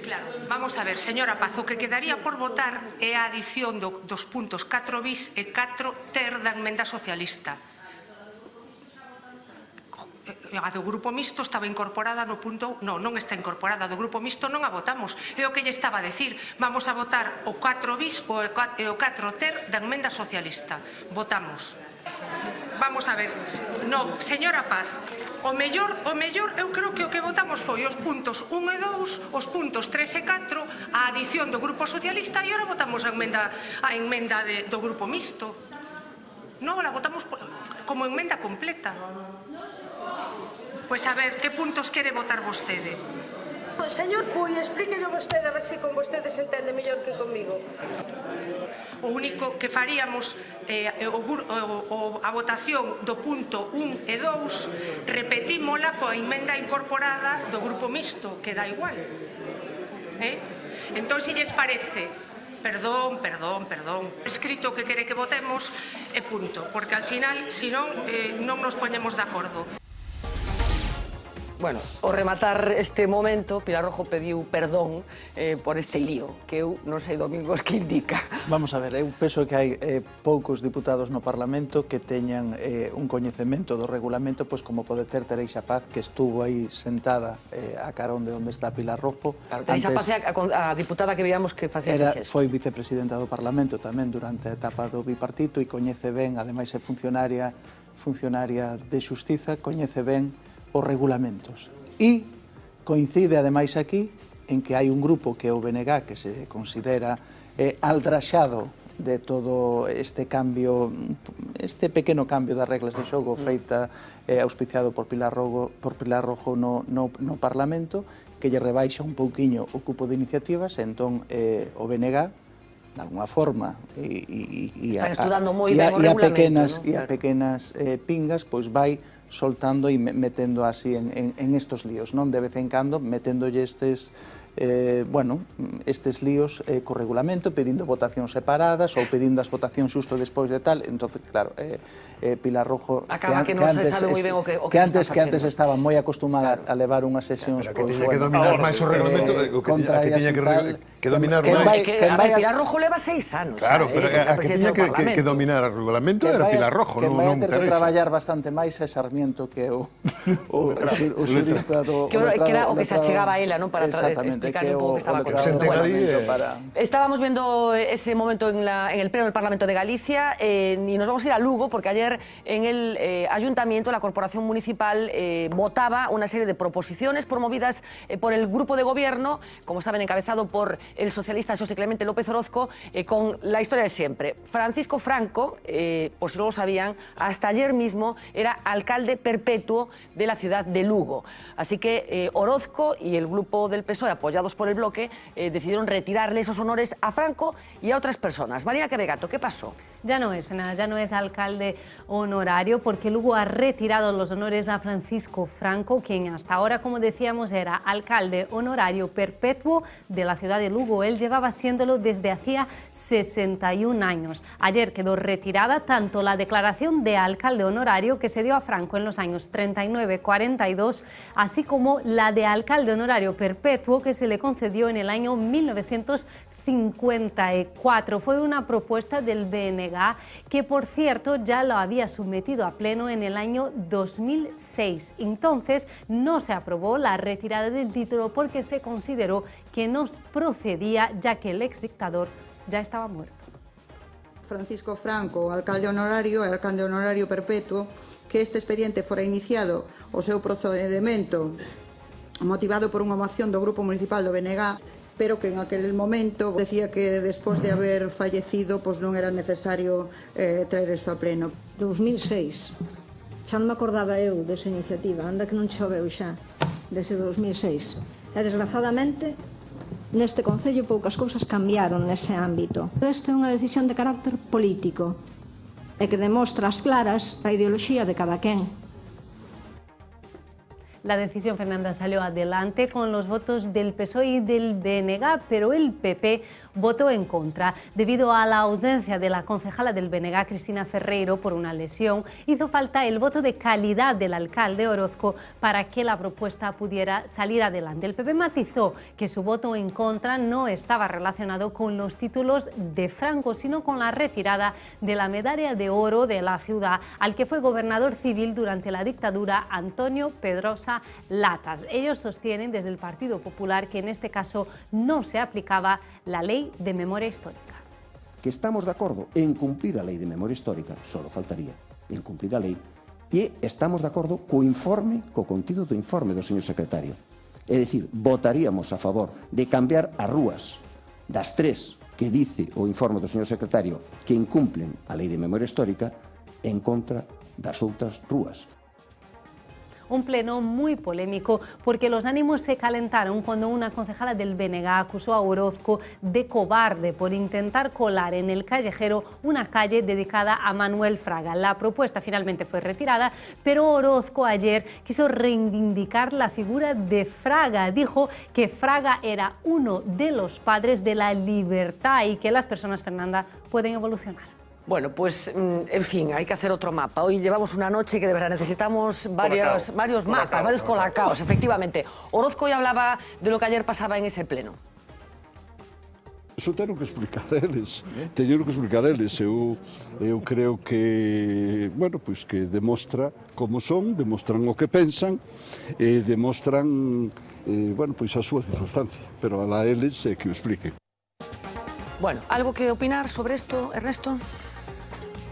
K: Claro, vamos a ver, señora Paz, o que quedaría por votar é a adición dos puntos 4 bis e 4 ter da emenda socialista. A do Grupo Mixto estaba incorporada no punto... Non está incorporada, do Grupo Mixto non a votamos. É o que lle estaba a decir. Vamos a votar o 4 bis e o 4 ter da emenda socialista. Votamos. Vamos a ver. No, señora Paz, o mellor eu creo que o que votamos foi os puntos 1 e 2, os puntos 3 e 4, a adición do Grupo Socialista, e agora votamos a emenda do Grupo Mixto. Non, la votamos como emenda completa. Pois a ver, que puntos quere votar vostede?
L: Pois, señor Puy, explíquenlo vostede, a ver se con vostede se entende mellor que comigo.
K: O único que faríamos a votación do punto 1 e 2, repetímola coa emenda incorporada do Grupo Mixto, que dá igual. Entón, se lles parece... Perdón. Escrito que quere que votemos e punto, porque al final, senón, non nos poñemos de acordo.
A: Bueno, ao rematar este momento, Pilar Rojo pediu perdón por este lío, que eu non sei, Domingos, que indica.
F: Vamos a ver, eu penso que hai poucos diputados no Parlamento que teñan un coñecemento do regulamento, pois como pode ter Teresa Paz, que estuvo aí sentada a carón de onde está Pilar Rojo.
A: Claro, Teresa Paz é a diputada que veíamos que facía ese xesto.
F: Foi vicepresidenta do Parlamento tamén durante a etapa do bipartito e coñece ben, ademais é funcionaria de Xustiza, coñece ben os regulamentos. E coincide, ademais, aquí, en que hai un grupo que é o BNG, que se considera aldraxado de todo este cambio, este pequeno cambio das reglas de xogo feita auspiciado por Pilar Rojo no Parlamento, que lle rebaixa un pouquiño o cupo de iniciativas, entón o BNG, de alguna forma, e a pequenas pingas, pois vai soltando e metendo así en estos líos, non? De vez en cando, meténdolle estes líos co regulamento, pedindo votacións separadas ou pedindo as votacións xusto despois de tal. Entón, claro, Pilar Rojo, que antes estaba moi acostumada a levar unhas sesións
J: que tiña que dominar máis o regulamento, que tiña que dominar máis.
A: Pilar Rojo leva 6 anos.
J: Claro, pero a que tiña que dominar o regulamento era Pilar Rojo, non Teresa.
F: Que vai ter que traballar bastante máis é Sarmiento, que é o xurista do...
A: Que era o que se achegaba a ela, non? Para explicar un pouco que estaba contando. Estábamos viendo ese momento en el pleno del Parlamento de Galicia y nos vamos a ir a Lugo porque ayer en el Ayuntamiento la Corporación Municipal votaba una serie de proposiciones promovidas por el Grupo de Gobierno, como saben, encabezado por el socialista Xosé Clemente López Orozco, con la historia de siempre. Francisco Franco, por si no lo sabían, hasta ayer mismo era alcalde perpetuo de la ciudad de Lugo. Así que Orozco y el grupo del PSOE, apoyados por el bloque, decidieron retirarle esos honores a Franco y a otras personas. María Quevegato, ¿qué pasó?
M: Ya no es, Fernanda, ya no es alcalde honorario porque Lugo ha retirado los honores a Francisco Franco, quien hasta ahora, como decíamos, era alcalde honorario perpetuo de la ciudad de Lugo. Él llevaba siéndolo desde hacía 61 años. Ayer quedó retirada tanto la declaración de alcalde honorario que se dio a Franco en los años 39-42, así como la de alcalde honorario perpetuo que se le concedió en el año 1954. Fue una propuesta del BNG que, por cierto, ya lo había sometido a pleno en el año 2006. Entonces no se aprobó la retirada del título porque se consideró que no procedía, ya que el exdictador ya estaba muerto.
N: Francisco Franco, alcalde honorario perpetuo, que este expediente fora iniciado o seu procedimento motivado por unha moción do Grupo Municipal do BNG, pero que en aquel momento decía que despois de haber fallecido pois non era necesario traer isto a pleno.
O: 2006. Xa non me acordaba eu desa iniciativa, anda que non choveu xa desde 2006. E desgraciadamente neste Concello poucas cousas cambiaron nese ámbito. Esta é unha decisión de carácter político e que demostra as claras a ideoloxía de cada quen.
M: La decisión, Fernanda, salió adelante con los votos del PSOE y del BNG, pero el PP votó en contra. Debido a la ausencia de la concejala del BNG, Cristina Ferreiro, por una lesión, hizo falta el voto de calidad del alcalde Orozco para que la propuesta pudiera salir adelante. El PP matizó que su voto en contra no estaba relacionado con los títulos de Franco, sino con la retirada de la medalla de oro de la ciudad al que fue gobernador civil durante la dictadura, Antonio Pedrosa Latas. Ellos sostienen desde el Partido Popular que en este caso no se aplicaba la ley de memoria histórica.
V: Que estamos de acordo en cumplir a lei de memoria histórica, solo faltaría en cumplir a lei, e estamos de acordo co informe, co contido do informe do señor secretario. É dicir, votaríamos a favor de cambiar as rúas das 3 que dice o informe do señor secretario que incumplen a lei de memoria histórica en contra das outras rúas.
M: Un pleno muy polémico porque los ánimos se calentaron cuando una concejala del BNG acusó a Orozco de cobarde por intentar colar en el callejero una calle dedicada a Manuel Fraga. La propuesta finalmente fue retirada, pero Orozco ayer quiso reivindicar la figura de Fraga. Dijo que Fraga era uno de los padres de la libertad y que las personas, Fernanda, pueden evolucionar.
A: Bueno, pues, en fin, hay que hacer otro mapa. Hoy llevamos una noche que de verdad necesitamos varios mapas, varios colacaos, efectivamente. Orozco ya hablaba de lo que ayer pasaba en ese pleno.
B: Eso teño que explicar eles. Eu creo que, bueno, pois que demostra como son, demostran o que pensan e demostran, bueno, pois a súa circunstancia. Pero a eles que o expliquen.
A: Bueno, ¿algo que opinar sobre esto, Ernesto?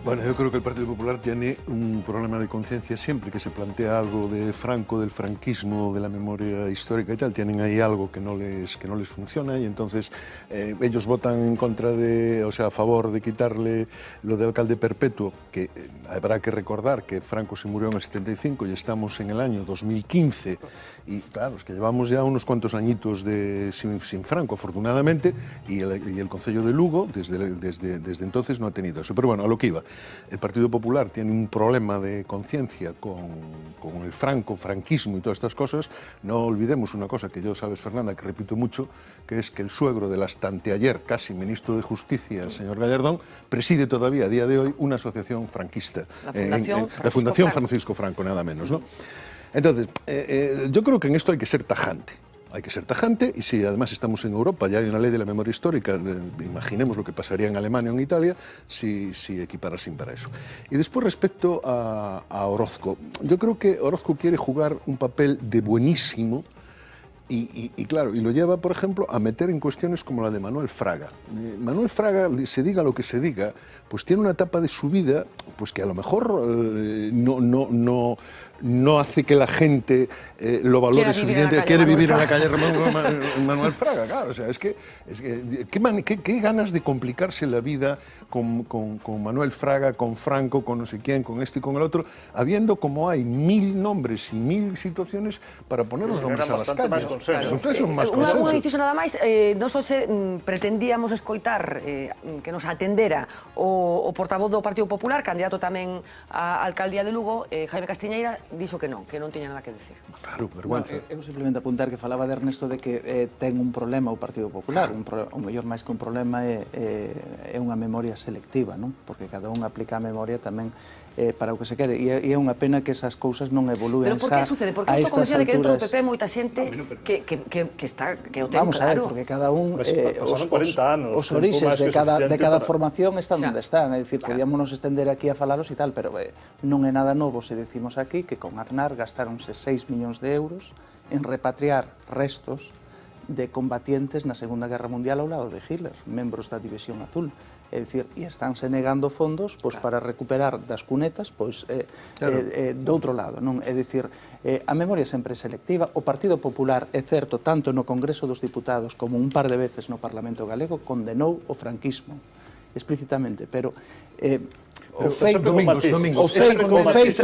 J: Bueno, yo creo que el Partido Popular tiene un problema de conciencia siempre que se plantea algo de Franco, del franquismo, de la memoria histórica y tal, tienen ahí algo que no les funciona y entonces ellos votan en contra de, o sea, a favor de quitarle lo de alcalde perpetuo, que habrá que recordar que Franco se murió en el 75 y estamos en el año 2015 y claro, es que llevamos ya unos cuantos añitos sin Franco, afortunadamente, y el Concello de Lugo desde entonces no ha tenido eso. Pero bueno, a lo que iba. El Partido Popular tiene un problema de conciencia con el franquismo y todas estas cosas. No olvidemos una cosa que yo, sabes, Fernanda, que repito mucho, que es que el suegro del hasta anteayer casi ministro de Justicia, el señor Gallardón, preside todavía a día de hoy una asociación franquista. La Fundación Francisco Franco, nada menos, ¿no? Entonces, yo creo que en esto hay que ser tajante. Hay que ser tajante y si además estamos en Europa, ya hay una ley de la memoria histórica, imaginemos lo que pasaría en Alemania o en Italia si equiparasen para eso. Y después respecto a Orozco, yo creo que Orozco quiere jugar un papel de buenísimo y claro, y lo lleva, por ejemplo, a meter en cuestiones como la de Manuel Fraga. Manuel Fraga, se diga lo que se diga, pues tiene una etapa de su vida pues que a lo mejor no hace que la gente lo valore suficiente. Quiere vivir en la calle Manuel Fraga, claro. O sea, es que qué ganas de complicarse la vida con Manuel Fraga, con Franco, con no sé quién, con este y con el otro, habiendo como hay 1000 nombres y 1000 situaciones para poner los nombres a las calles.
A: Un inciso nada máis, non só pretendíamos escoitar que nos atendera o portavoz do Partido Popular, candidato tamén á alcaldía de Lugo, Jaime Castiñeira, dixo que non tiña nada que decir.
J: Claro, vergüenza.
F: Eu simplemente apuntar que falaba de Ernesto de que ten un problema o Partido Popular, o mellor máis que un problema é unha memoria selectiva, non? Porque cada un aplica a memoria tamén para o que se quere, e é unha pena que esas cousas non evolúen.
A: Pero por que sucede? Porque isto convence de que dentro do PP moita xente que o ten claro.
F: Vamos a ver, porque cada un os orixes de cada formación están onde están, é dicir, podíamos estender aquí a falaros e tal, pero non é nada novo se decimos aquí que con Aznar gastáronse 6 millóns de euros en repatriar restos de combatientes na Segunda Guerra Mundial ao lado de Hitler, membros da División Azul. É dicir, e estánse negando fondos para recuperar das cunetas do outro lado, non? É dicir, a memoria sempre é selectiva. O Partido Popular, é certo, tanto no Congreso dos Diputados como un par de veces no Parlamento Galego, condenou o franquismo explícitamente, pero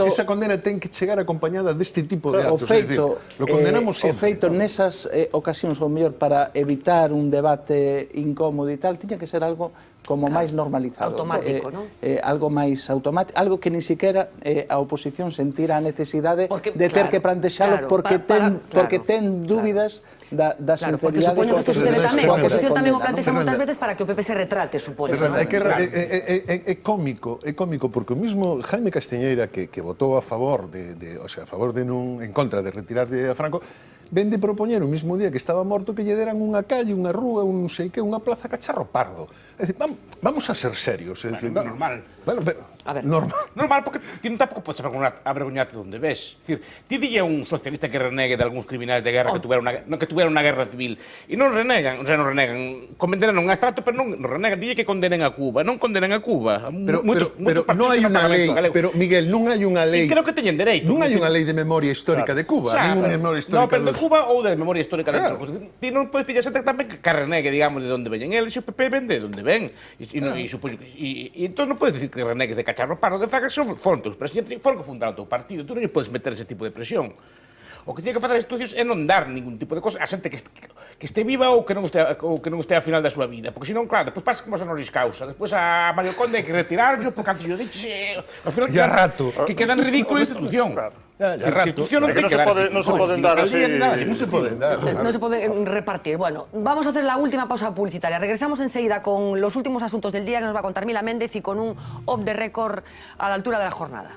J: esa condena ten que chegar acompañada deste tipo de actos. Lo condenamos sempre.
F: O feito nesas ocasións, ou mellor, para evitar un debate incómodo e tal, tiña que ser algo como máis normalizado.
A: Automático, non?
F: Algo máis automático, algo que ni siquiera a oposición sentira a necesidade de ter que plantexalo porque ten dúbidas da sinceridade.
A: Supoño que isto sucede tamén, a oposición tamén o plantexa moitas veces para que o PP se retrate, supoño.
J: É cómico porque o mismo Jaime Castiñeira que votou a favor en contra de retirarlle a Franco, vende propoñer o mismo día que estaba morto que lle deran unha calle, unha rúa, un non sei que, unha plaza Cacharro Pardo. É dicir, vamos a ser serios. É dicir,
E: normal.
J: Normal,
E: porque ti non tampouco podes avergoñarte onde ves. É dicir, ti dille un socialista que renegue de algúns criminais de guerra que tuveron unha guerra civil e non renegan, condenan un abstracto, pero non renegan, dille que condenen a Cuba, non condenen a Cuba.
J: Pero non hai unha lei, pero Miguel, non hai unha lei.
E: E creo que teñen dereito.
J: Non hai unha lei de memoria histórica de Cuba, ninguna memoria histórica
E: de Cuba ou de memoria histórica de Cuba. Ti non podes pedir xente tamén que renegue, digamos, de onde veñen eles, e o PP vende de onde ven. E entón non podes decir que renegues de Cacharro Pardo, que fagas son fondos, pero se foron que fundaron o teu partido, tú non lle podes meter ese tipo de presión. O que tiene que facer as institucións é non dar ningún tipo de cosa a xente que que este viva ou que non este a final da súa vida, porque senón, claro, despois pasa como a honoris causa, despois a Mario Conde hai que retirarlo, porque antes yo dicho, ao final que queda en ridículo a institución.
J: Ya rato.
H: Non se poden dar así.
J: Non se poden dar.
A: No se pueden repartir. Bueno, vamos a hacer la última pausa publicitaria. Regresamos enseguida con los últimos asuntos del día que nos va a contar Mila Méndez y con un off the record a la altura de la jornada.